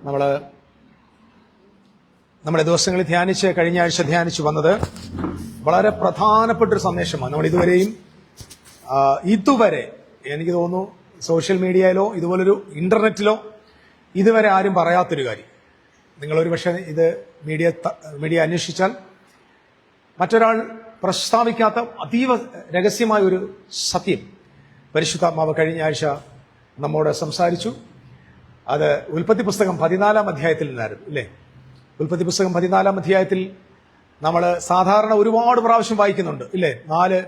നമ്മുടെ ദിവസങ്ങളിൽ കഴിഞ്ഞ ആഴ്ച ധ്യാനിച്ചു വന്നത് വളരെ പ്രധാനപ്പെട്ടൊരു സന്ദേശമാണ്. നമ്മൾ ഇതുവരെ എനിക്ക് തോന്നുന്നു സോഷ്യൽ മീഡിയയിലോ ഇതുപോലൊരു ഇന്റർനെറ്റിലോ ഇതുവരെ ആരും പറയാത്തൊരു കാര്യം. നിങ്ങളൊരു പക്ഷേ ഇത് മീഡിയ അന്വേഷിച്ചാൽ മറ്റൊരാൾ പ്രസ്താവിക്കാത്ത അതീവ രഹസ്യമായ ഒരു സത്യം പരിശുദ്ധാത്മാവ് കഴിഞ്ഞ ആഴ്ച നമ്മോട് സംസാരിച്ചു. അത് ഉൽപ്പത്തി പുസ്തകം 14-ാം അധ്യായത്തിൽ നിന്നായിരുന്നു, ഇല്ലേ? ഉൽപ്പത്തി പുസ്തകം 14-ാം അധ്യായത്തിൽ നമ്മൾ സാധാരണ ഒരുപാട് പ്രാവശ്യം വായിക്കുന്നുണ്ട്, ഇല്ലേ? 5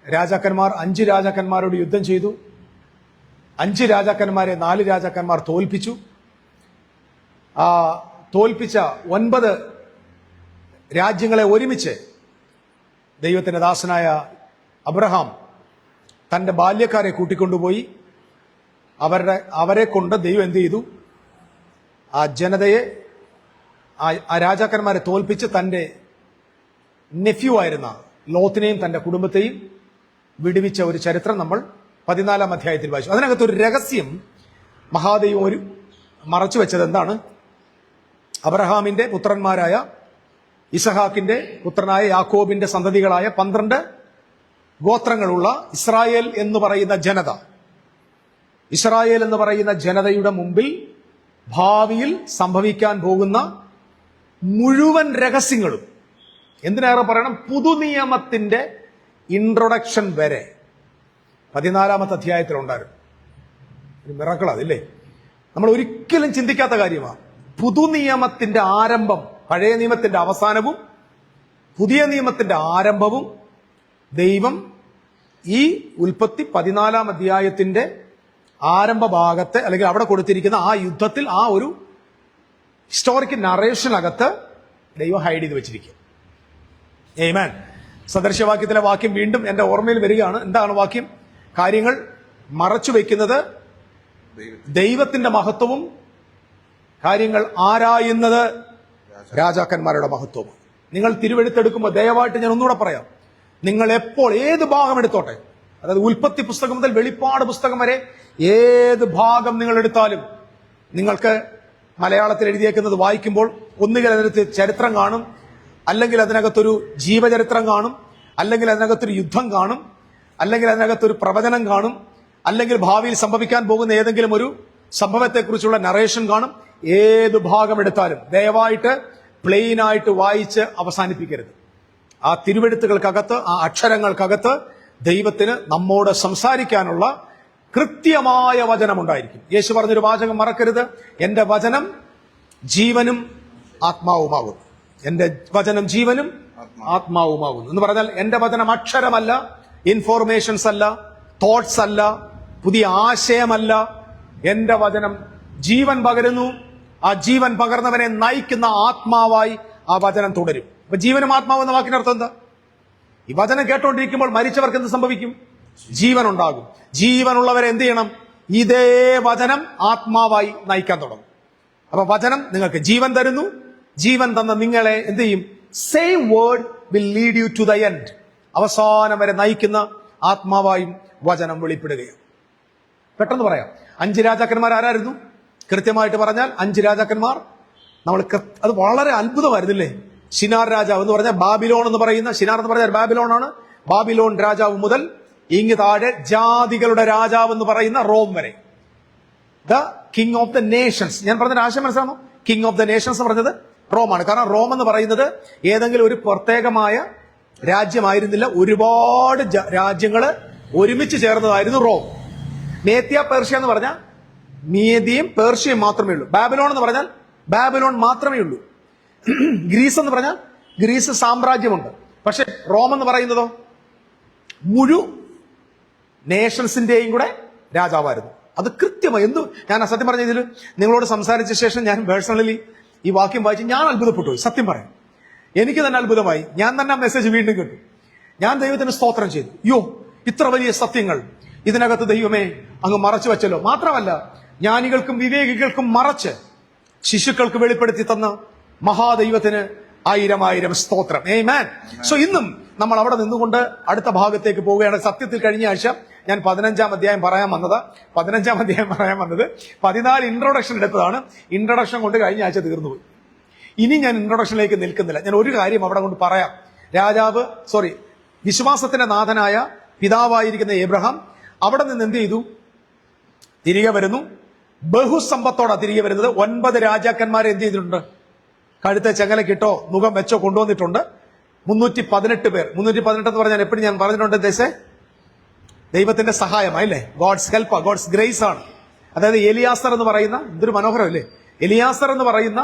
രാജാക്കന്മാരോട് യുദ്ധം ചെയ്തു. 5 രാജാക്കന്മാരെ 4 രാജാക്കന്മാർ തോൽപ്പിച്ചു. ആ തോൽപ്പിച്ച 9 രാജ്യങ്ങളെ ഒരുമിച്ച് ദൈവത്തിന്റെ ദാസനായ അബ്രഹാം തന്റെ ബാല്യക്കാരെ കൂട്ടിക്കൊണ്ടുപോയി അവരെ കൊണ്ട് ദൈവം എന്ത് ചെയ്തു? ആ ജനതയെ, ആ രാജാക്കന്മാരെ തോൽപ്പിച്ച് തന്റെ നെഫ്യൂ ആയിരുന്ന ലോത്തിനെയും തന്റെ കുടുംബത്തെയും വിടുവിച്ച ഒരു ചരിത്രം നമ്മൾ 14-ാം അധ്യായത്തിൽ വായിച്ചു. അതിനകത്തൊരു രഹസ്യം മഹാദൈവം മറച്ചു വെച്ചത് എന്താണ്? അബ്രഹാമിന്റെ പുത്രന്മാരായ ഇസഹാക്കിന്റെ പുത്രനായ യാക്കോബിന്റെ സന്തതികളായ 12 ഗോത്രങ്ങളുള്ള ഇസ്രായേൽ എന്ന് പറയുന്ന ജനതയുടെ മുമ്പിൽ ഭാവിയിൽ സംഭവിക്കാൻ പോകുന്ന മുഴുവൻ രഹസ്യങ്ങളും, എന്തിനേറെ പറയണം, പുതുനിയമത്തിന്റെ ഇൻട്രൊഡക്ഷൻ വരെ 14-ാമത്തെ അധ്യായത്തിൽ ഉണ്ടായിരുന്നു. ഒരു മിറക്കിൾ അതില്ലേ? നമ്മൾ ഒരിക്കലും ചിന്തിക്കാത്ത കാര്യമാണ്. പുതുനിയമത്തിന്റെ ആരംഭം, പഴയ നിയമത്തിന്റെ അവസാനവും പുതിയ നിയമത്തിന്റെ ആരംഭവും ദൈവം ഈ ഉൽപ്പത്തി 14-ാം അധ്യായത്തിന്റെ ആരംഭ ഭാഗത്ത്, അല്ലെങ്കിൽ അവിടെ കൊടുത്തിരിക്കുന്ന ആ യുദ്ധത്തിൽ, ആ ഒരു ഹിസ്റ്റോറിക്കൽ നറേഷനകത്ത് ദൈവം ഹൈഡ് ചെയ്ത് വെച്ചിരിക്കുക. ആമേൻ. സദൃശവാക്യത്തിലെ വാക്യം വീണ്ടും എന്റെ ഓർമ്മയിൽ വരികയാണ്. എന്താണ് വാക്യം? കാര്യങ്ങൾ മറച്ചു വെക്കുന്നത് ദൈവത്തിന്റെ മഹത്വവും കാര്യങ്ങൾ ആരായുന്നത് രാജാക്കന്മാരുടെ മഹത്വവും. നിങ്ങൾ തിരുവെഴുത്തെടുക്കുമ്പോൾ ദയവായിട്ട് ഞാൻ ഒന്നുകൂടെ പറയാം, നിങ്ങൾ എപ്പോൾ ഏത് ഭാഗം എടുത്തോട്ടെ, അതായത് ഉൽപ്പത്തി പുസ്തകം മുതൽ വെളിപ്പാട് പുസ്തകം വരെ ഏത് ഭാഗം നിങ്ങൾ എടുത്താലും നിങ്ങൾക്ക് മലയാളത്തിൽ എഴുതിയേക്കുന്നത് വായിക്കുമ്പോൾ ഒന്നുകിൽ അതിനകത്ത് ചരിത്രം കാണും, അല്ലെങ്കിൽ അതിനകത്തൊരു ജീവചരിത്രം കാണും, അല്ലെങ്കിൽ അതിനകത്തൊരു യുദ്ധം കാണും, അല്ലെങ്കിൽ അതിനകത്തൊരു പ്രവചനം കാണും, അല്ലെങ്കിൽ ഭാവിയിൽ സംഭവിക്കാൻ പോകുന്ന ഏതെങ്കിലും ഒരു സംഭവത്തെക്കുറിച്ചുള്ള നറേഷൻ കാണും. ഏത് ഭാഗം എടുത്താലും ദയവായിട്ട് പ്ലെയിനായിട്ട് വായിച്ച് അവസാനിപ്പിക്കരുത്. ആ തിരുവെഴുത്തുകൾക്കകത്ത്, ആ അക്ഷരങ്ങൾക്കകത്ത് ദൈവത്തിന് നമ്മോട് സംസാരിക്കാനുള്ള കൃത്യമായ വചനം ഉണ്ടായിരിക്കും. യേശു പറഞ്ഞൊരു വാചകം മറക്കരുത്: എന്റെ വചനം ജീവനും ആത്മാവുമാകുന്നു. എന്റെ വചനം ജീവനും ആത്മാവുമാകുന്നു എന്ന് പറഞ്ഞാൽ എന്റെ വചനം അക്ഷരമല്ല, ഇൻഫോർമേഷൻസ് അല്ല, തോട്ട്സ് അല്ല, പുതിയ ആശയമല്ല. എന്റെ വചനം ജീവൻ പകരുന്നു. ആ ജീവൻ പകർന്നവനെ നയിക്കുന്ന ആത്മാവായി ആ വചനം തുടരും. അപ്പൊ ജീവനും ആത്മാവ് എന്ന വാക്കിനർത്ഥം എന്താ? ഈ വചനം കേട്ടോണ്ടിരിക്കുമ്പോൾ മരിച്ചവർക്ക് എന്ത് സംഭവിക്കും? ജീവൻ ഉണ്ടാകും. ജീവനുള്ളവരെ എന്ത് ചെയ്യണം? ഇതേ വചനം ആത്മാവായി നയിക്കാൻ തുടങ്ങും. അപ്പൊ വചനം നിങ്ങൾക്ക് ജീവൻ തരുന്നു. ജീവൻ തന്ന നിങ്ങളെ എന്ത് ചെയ്യും? Same word will lead you to the end. അവസാനം വരെ നയിക്കുന്ന ആത്മാവായും വചനം വെളിപ്പെടുകയാണ്. പെട്ടെന്ന് പറയാം, 5 രാജാക്കന്മാർ ആരായിരുന്നു? കൃത്യമായിട്ട് പറഞ്ഞാൽ 5 രാജാക്കന്മാർ അത് വളരെ അത്ഭുതമായിരുന്നില്ലേ? ശിനാർ രാജാവ് എന്ന് പറഞ്ഞാൽ ബാബിലോൺ എന്ന് പറയുന്ന, ശിനാർ എന്ന് പറഞ്ഞാൽ ബാബിലോൺ ആണ്. ബാബിലോൺ രാജാവ് മുതൽ ഇങ്ങ് താഴെ ജാതികളുടെ രാജാവ് എന്ന് പറയുന്ന റോം വരെ, the king of the Nations. ഞാൻ പറഞ്ഞ ആശയം മനസ്സിലാണോ? കിങ് ഓഫ് ദ നേഷൻസ് പറഞ്ഞത് റോമാണ്. കാരണം റോം എന്ന് പറയുന്നത് ഏതെങ്കിലും ഒരു പ്രത്യേകമായ രാജ്യമായിരുന്നില്ല, ഒരുപാട് രാജ്യങ്ങൾ ഒരുമിച്ച് ചേർന്നതായിരുന്നു റോം. മേത്യ പേർഷ്യ എന്ന് പറഞ്ഞാൽ മേദ്യയും പേർഷ്യയും മാത്രമേ ഉള്ളൂ. ബാബിലോൺ എന്ന് പറഞ്ഞാൽ ബാബിലോൺ മാത്രമേ ഉള്ളൂ. ഗ്രീസ് എന്ന് പറഞ്ഞാൽ ഗ്രീസ് സാമ്രാജ്യമുണ്ട്. പക്ഷെ റോം എന്ന് പറയുന്നതോ മുഴു നേഷൻസിന്റെയും കൂടെ രാജാവായിരുന്നു. അത് കൃത്യമായി ഞാൻ സത്യം പറഞ്ഞ ഇതിൽ നിങ്ങളോട് സംസാരിച്ച ശേഷം ഞാൻ പേഴ്സണലി ഈ വാക്യം വായിച്ച് ഞാൻ അത്ഭുതപ്പെട്ടു. സത്യം പറയാം, എനിക്ക് തന്നെ അത്ഭുതമായി. ഞാൻ തന്നെ ആ മെസ്സേജ് വീണ്ടും കേട്ടു. ഞാൻ ദൈവത്തിന് സ്തോത്രം ചെയ്തു. ഇത്ര വലിയ സത്യങ്ങൾ ഇതിനകത്ത് ദൈവമേ അങ്ങ് മറച്ചു വെച്ചല്ലോ. മാത്രമല്ല, ജ്ഞാനികൾക്കും വിവേകികൾക്കും മറച്ച് ശിശുക്കൾക്ക് വെളിപ്പെടുത്തി തന്ന മഹാദൈവത്തിന് 1000 സ്തോത്രം. ആമേൻ. സോ ഇന്നും നമ്മൾ അവിടെ നിന്നുകൊണ്ട് അടുത്ത ഭാഗത്തേക്ക് പോവുകയാണ്. സത്യത്തിൽ കഴിഞ്ഞ ആഴ്ച ഞാൻ 15-ാം അധ്യായം പറയാൻ വന്നത്. 14 ഇൻട്രൊഡക്ഷൻ എടുത്തതാണ്. ഇൻട്രൊഡക്ഷൻ കൊണ്ട് കഴിഞ്ഞ ആഴ്ച തീർന്നുപോയി. ഇനി ഞാൻ ഇൻട്രൊഡക്ഷനിലേക്ക് നിൽക്കുന്നില്ല. ഞാൻ ഒരു കാര്യം അവിടെ കൊണ്ട് പറയാം. വിശ്വാസത്തിന്റെ നാഥനായ പിതാവായിരിക്കുന്ന എബ്രഹാം അവിടെ നിന്ന് എന്ത് ചെയ്തു? തിരികെ വരുന്നു. ബഹുസമ്പത്തോടെ തിരികെ വരുന്നത്. 9 രാജാക്കന്മാരെ എന്ത് ചെയ്തിട്ടുണ്ട്? കഴുത്തെ ചെങ്ങലക്കിട്ടോ മുഖം വെച്ചോ കൊണ്ടുവന്നിട്ടുണ്ട്. 318 പേർ. 318 എന്ന് പറഞ്ഞാൽ എപ്പോഴും ഞാൻ പറഞ്ഞിട്ടുണ്ട്, ദൈവത്തിന്റെ സഹായമായില്ലേ, ഗോഡ്സ് ഹെൽപ്പ്, ഗോഡ്സ് ഗ്രേസ് ആണ്. അതായത് എലിയാസർ എന്ന് പറയുന്ന, ഇതൊരു മനോഹരമല്ലേ, എലിയാസർ എന്ന് പറയുന്ന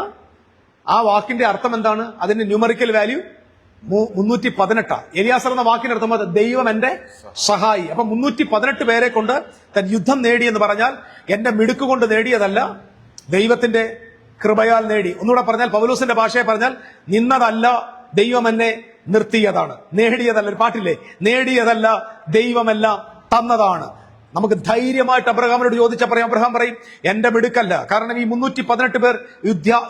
ആ വാക്കിന്റെ അർത്ഥം എന്താണ്? അതിന്റെ ന്യൂമറിക്കൽ വാല്യൂ 318. എലിയാസർ എന്ന വാക്കിന്റെ അർത്ഥം ദൈവം എന്റെ സഹായി. അപ്പൊ 318 പേരെ കൊണ്ട് താൻ യുദ്ധം നേടി എന്ന് പറഞ്ഞാൽ എന്റെ മിടുക്ക് കൊണ്ട് നേടിയതല്ല, ദൈവത്തിന്റെ കൃപയാൽ നേടി. ഒന്നുകൂടെ പറഞ്ഞാൽ, പൗലോസിന്റെ ഭാഷയെ പറഞ്ഞാൽ, നിന്നതല്ല ദൈവം എന്നെ നിർത്തിയതാണ്. നേടിയതല്ല, ഒരു പാട്ടില്ലേ, നേടിയതല്ല ദൈവമെല്ലാം തന്നതാണ്. നമുക്ക് ധൈര്യമായിട്ട് അബ്രഹാമിനോട് ചോദിച്ചാൽ പറയാം, അബ്രഹാം പറയും എന്റെ മിടുക്കല്ല. കാരണം ഈ 318 പേർ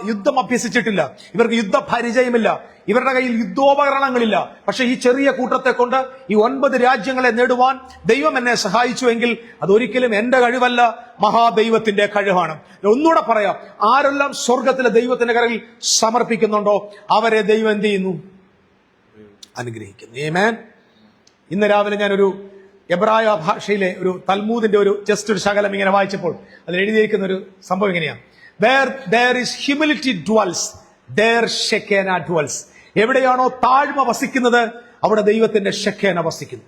യുദ്ധം അഭ്യസിച്ചിട്ടില്ല, ഇവർക്ക് യുദ്ധ പരിചയമില്ല, ഇവരുടെ കയ്യിൽ യുദ്ധോപകരണങ്ങളില്ല. പക്ഷെ ഈ ചെറിയ കൂട്ടത്തെ കൊണ്ട് ഈ 9 രാജ്യങ്ങളെ നേടുവാൻ ദൈവം എന്നെ സഹായിച്ചുവെങ്കിൽ അതൊരിക്കലും എന്റെ കഴിവല്ല, മഹാദൈവത്തിന്റെ കഴിവാണ്. ഒന്നുകൂടെ പറയാം, ആരെല്ലാം സ്വർഗത്തിലെ ദൈവത്തിന്റെ കരയിൽ സമർപ്പിക്കുന്നുണ്ടോ അവരെ ദൈവം എന്ത് ചെയ്യുന്നു? അനുഗ്രഹിക്കുന്നു. ആമേൻ. ഇന്ന് രാവിലെ ഞാനൊരു എബ്രായ ഭാഷയിലെ ഒരു തൽമൂദിന്റെ ഒരു ശകലം ഇങ്ങനെ വായിച്ചപ്പോൾ അതിൽ എഴുതിയിരിക്കുന്ന ഒരു സംഭവം ഇങ്ങനെയാണ്: Where there is humility dwells, there Shekinah dwells. എവിടെയാണോ താഴ്മ വസിക്കുന്നത് അവിടെ ദൈവത്തിന്റെ ഷെക്കേന വസിക്കുന്നു.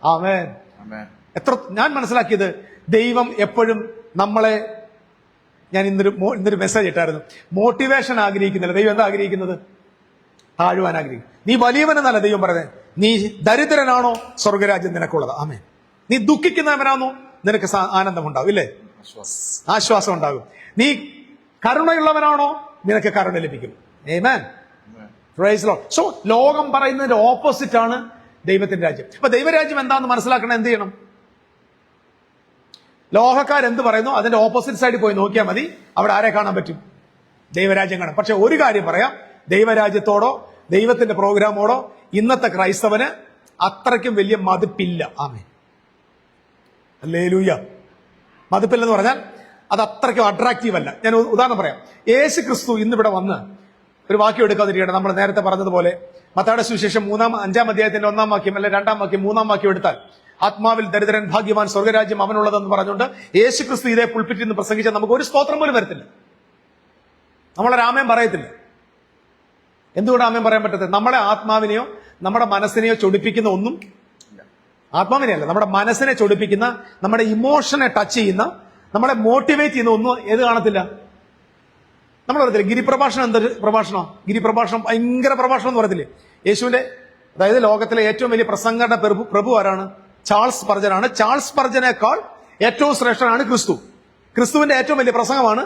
ആമേൻ. ഞാൻ മനസ്സിലാക്കിയത്, ദൈവം എപ്പോഴും നമ്മളെ, ഞാൻ ഇന്നൊരു മെസ്സേജ് ഇട്ടായിരുന്നു, മോട്ടിവേഷൻ ആഗ്രഹിക്കുന്നില്ല. ദൈവം എന്താ ആഗ്രഹിക്കുന്നത്? താഴുവാൻ ആഗ്രഹിക്കും. നീ വലിയവനെന്നല്ല ദൈവം പറയുന്നത്, നീ ദരിദ്രനാണോ സ്വർഗരാജ്യം നിനക്കുള്ളത്. ആമേൻ. നീ ദുഃഖിക്കുന്നവനാണോ നിനക്ക് ആനന്ദമുണ്ടാകും, ഇല്ലേ, ആശ്വാസം ഉണ്ടാകും. നീ കരുണയുള്ളവനാണോ നിനക്ക് കരുണ ലഭിക്കും. Amen. Praise the lord. So ലോകം പറയുന്നതിന്റെ ഓപ്പോസിറ്റ് ആണ് ദൈവത്തിന്റെ രാജ്യം. അപ്പൊ ദൈവരാജ്യം എന്താന്ന് മനസ്സിലാക്കണം. എന്ത് ചെയ്യണം? ലോകക്കാരെന്ത് പറയുന്നു അതിന്റെ ഓപ്പോസിറ്റ് സൈഡിൽ പോയി നോക്കിയാൽ മതി. അവിടെ ആരെ കാണാൻ പറ്റും? ദൈവരാജ്യം കാണാം. പക്ഷെ ഒരു കാര്യം പറയാം, ദൈവരാജ്യത്തോടോ ദൈവത്തിന്റെ പ്രോഗ്രാമോടോ ഇന്നത്തെ ക്രൈസ്തവന് അത്രയ്ക്കും വലിയ മതിപ്പില്ല. ആമേൻ. ഹല്ലേലൂയ. മതിപ്പില്ലെന്ന് പറഞ്ഞാൽ അത് അത്രയ്ക്കും അട്രാക്റ്റീവ് അല്ല. ഞാൻ ഉദാഹരണം പറയാം. യേശു ക്രിസ്തു ഇന്നിവിടെ വന്ന് ഒരു വാക്യം എടുക്കാതിരിക്കട്ടെ. നമ്മൾ നേരത്തെ പറഞ്ഞതുപോലെ മത്തായിയുടെ സുവിശേഷം 5-ാം അധ്യായത്തിന്റെ 1-ാം വാക്യം അല്ലെ 2-ാം വാക്യം 3-ാം വാക്യം എടുത്താൽ, ആത്മാവിൽ ദരിദ്രൻ ഭാഗ്യവാൻ സ്വർഗരാജ്യം അവനുള്ളതെന്ന് പറഞ്ഞുകൊണ്ട് യേശു ക്രിസ്തു ഇതേ പുൾപിറ്റിൽ നിന്ന് പ്രസംഗിച്ചാൽ നമുക്ക് ഒരു സ്തോത്രം പോലും വരത്തില്ല. നമ്മളൊരു ആമേൻ പറയത്തില്ല. എന്തുകൊണ്ട് ആമേൻ പറയാൻ പറ്റത്തില്ല? നമ്മളെ ആത്മാവിനെയോ നമ്മുടെ മനസ്സിനെയോ ചൊടിപ്പിക്കുന്ന ഒന്നും, ആത്മാവിനെയല്ല, നമ്മുടെ മനസ്സിനെ ചൊടിപ്പിക്കുന്ന, നമ്മുടെ ഇമോഷനെ ടച്ച് ചെയ്യുന്ന, നമ്മളെ മോട്ടിവേറ്റ് ചെയ്യുന്ന ഒന്നും ഏത് കാണത്തില്ല. നമ്മൾ പറയത്തില്ല ഗിരിപ്രഭാഷണം എന്തൊരു പ്രഭാഷണം, ഗിരിപ്രഭാഷണം ഭയങ്കര പ്രഭാഷണം എന്ന് പറയത്തില്ലേ? യേശുവിന്റെ, അതായത് ലോകത്തിലെ ഏറ്റവും വലിയ പ്രസംഗയുടെ പ്രഭു ആരാണ്? ചാൾസ് സ്പർജനാണ്. ചാൾസ് സ്പർജനേക്കാൾ ഏറ്റവും ശ്രേഷ്ഠനാണ് ക്രിസ്തു. ക്രിസ്തുവിന്റെ ഏറ്റവും വലിയ പ്രസംഗമാണ്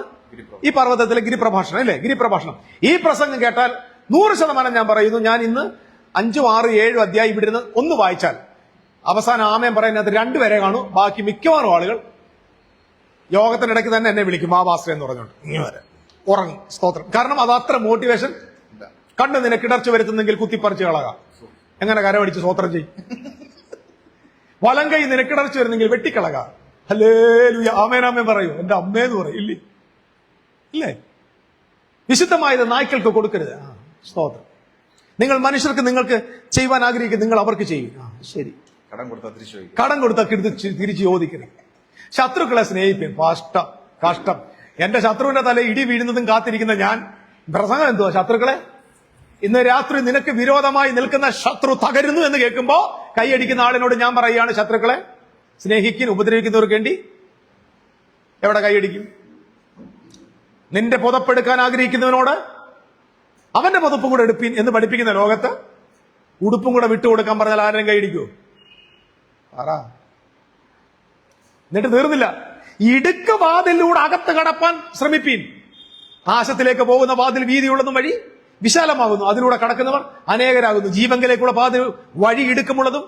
ഈ പർവ്വതത്തിലെ ഗിരിപ്രഭാഷണം, അല്ലേ? ഗിരിപ്രഭാഷണം. ഈ പ്രസംഗം കേട്ടാൽ 100% ഞാൻ പറയുന്നു, ഞാൻ ഇന്ന് 5, 6, 7 അധ്യായം ഇവിടെ നിന്ന് ഒന്ന് വായിച്ചാൽ അവസാനം ആമേൻ പറയുന്നത് 2 വരെ കാണൂ. ബാക്കി മിക്കവാറും ആളുകൾ യോഗത്തിനിടയ്ക്ക് തന്നെ എന്നെ വിളിക്കും മാവാസ്ത്ര എന്ന് പറഞ്ഞോണ്ട് ഇങ്ങനെ വരെ ഉറങ്ങും. സ്തോത്രം. കാരണം അത് അത്ര മോട്ടിവേഷൻ. കണ്ണ് നിനക്കിടർച്ച വരുത്തുന്നെങ്കിൽ കുത്തിപ്പറിച്ച് കളകാം. എങ്ങനെ കരമടിച്ച് സ്തോത്രം ചെയ്യും? വലം കൈ നിനക്കിടർച്ച വരുന്നെങ്കിൽ വെട്ടിക്കളകാം. ഹല്ലേലൂയ. ആമേൻ ആമേൻ പറയൂ. എന്റെ അമ്മേന്ന് പറയും, ഇല്ലേ? വിശുദ്ധമായത് നായ്ക്കൾക്ക് കൊടുക്കരുത്. സ്തോത്രം. നിങ്ങൾ മനുഷ്യർക്ക് നിങ്ങൾക്ക് ചെയ്യുവാൻ ആഗ്രഹിക്കും, നിങ്ങൾ അവർക്ക് ചെയ്യും. ശരി. കടം കൊടുത്താൽ തിരിച്ചു ചോദിക്കരുത്. ശത്രുക്കളെ സ്നേഹിക്കും. കഷ്ടം. എന്റെ ശത്രുവിന്റെ തല ഇടി വീഴുന്നതും കാത്തിരിക്കുന്ന ഞാൻ. പ്രസംഗം എന്തുവാ? ശത്രുക്കളെ, ഇന്ന് രാത്രി നിനക്ക് വിരോധമായി നിൽക്കുന്ന ശത്രു തകരുന്നു എന്ന് കേൾക്കുമ്പോ കൈയടിക്കുന്ന ആളിനോട് ഞാൻ പറയുകയാണ്, ശത്രുക്കളെ സ്നേഹിക്കും, ഉപദ്രവിക്കുന്നവർക്ക് വേണ്ടി എവിടെ കൈയടിക്കും? നിന്റെ പുതപ്പെടുക്കാൻ ആഗ്രഹിക്കുന്നവനോട് അവന്റെ പുതപ്പും കൂടെ എടുപ്പിൻ എന്ന് പഠിപ്പിക്കുന്ന ലോകത്ത് ഉടുപ്പും കൂടെ വിട്ടുകൊടുക്കാൻ പറഞ്ഞാൽ ആരും കൈയടിക്കുമോ? എന്നിട്ട് തീർന്നില്ല. ഇടുക്ക വാതിലൂടെ അകത്ത് കടപ്പാൻ ശ്രമിപ്പീൻ. നാശത്തിലേക്ക് പോകുന്ന വാതിൽ വീതിയുള്ളതും വഴി വിശാലമാകുന്നു, അതിലൂടെ കടക്കുന്നവർ അനേകരാകുന്നു. ജീവങ്കിലേക്കുള്ള വഴി ഇടുക്കമുള്ളതും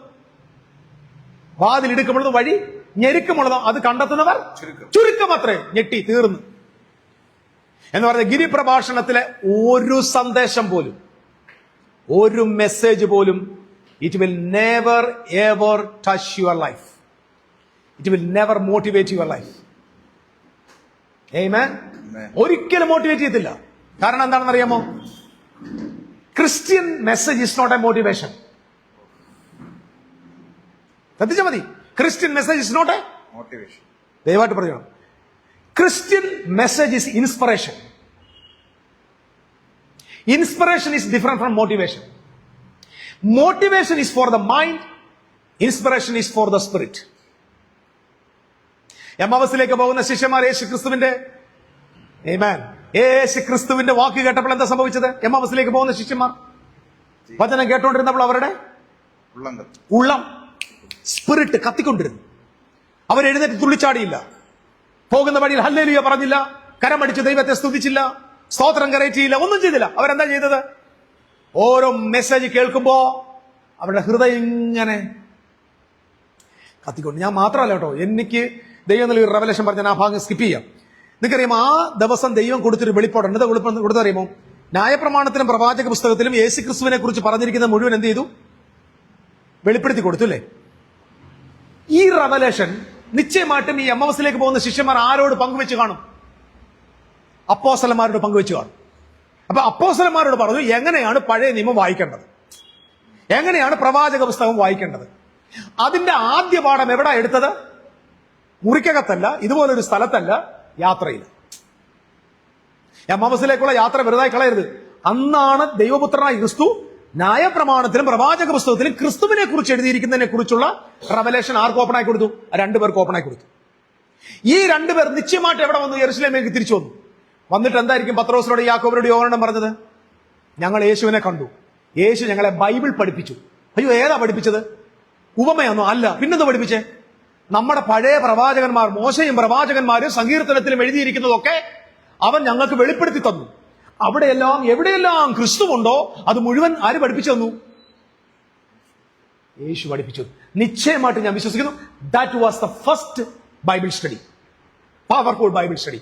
വഴി ഞെരുക്കമുള്ളതും അത് കണ്ടെത്തുന്നവർ ചുരുക്കം. അത്രേ. ഞെട്ടി തീർന്നു എന്ന് പറഞ്ഞ ഗിരിപ്രഭാഷണത്തിലെ ഒരു സന്ദേശം പോലും, ഒരു മെസ്സേജ് പോലും, it will never ever touch your life. It will never motivate your life. Amen. ഒരിക്കലും മോട്ടിവേറ്റ് ചെയ്യത്തില്ല. കാരണം എന്താണെന്ന് അറിയാമോ? Christian message is not a motivation. ശ്രദ്ധിച്ചാൽ മതി. Christian message is not a motivation. ദയവായിട്ട് പറയണം. Christian message is inspiration. Inspiration is different from motivation. Motivation is for the mind. Inspiration is for the spirit. എമ്മാവസിലേക്ക് പോകുന്ന ശിഷ്യന്മാർ യേശുക്രിസ്തുവിന്റെ യേശുക്രിസ്തുവിന്റെ വാക്ക് കേട്ടപ്പോൾ എന്താ സംഭവിച്ചത്? എമ്മാവസിലേക്ക് പോകുന്ന ശിഷ്യന്മാർ വചനം കേട്ടുകൊണ്ടിരുന്നപ്പോൾ അവരുടെ ഉള്ളം സ്പിരിറ്റ് കത്തിക്കൊണ്ടിരുന്നു. അവരെഴുന്നേറ്റ് തുള്ളിച്ചാടിയില്ല. പോകുന്ന വഴിയിൽ ഹല്ലേലൂയ പറഞ്ഞില്ല, കരമടിച്ച് ദൈവത്തെ സ്തുതിച്ചില്ല, സ്തോത്രം കരയറ്റിയില്ല, ഒന്നും ചെയ്തില്ല. അവരെന്താ ചെയ്തത്? ഓരോ മെസ്സേജ് കേൾക്കുമ്പോ അവരുടെ ഹൃദയം ഇങ്ങനെ കത്തിക്കൊണ്ട്. ഞാൻ മാത്രമല്ല കേട്ടോ, എനിക്ക് ദൈവം നൽകിയ റെവലേഷൻ പറഞ്ഞ ആ ഭാഗം സ്കിപ്പ് ചെയ്യാം. നിങ്ങൾക്കറിയാം, ആ ദിവസം ദൈവം കൊടുത്തൊരു വെളിപ്പാടുണ്ട്. എന്താ കൊടുത്തറിയുമോ? ന്യായപ്രമാണത്തിലും പ്രവാചക പുസ്തകത്തിലും യേശുക്രിസ്തുവിനെ കുറിച്ച് പറഞ്ഞിരിക്കുന്ന മുഴുവൻ എന്ത് ചെയ്തു? വെളിപ്പെടുത്തി കൊടുത്തു അല്ലേ? ഈ റെവലേഷൻ നിശ്ചയമായിട്ടും ഈ എമ്മവസിലേക്ക് പോകുന്ന ശിഷ്യന്മാർ ആരോട് പങ്കുവെച്ച് കാണും? അപ്പോസ്തലന്മാരോട് പങ്കുവെച്ച് കാണും. അപ്പൊ അപ്പോസ്തലന്മാരോട് പറഞ്ഞു എങ്ങനെയാണ് പഴയ നിയമം വായിക്കേണ്ടത്, എങ്ങനെയാണ് പ്രവാചക പുസ്തകം വായിക്കേണ്ടത്. അതിന്റെ ആദ്യ പാഠം എവിടെ എടുത്തത്? മുറിക്കകത്തല്ല, ഇതുപോലൊരു സ്ഥലത്തല്ല, യാത്രയിൽ. എമ്മാവസിലേക്കുള്ള യാത്ര വെറുതെ കളയരുത്. അന്നാണ് ദൈവപുത്രനായ ക്രിസ്തു ന്യായപ്രമാണത്തിലും പ്രവാചക പുസ്തകത്തിലും ക്രിസ്തുവിനെ കുറിച്ച് എഴുതിയിരിക്കുന്നതിനെ കുറിച്ചുള്ള റെവലേഷൻ ആർക്ക് ഓപ്പണായി കൊടുത്തു? രണ്ടുപേർക്ക് ഓപ്പണായി കൊടുത്തു. ഈ രണ്ടുപേർ നിശ്ചയമായിട്ട് എവിടെ വന്നു? യെരുശലേമിലേക്ക് തിരിച്ചു വന്നു. വന്നിട്ട് എന്തായിരിക്കും പത്രോസിനോട് യാക്കോബിനോട് യോഹന്നാൻ പറഞ്ഞത്? ഞങ്ങൾ യേശുവിനെ കണ്ടു, യേശു ഞങ്ങളെ ബൈബിൾ പഠിപ്പിച്ചു. അയ്യോ, ഏതാ പഠിപ്പിച്ചത്? ഉപമയൊന്നും അല്ല, പിന്നെന്താ പഠിപ്പിച്ചേ? നമ്മുടെ പഴയ പ്രവാചകന്മാർ, മോശയും പ്രവാചകന്മാരും സങ്കീർത്തനത്തിലും എഴുതിയിരിക്കുന്നതൊക്കെ അവൻ ഞങ്ങൾക്ക് വെളിപ്പെടുത്തി തന്നു. അവിടെയെല്ലാം എവിടെയെല്ലാം ക്രിസ്തുവുണ്ടോ അത് മുഴുവൻ ആര് പഠിപ്പിച്ചു തന്നു? യേശു പഠിപ്പിച്ചു. നിശ്ചയമായിട്ട് ഞാൻ വിശ്വസിക്കുന്നു that was the first Bible study, powerful Bible study.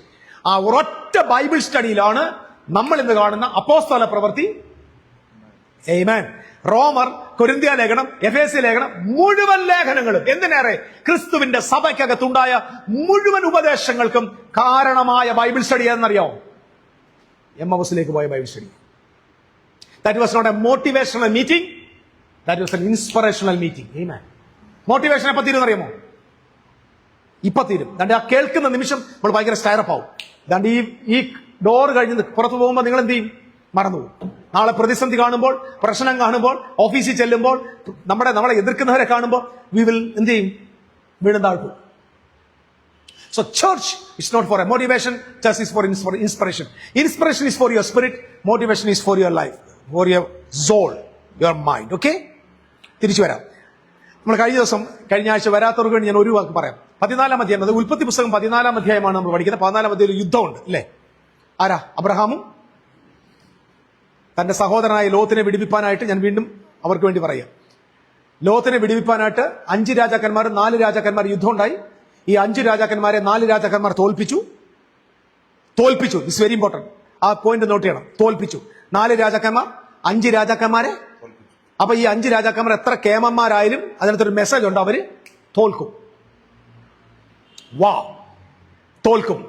ആ ഒരൊറ്റ ബൈബിൾ സ്റ്റഡിയിലാണ് നമ്മൾ ഇന്ന് കാണുന്ന അപ്പോസ്തല പ്രവൃത്തി, ആമേൻ, റോമർ, കൊരിന്ത്യ ലേഖനം, എഫേസ്യ ലേഖനം, മുഴുവൻ ലേഖനങ്ങളും എന്തിനേറെ ക്രിസ്തുവിന്റെ സഭയ്ക്കകത്തുണ്ടായ മുഴുവൻ ഉപദേശങ്ങൾക്കും കാരണമായ ബൈബിൾ സ്റ്റഡി ഏതെന്നറിയാമോ? എമ്മവസിലേക്ക് പോയ Bible study. That was not a motivational meeting, that was an inspirational meeting. Amen. Motivation എപ്പോ തീരും അറിയാമോ? ഇപ്പൊ തീരും. ദാണ്ട് ആ കേൾക്കുന്ന നിമിഷം നമ്മൾ ഭയങ്കര സ്റ്റയറപ്പ് ആവും. ദാണ്ട് ഈ ഡോർ കഴിഞ്ഞ് പുറത്തു പോകുമ്പോൾ നിങ്ങൾ എന്ത് ചെയ്യും? മറന്നുപോകും. നാളെ പ്രതിസന്ധി കാണുമ്പോൾ, പ്രശ്നം കാണുമ്പോൾ, ഓഫീസിൽ ചെല്ലുമ്പോൾ, നമ്മളെ എതിർക്കുന്നവരെ കാണുമ്പോൾ വി വിൽ എന്ത് ചെയ്യും? വീണ്ടും താഴ്ത്തു. So church is not for a motivation, church is for inspiration. Inspiration is for your spirit, motivation is for your life, for your soul, your mind. Okay? തിരിച്ചു വരാം. നമ്മൾ കഴിഞ്ഞ ആഴ്ച വരാത്തവർക്ക് വേണ്ടി ഞാൻ ഒരു വാക്ക് പറയാം. 14-ാം അധ്യായം, അത് ഉൽപ്പത്തി പുസ്തകം 14-ാം അധ്യായമാണ് നമ്മൾ പഠിക്കുന്നത്. 14-ാം അധ്യായത്തിൽ യുദ്ധമുണ്ട് അല്ലേ? ആരാ? അബ്രഹാമും തന്റെ സഹോദരനായ ലോത്തിനെ വിടിവിപ്പാനായിട്ട്, ഞാൻ വീണ്ടും അവർക്ക് വേണ്ടി പറയാം, ലോത്തിനെ വിടിവിപ്പാനായിട്ട് 5 രാജാക്കന്മാർ 4 രാജാക്കന്മാർ യുദ്ധം ഉണ്ടായി. ഈ 5 രാജാക്കന്മാരെ 4 രാജാക്കന്മാർ തോൽപ്പിച്ചു. ദിസ് വെരി ഇമ്പോർട്ടന്റ്, ആ പോയിന്റ് നോട്ട് ചെയ്യണം. തോൽപ്പിച്ചു. 4 രാജാക്കന്മാർ 5 രാജാക്കന്മാരെ. അപ്പൊ ഈ 5 രാജാക്കന്മാർ എത്ര കേമന്മാരായാലും അതിനകത്തൊരു മെസ്സേജ് ഉണ്ട്, അവര് തോൽക്കും. തോൽക്കും.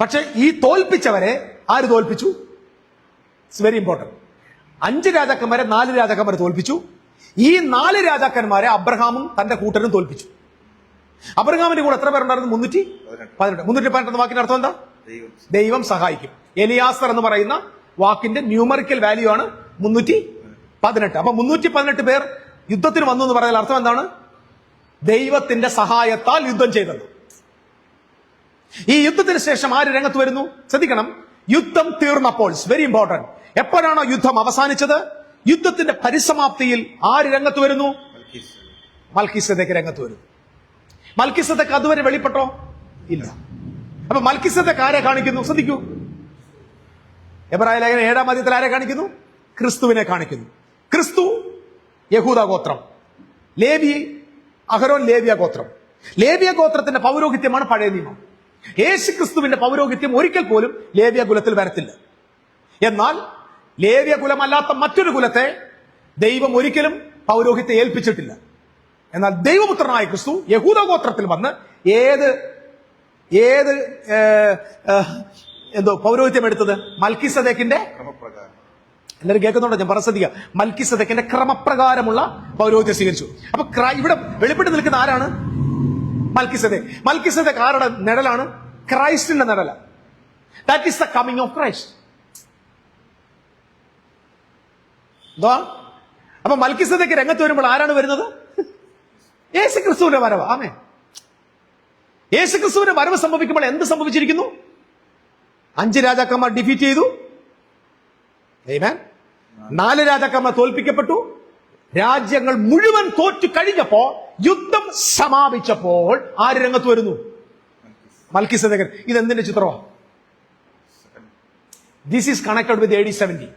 പക്ഷെ ഈ തോൽപ്പിച്ചവരെ ആര് തോൽപ്പിച്ചു? It's very important. 5 രാജാക്കന്മാരെ 4 രാജാക്കന്മാരെ തോൽപ്പിച്ചു. ഈ 4 രാജാക്കന്മാരെ അബ്രഹാമും തന്റെ കൂട്ടരും തോൽപ്പിച്ചു. അബ്രഹാമിന്റെ കൂടെ എത്ര പേരുണ്ടായിരുന്നു? 318. 318 വാക്കിന്റെ അർത്ഥം എന്താ? ദൈവം സഹായിക്കും. എലിയാസർ എന്ന് പറയുന്ന വാക്കിന്റെ ന്യൂമറിക്കൽ വാല്യൂ ആണ് 318. അപ്പൊ 318 പേർ യുദ്ധത്തിന് വന്നു എന്ന് പറഞ്ഞാൽ അർത്ഥം എന്താണ്? ദൈവത്തിന്റെ സഹായത്താൽ യുദ്ധം ചെയ്തത്. ഈ യുദ്ധത്തിന് ശേഷം ആര് രംഗത്ത് വരുന്നു? ശ്രദ്ധിക്കണം. യുദ്ധം തീർന്നപ്പോൾ, വെരി ഇമ്പോർട്ടന്റ്, എപ്പോഴാണോ യുദ്ധം അവസാനിച്ചത്? യുദ്ധത്തിന്റെ പരിസമാപ്തിയിൽ ആര് രംഗത്ത് വരുന്നു? മൽക്കീസേദെക്ക് രംഗത്ത് വരുന്നു. മൽക്കീസേദെക്ക് അതുവരെ വെളിപ്പെട്ടോ? ഇല്ല. അപ്പൊ മൽക്കീസേദെക്ക് ആരെ കാണിക്കുന്നു? ശ്രദ്ധിക്കൂ. എബ്രായ ലേഖനം 7-ാം അധ്യായത്തിൽ ആരെ കാണിക്കുന്നു? ക്രിസ്തുവിനെ കാണിക്കുന്നു. ക്രിസ്തു യഹൂദ ഗോത്രം, അഹരോൻ ലേവ്യ ഗോത്രം. ലേവ്യ ഗോത്രത്തിന്റെ പൗരോഹിത്യമാണ് പഴയ നിയമം. യേശു ക്രിസ്തുവിന്റെ പൗരോഹിത്യം ഒരിക്കൽ പോലും ലേവ്യ കുലത്തിൽ വരത്തില്ല. എന്നാൽ ലേവ്യ കുലമല്ലാത്ത മറ്റൊരു കുലത്തെ ദൈവം ഒരിക്കലും പൗരോഹിത്യം ഏൽപ്പിച്ചിട്ടില്ല. എന്നാൽ ദൈവപുത്രനായ ക്രിസ്തു യഹൂദ ഗോത്രത്തിൽ വന്ന് ഏത് പൗരോഹിത്യം എടുത്തത്? മൽക്കിസദേക്കിന്റെ എല്ലാവരും കേൾക്കുന്നുണ്ടോ? ഞാൻ ശ്രദ്ധിക്കുക. മൽക്കിസദേക്കിന്റെ ക്രമപ്രകാരമുള്ള പൗരോഹിത്യം സ്വീകരിച്ചു. അപ്പൊ ഇവിടെ വെളിപ്പെട്ട് നിൽക്കുന്ന ആരാണ്? മൽക്കിസദേക്ക്. മൽക്കിസദേക്ക് ആരുടെ നിഴലാണ്? ക്രൈസ്റ്റിന്റെ നിഴല. That is the coming of Christ. എന്താ? അപ്പൊ മൽക്കിസദേക്ക് രംഗത്ത് വരുമ്പോൾ ആരാണ് വരുന്നത്? യേശു ക്രിസ്തുവിന്റെ വരവ്. ആമേൻ. യേശു ക്രിസ്തുവിന്റെ വരവ് സംഭവിക്കുമ്പോൾ എന്ത് സംഭവിച്ചിരിക്കുന്നു? 5 രാജാക്കന്മാർ ഡിഫീറ്റ് ചെയ്തു. ആമേൻ. 4 രാജാക്കന്മാർ തോൽപ്പിക്കപ്പെട്ടു. രാജ്യങ്ങൾ മുഴുവൻ തോറ്റു കഴിഞ്ഞപ്പോ, യുദ്ധം സമാപിച്ചപ്പോൾ ആര് രംഗത്ത് വരുന്നു? മൽക്കിസദേക്കൻ. ഇതെന്തിന്റെ ചിത്രമാണ്? This is connected with AD 70.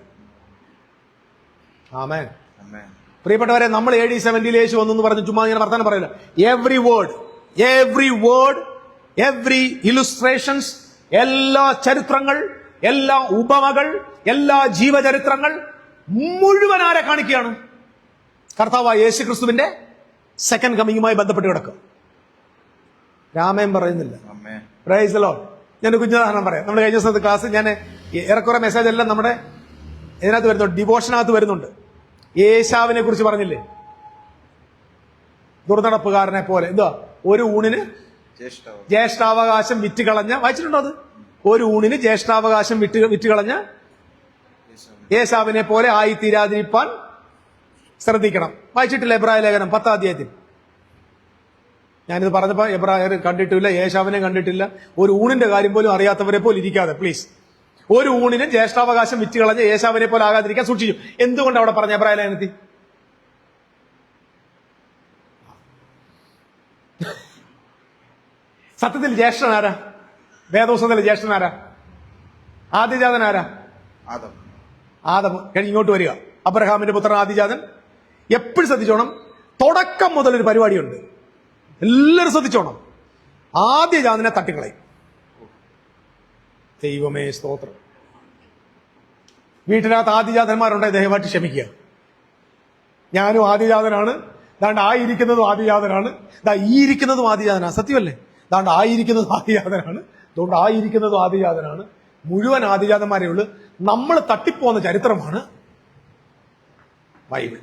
ആമേൻ. പ്രിയപ്പെട്ടവരെ, നമ്മൾ AD 70 യേശു വന്നു പറഞ്ഞ് ചുമ്മാ ഇങ്ങനെ വർത്താനം പറയില്ല. എവ്രി വേർഡ്, എവ്രി ഇലുസ്ട്രേഷൻസ്, എല്ലാ ചരിത്രങ്ങൾ, എല്ലാ ഉപമകൾ, എല്ലാ ജീവചരിത്രങ്ങൾ മുഴുവൻ ആരെ കാണിക്കുകയാണ്? കർത്താവായ യേശു ക്രിസ്തുവിന്റെ സെക്കൻഡ് കമ്മിങ്ങുമായി ബന്ധപ്പെട്ട് കിടക്കുക. രാമൻ പറയുന്നില്ല. Price the Lord. ഞാൻ കുഞ്ഞുദാഹരണം പറയാം. നമ്മൾ കഴിഞ്ഞ ദിവസത്തെ ക്ലാസ് ഞാൻ ഏറെക്കുറെ മെസ്സേജ് എല്ലാം നമ്മുടെ ഇതിനകത്ത് വരുന്നുണ്ട്, ഡിവോഷനകത്ത് വരുന്നുണ്ട്. ഏശാവിനെ കുറിച്ച് പറഞ്ഞില്ലേ? ദുർനടപ്പുകാരനെ പോലെ. എന്താ? ഒരു ഊണിന് ജ്യേഷ്ഠാവകാശം വിറ്റുകളഞ്ഞ, വായിച്ചിട്ടുണ്ടോ അത്? ഒരു ഊണിന് ജ്യേഷ്ഠാവകാശം വിറ്റുകളഞ്ഞ ഏശാവിനെ പോലെ ആയിത്തീരാതിരിപ്പാൻ ശ്രദ്ധിക്കണം. വായിച്ചിട്ടില്ല എബ്രായ ലേഖനം 10-ാം അധ്യായത്തിൽ? ഞാനിത് പറഞ്ഞപ്പോ എബ്രായർ കണ്ടിട്ടില്ല, ഏശാവിനെ കണ്ടിട്ടില്ല. ഒരു ഊണിന്റെ കാര്യം പോലും അറിയാത്തവരെ പോലെ ഇരിക്കാതെ പ്ലീസ്. ഒരു ഊണിന് ജ്യേഷ്ഠാവകാശം വിറ്റുകളഞ്ഞ ഏശാവിനെ പോലെ ആകാതിരിക്കാൻ സൂക്ഷിച്ചു. എന്തുകൊണ്ട് അവിടെ പറഞ്ഞ എബ്രായ ലേഖനത്തിൽ? സത്യത്തിൽ ജ്യേഷ്ഠനാരാ? വേദോസത്തിലെ ജ്യേഷ്ഠനാരാ? ആദ്യജാതനാരാ? ആദം. കഴിഞ്ഞ് ഇങ്ങോട്ട് വരിക. അബ്രഹാമിന്റെ പുത്രൻ ആദ്യജാതൻ. എപ്പോഴും ശ്രദ്ധിച്ചോണം, തുടക്കം മുതൽ ഒരു പരിപാടിയുണ്ട്. എല്ലാവരും ശ്രദ്ധിച്ചോണം. ആദ്യജാതനെ തട്ടിക്കളയും. ദൈവമേ സ്തോത്രം. വീട്ടിനകത്ത് ആദ്യജാതന്മാരുണ്ടായി ദയവായിട്ട് ക്ഷമിക്കുക. ഞാനും ആദ്യജാതനാണ്. ദാണ്ട് ആയിരിക്കുന്നതും ആദ്യജാതനാണ്. ദാ ഈ ഇരിക്കുന്നതും ആദ്യജാതനാണ്. സത്യമല്ലേ? ദാണ്ട് ആയിരിക്കുന്നതും ആദ്യജാതനാണ്. അതുകൊണ്ട് ആയിരിക്കുന്നതും ആദ്യജാതനാണ്. മുഴുവൻ ആദ്യജാതന്മാരേ ഉള്ളൂ. നമ്മൾ തട്ടിപ്പോന്ന ചരിത്രമാണ് ബൈബിൾ.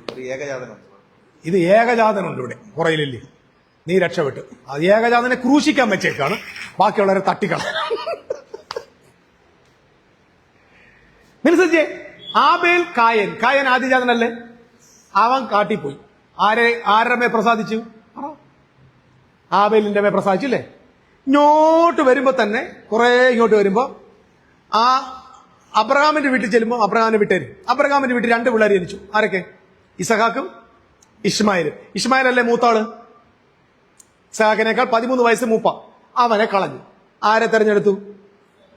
ഇത് ഏകജാതനുണ്ട് ഇവിടെ കുറയിലില്ലേ? നീ രക്ഷപ്പെട്ടു. അത് ഏകജാതനെ ക്രൂശിക്കാൻ വെച്ചേക്കാണ്, ബാക്കിയുള്ളവരെ തട്ടിക്കള. മനസ്സിലേ? ആബേൽ കായൻ ആദ്യജാതനല്ലേ? അവൻ കാട്ടിപ്പോയി. ആരുടെ മേ പ്രസാദിച്ചു? ആബേലിന്റെ മേ പ്രസാദിച്ചില്ലേ? ഇങ്ങോട്ട് വരുമ്പോ തന്നെ ഇങ്ങോട്ട് വരുമ്പോ ആ അബ്രഹാമിന്റെ വീട്ടിൽ ചെല്ലുമ്പോൾ അബ്രഹാമിനെ വിട്ടേരും. അബ്രഹാമിന്റെ വീട്ടിൽ 2 പിള്ളേർ ജനിച്ചു. ആരൊക്കെ? ഇസഹാക്കും ഇഷ്മായിലും. ഇഷ്മായിലല്ലേ മൂത്താള്? ഇസഹാക്കിനേക്കാൾ 13 വയസ്സ് മൂപ്പ. അവനെ കളഞ്ഞു. ആരെ തെരഞ്ഞെടുത്തു?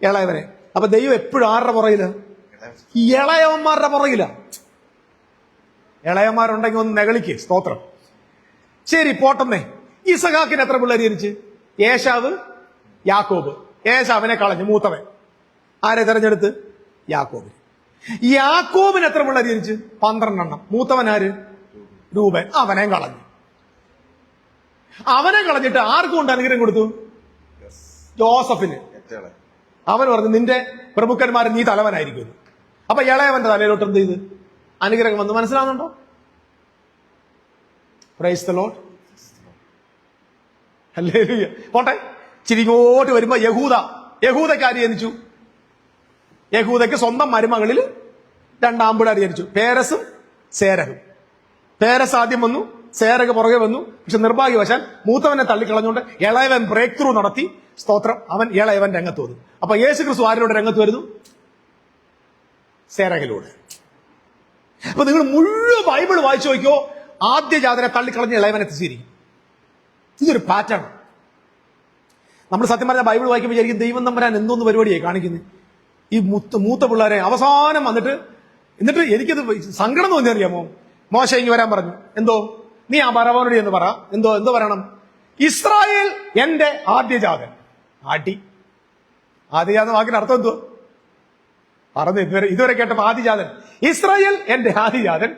ഇളയവനെ. അപ്പൊ ദൈവം എപ്പോഴും ആരുടെ പുറകില്? ഇളയവന്മാരുടെ പുറകില. ഇളയന്മാരുണ്ടെങ്കിൽ ഒന്ന് നെകളിക്ക്. സ്തോത്രം. ശരി, പോട്ടമ്മേ. ഇസഹാക്കിന് എത്ര പിള്ളേർ ജനിച്ച്? ഏശാവ്, യാക്കോബ്. ഏശാവിനെ കളഞ്ഞു, മൂത്തവൻ. ആരെ തെരഞ്ഞെടുത്ത്? യാക്കോബിന്. യാക്കോബിന് എത്ര പിള്ളേർ ജനിച്ച്? 12 മൂത്തവൻ ആര്? രൂപൻ. അവനെ കളഞ്ഞു. അവനെ കളഞ്ഞിട്ട് ആർക്കും കൊണ്ട് അനുഗ്രഹം കൊടുത്തു? ജോസഫിന്. അവൻ പറഞ്ഞു, നിന്റെ പ്രമുഖന്മാരെ നീ തലവനായിരിക്കുന്നു. അപ്പൊ ഇളയവന്റെ തലയിലോട്ട് എന്ത് ചെയ്ത് അനുഗ്രഹം വന്ന്? മനസ്സിലാവുന്നുണ്ടോ? Price the Lord. ഹല്ലേലൂയ. പോട്ടെ, ചിരിങ്ങോട്ട് വരുമ്പോ യഹൂദയ്ക്ക് ആര് ജനിച്ചു? യഹൂദയ്ക്ക് സ്വന്തം മരുമകളിൽ 2 ആമ്പിള്ളേർ ജനിച്ചു, പേരസും സേരഹും. പേരസ് ആദ്യം വന്നു, സേരഹ് പുറകെ വന്നു. പക്ഷെ നിർഭാഗ്യവശാൽ മൂത്തവനെ തള്ളിക്കളഞ്ഞുകൊണ്ട് ഇളയവൻ ബ്രേക്ക് ത്രൂ നടത്തി. സ്തോത്രം. അവൻ ഇളയവൻ രംഗത്ത് വന്നു. അപ്പൊ യേശു ക്രിസ്തു ആരിലൂടെ രംഗത്ത് വരുന്നു? സേരഹിലൂടെ. അപ്പൊ നിങ്ങൾ മുഴുവൻ ബൈബിൾ വായിച്ചു നോക്കിയോ, ആദ്യജാതനെ തള്ളിക്കളഞ്ഞ് ഇളയവനെ എത്തിച്ചിരിക്കും. ഇതൊരു പാറ്റേൺ. നമ്മൾ സത്യം പറഞ്ഞ ബൈബിൾ വായിക്കുമ്പോൾ വിചാരിക്കും ദൈവം തമ്പുരാൻ എന്തോന്ന് പരിപാടിയായി കാണിക്കുന്നത്. ഈ മൂത്ത പിള്ളേരെ അവസാനം എന്നിട്ട് എനിക്കത് സങ്കടം തോന്നി. അറിയാമോ? മോശ ഇങ്ങ് വരാൻ പറഞ്ഞു. എന്തോ? നീ ആ പറവനോട് എന്ന് പറ. എന്തോ പറയണം? ഇസ്രായേൽ എന്റെ ആദ്യജാതൻ. ആദ്യജാതൻ വാക്കിന്റെ അർത്ഥം എന്തോ പറഞ്ഞു? ഇതുവരെ കേട്ടപ്പോ ആദ്യജാതൻ. ഇസ്രായേൽ എന്റെ ആദ്യജാതൻ,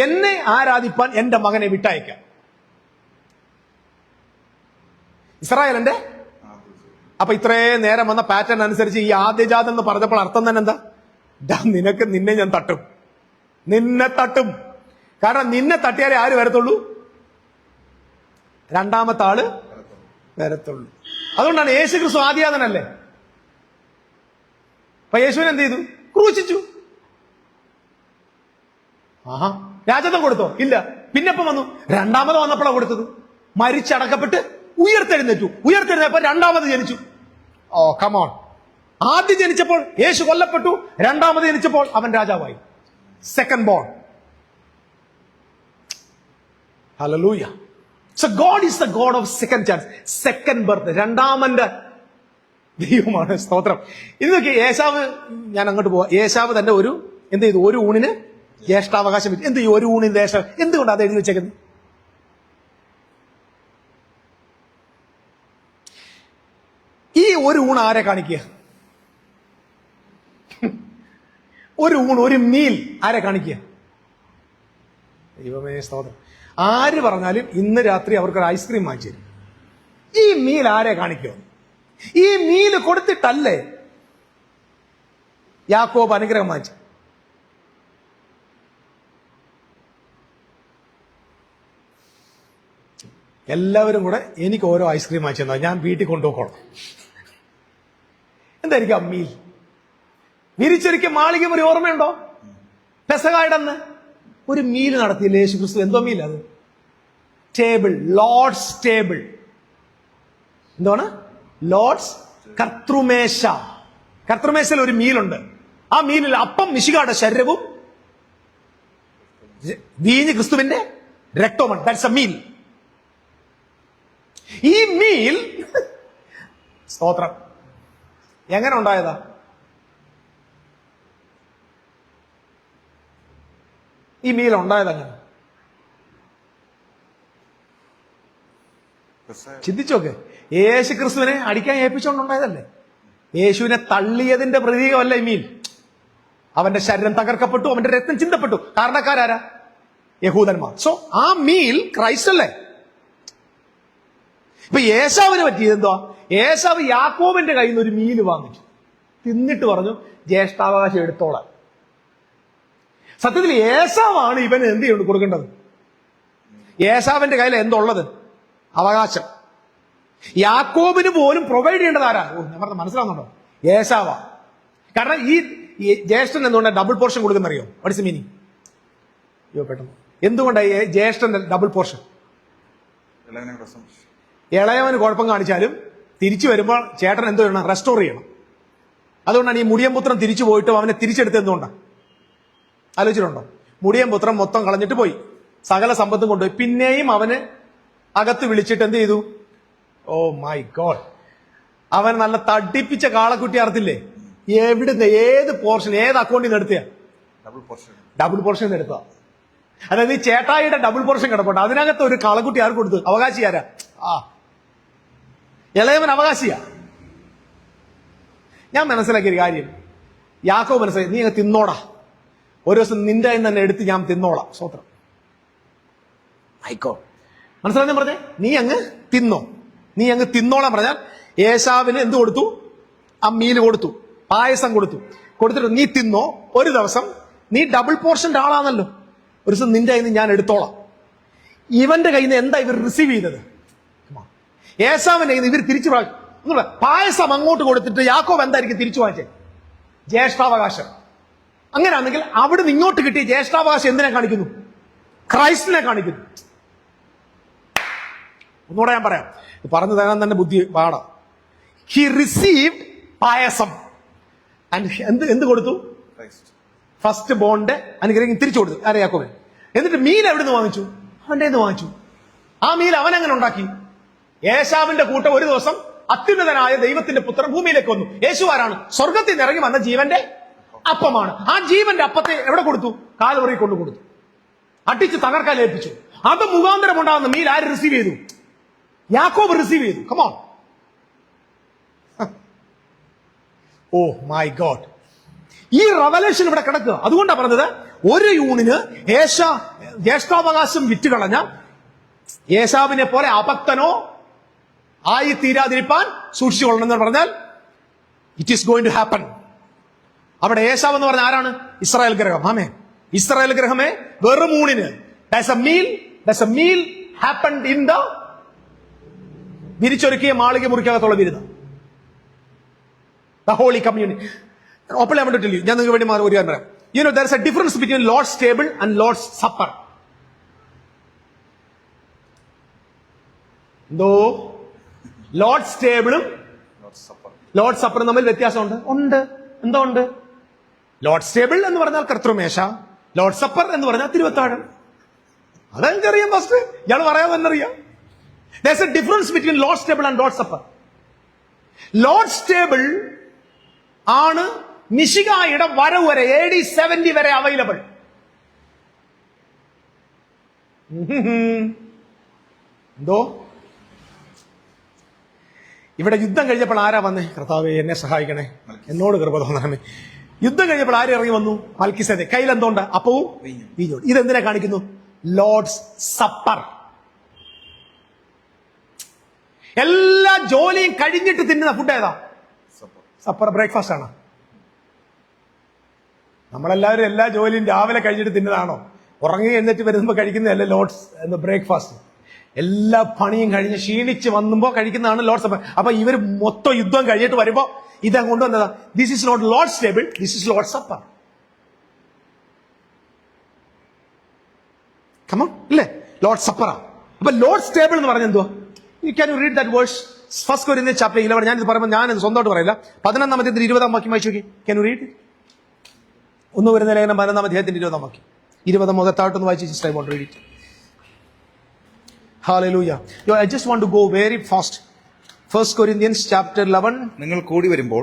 എന്നെ ആരാധിപ്പാൻ എന്റെ മകനെ വിട്ടയക്കാം. ഇസ്രായേലിന്റെ. അപ്പൊ ഇത്രയും നേരം വന്ന പാറ്റേൺ അനുസരിച്ച് ഈ ആദ്യജാതം എന്ന് പറഞ്ഞപ്പോൾ അർത്ഥം തന്നെ എന്താ? നിന്നെ ഞാൻ തട്ടും, നിന്നെ തട്ടും. കാരണം നിന്നെ തട്ടിയാലേ ആര് വരത്തുള്ളൂ? രണ്ടാമത്തെ ആള് വരത്തുള്ളൂ. അതുകൊണ്ടാണ് യേശു ക്രിസ്തു ആദ്യജാതനല്ലേ. അപ്പൊ യേശുവിനെ എന്ത് ചെയ്തു? ക്രൂശിച്ചു. ആഹാ, രാജത്വം കൊടുത്തോ? ഇല്ല. പിന്നെപ്പം വന്നു? രണ്ടാമത് വന്നപ്പോഴാണ് കൊടുത്തത്. മരിച്ചടക്കപ്പെട്ട് ഉയർത്തെഴുന്നേറ്റപ്പോ രണ്ടാമത് ജനിച്ചു. Oh come on. ആദ്യം ജനിച്ചപ്പോൾ യേശു കൊല്ലപ്പെട്ടു, രണ്ടാമത് ജനിച്ചപ്പോൾ അവൻ രാജാവായി. Second born. Hallelujah. So God is the God of second chance, second birth. രണ്ടാമന്റെ ദൈവമാണ്. സ്തോത്രം. ഇത് നോക്കി, ഏശാവ്, ഞാൻ അങ്ങോട്ട് പോവാ. ഏശാവ് തന്നെ എന്ത് ചെയ്തു? ഒരു ഊണിന് ജ്യേഷ്ഠാവകാശം വെച്ചു. എന്ത് ചെയ്യും? ഒരു ഊണിന് ജ്യേഷ്ഠ. എന്തുകൊണ്ടാണ് അത് എഴുതി വെച്ചേക്കുന്നത്? ഈ ഒരു ഊണ് ആരെ കാണിക്കുക? ഒരു ഊണ്, ഒരു മീൽ ആരെ കാണിക്കുക? ദൈവമേ സ്തോത്രം. ആര് പറഞ്ഞാലും ഇന്ന് രാത്രി അവർക്കൊരു ഐസ്ക്രീം വാങ്ങിച്ചു തരും. ഈ മീൽ ആരെ കാണിക്കുക? ഈ മീൽ കൊടുത്തിട്ടല്ലേ യാക്കോബ് അനുഗ്രഹം വാങ്ങിച്ചു? എല്ലാവരും കൂടെ എനിക്ക് ഓരോ ഐസ്ക്രീം വാങ്ങിച്ചു തന്നാൽ ഞാൻ വീട്ടിൽ കൊണ്ടുപോയിക്കോളാം. എന്തായിരിക്കും ആ മീൽ? വിരിച്ചൊരിക്കൽ മാളികം ഒരു ഓർമ്മയുണ്ടോ? പെസഹായിടന്ന് ഒരു മീൽ നടത്തിയില്ലേ യേശു ക്രിസ്തു? എന്തോ മീൽ അത്? Table, Lord's table. എന്താണ്? ലോർഡ്സ് കർത്തൃമേശ. കർത്തൃമേശയിൽ ഒരു മീലുണ്ട്. ആ മീലിൽ അപ്പം മിശിഹായുടെ ശരീരവും വീഞ്ഞ് ക്രിസ്തുവിന്റെ രക്തവുമാണ്. That's a meal. ഈ മീൽ, സ്തോത്രം, എങ്ങനെ ഉണ്ടായതാ? ഈ മീൽ ഉണ്ടായത് അങ്ങനെ ചിന്തിച്ചോക്കെ. യേശു ക്രിസ്തുവിനെ അടിക്കാൻ ഏൽപ്പിച്ചുകൊണ്ടുണ്ടായതല്ലേ? യേശുവിനെ തള്ളിയതിന്റെ പ്രതീകമല്ല ഈ മീൽ. അവന്റെ ശരീരം തകർക്കപ്പെട്ടു, അവന്റെ രക്തം ചിന്തപ്പെട്ടു. കാരണക്കാരാരാ? യഹൂദന്മാർ. സോ ആ മീൽ ക്രൈസ്റ്റ് അല്ലേ? ഇപ്പൊ ഏശാവിന് പറ്റിയത് എന്തുവാ? ഏശാവ് യാക്കോബിന്റെ കയ്യിൽ നിന്ന് ഒരു മീല് വാങ്ങിച്ചു, തിന്നിട്ട് പറഞ്ഞു ജ്യേഷ്ഠാവകാശം എടുത്തോളാം. സത്യത്തിൽ ഏശാവാണ് ഇവന് എന്ത് ചെയ്തു കൊടുക്കേണ്ടത്. ഏശാവിന്റെ കയ്യിൽ എന്തുള്ളത്? അവകാശം. യാക്കോബിന് പോലും പ്രൊവൈഡ് ചെയ്യേണ്ടത് ആരാ? ഞാൻ പറഞ്ഞ മനസ്സിലാവുന്നുണ്ടോ? ഏശാവാ. കാരണം ഈ ജ്യേഷ്ഠൻ എന്തുകൊണ്ടാണ് ഡബിൾ പോർഷൻ കൊടുക്കുന്നറിയോ? What is meaning? അയ്യോ പെട്ടെന്ന്. എന്തുകൊണ്ടാണ് ജ്യേഷ്ഠൻ ഡബിൾ പോർഷൻ? ഇളയവന് കുഴപ്പം കാണിച്ചാലും തിരിച്ചു വരുമ്പോൾ ചേട്ടൻ എന്തോ ചെയ്യണം? റെസ്റ്റോർ ചെയ്യണം. അതുകൊണ്ടാണ് ഈ മുടിയൻപുത്രൻ തിരിച്ചു പോയിട്ടും അവനെ തിരിച്ചെടുത്ത് എന്തുകൊണ്ടാണ്? ആലോചിച്ചിട്ടുണ്ടോ? മുടിയൻപുത്രൻ മൊത്തം കളഞ്ഞിട്ട് പോയി, സകല സമ്പത്തും കൊണ്ടുപോയി. പിന്നെയും അവന് അകത്ത് വിളിച്ചിട്ട് എന്ത് ചെയ്തു? ഓ മൈ ഗോഡ്, അവൻ നല്ല തടിപ്പിച്ച കാളക്കുട്ടി അർത്തില്ലേ? എവിടുന്ന്, ഏത് പോർഷൻ, ഏത് അക്കൗണ്ടിൽ നിന്ന് എടുത്തിയാ? ഡബിൾ പോർഷൻ എടുത്ത. അതായത് ഈ ചേട്ടായിയുടെ ഡബിൾ പോർഷൻ കിടപ്പുണ്ട്, അതിനകത്ത് ഒരു കാളക്കുട്ടി ആർക്ക് കൊടുത്തു? അവകാശി ആരാ? ഇളയവൻ അവകാശിയാ. ഞാൻ മനസ്സിലാക്കിയൊരു കാര്യം, യാക്കോബ് മനസ്സിലാക്കി, നീ അങ്ങ് തിന്നോടാ, ഒരു ദിവസം നിന്റെ തന്നെ എടുത്ത് ഞാൻ തിന്നോളാം. സ്വത്രം ആയിക്കോ, മനസ്സിലായി പറഞ്ഞേ? നീ അങ്ങ് തിന്നോ, നീ അങ്ങ് തിന്നോളാൻ പറഞ്ഞാൽ ഏശാവിന് എന്ത് കൊടുത്തു? ആ മീന് കൊടുത്തു, പായസം കൊടുത്തിട്ട് നീ തിന്നോ, ഒരു ദിവസം നീ ഡബിൾ പോർഷന്റെ ആളാണല്ലോ, ഒരു ദിവസം നിന്റെ കയ്യിൽ നിന്ന് ഞാൻ എടുത്തോളാം. ഇവന്റെ കയ്യിൽ നിന്ന് എന്താ ഇവർ റിസീവ് ചെയ്തത്? ഏശാവിന്റെ കയ്യിൽ നിന്ന് ഇവർ തിരിച്ചു പായസം അങ്ങോട്ട് കൊടുത്തിട്ട് യാക്കോബ് എന്തായിരിക്കും തിരിച്ചു വാങ്ങിച്ചത്? ജ്യേഷ്ഠാവകാശം. അങ്ങനെയാണെങ്കിൽ അവിടെ നിന്ന് ഇങ്ങോട്ട് കിട്ടിയ ജ്യേഷ്ഠാവകാശം എന്തിനെ കാണിക്കുന്നു? ക്രൈസ്റ്റിനെ കാണിക്കുന്നു. ഒന്നുകൂടെ ഞാൻ പറയാം, പറഞ്ഞു തരാൻ തന്നെ ബുദ്ധി പാടാ. ഹി റിസീവ്ഡ് പായസം ആൻഡ് എന്ത് കൊടുത്തു? ഫസ്റ്റ് ബോണ്ട് അനുഗ്രഹം തിരിച്ചു കൊടുത്തു. ആരെ? യാക്കോബിന്. എന്നിട്ട് മീൻ എവിടെ നിന്ന് വാങ്ങിച്ചു? അവന്റെ നിന്ന് വാങ്ങിച്ചു. ആ മീൻ അവൻ എങ്ങനെ ഉണ്ടാക്കി? ഏശാവിന്റെ കൂട്ടം ഒരു ദിവസം അത്യുന്നതനായ ദൈവത്തിന്റെ പുത്രൻ ഭൂമിയിലേക്ക് വന്നു. യേശു ആരാണ്? സ്വർഗത്തിൽ നിന്ന് ഇറങ്ങി വന്ന ജീവന്റെ അപ്പമാണ്. ആ ജീവന്റെ അപ്പത്തെ എവിടെ കൊടുത്തു? കാൽവറിയിൽ കൊണ്ടു കൊടുത്തു, അടിച്ച് തകർക്കാൻ ഏൽപ്പിച്ചു. അത് മുഖാന്തരം ഉണ്ടാകുന്ന മീൻ ആര് റിസീവ് ചെയ്തു? യാക്കോബ് റിസീവ് ചെയ്തു. കമോൺ. ഓ മൈ ഗോഡ്, ഈ റെവലേഷൻ ഇവിടെ കിടക്കുക. അതുകൊണ്ടാണ് പറഞ്ഞത്, ഒരു യൂണിന് ജ്യേഷ്ഠാവകാശം വിറ്റുകളഞ്ഞ ഏശാവിനെ പോലെ അഭക്തനോ ആയി തീരാതിരിപ്പാൻ സൂക്ഷിച്ചുകൊള്ളണം എന്ന് പറഞ്ഞാൽ it is going to happen. അവിടെ ഏശാവ് എന്ന് പറഞ്ഞ ആരാണ്? ഇസ്രായേൽ ഗ്രഹം. ആമേ, ഇസ്രായേൽ ഗ്രഹമേ, വെറും ഊണിന് there's a meal happened in the വിരിച്ചൊരുക്കിയ മാളിക മുറിക്കകത്തുള്ള വിരുന്ന്, the holy communion. Openly I want to tell you, ഞാൻ നിങ്ങൾക്ക് വേണ്ടി ഒരു കാര്യം പറയാം. You know, there is a difference between Lord's table and Lord's supper. എന്തോ ലോർഡ്സ് ടേബിളും ലോർഡ് സപ്പറും തമ്മിൽ വ്യത്യാസമുണ്ട്. എന്തോ ഉണ്ട്. ലോർഡ്സ് ടേബിൾ എന്ന് പറഞ്ഞാൽ കർത്തൃമേശ, ലോർഡ് സപ്പർ എന്ന് പറഞ്ഞാൽ തിരുവത്താഴം. അതെനിക്കറിയാം ഫസ്റ്റ്, ഇയാൾ പറയാൻ തന്നെ അറിയാം. There's a difference between Lord's table and Lord's supper. Lord's table ആണ് മിശിഹായുടെ വരവ് വരെ AD 70 വരെ അവൈലബിൾ. എന്തോ ഇവിടെ യുദ്ധം കഴിഞ്ഞപ്പോൾ ആരാ വന്നേ? കർത്താവേ എന്നെ സഹായിക്കണേ, എന്നോട് കൃപ തോന്നണമേ. യുദ്ധം കഴിഞ്ഞപ്പോൾ ആര് ഇറങ്ങി വന്നു? മൽക്കിസേദെക്ക്. കയ്യിൽ എന്തോണ്ട്? അപ്പവും വീഞ്ഞും. ഇതെന്തിനെ കാണിക്കുന്നു? Lord's supper. എല്ലാ ജോലിയും കഴിഞ്ഞിട്ട് തിന്നുന്ന ഫുഡ് ഏതാ? സപ്പർ. ബ്രേക്ക്ഫാസ്റ്റ് ആണ്. നമ്മളെല്ലാവരും എല്ലാ ജോലിയും രാവിലെ കഴിഞ്ഞിട്ട് തിന്നതാണോ? ഉറങ്ങി എന്നിട്ട് വരുമ്പോൾ കഴിക്കുന്നതല്ലേ ലോർഡ്സ് ബ്രേക്ക്ഫാസ്റ്റ്. എല്ലാ പണിയും കഴിഞ്ഞ് ക്ഷീണിച്ച് വന്നുമ്പോ കഴിക്കുന്നതാണ് ലോർഡ്സ് സപ്പർ. അപ്പൊ ഇവർ മൊത്തം യുദ്ധം കഴിഞ്ഞിട്ട് വരുമ്പോ ഇതാ കൊണ്ടുവന്നതാ. This is not Lord's table, this is Lord's supper. Come on, ഇല്ലേ? ലോർഡ്സ് സപ്പറാ. അപ്പൊ ലോർഡ്സ് ടേബിൾ എന്ന് പറഞ്ഞ എന്തുവാ? Can you read that verse? 1 Corinthians chapter 11. ഞാൻ ഇത് പറയുമ്പോൾ ഞാൻ സ്വന്തമായിട്ട് പറയില്ല. 11-ാം അധ്യായത്തിന്റെ 20-ാം വാക്യം വായിച്ചു നോക്കി. Can you read? 1 വരുന്ന ലേഖനം 11-ാം അധ്യായത്തിന്റെ 20-ാം വാക്യം. 20 മുതൽ താഴോട്ടൊന്ന് വായിച്ചു. Just I want to read it. Hallelujah. I just want to go very fast. 1 Corinthians chapter 11. നിങ്ങൾ കൂടി വരുമ്പോൾ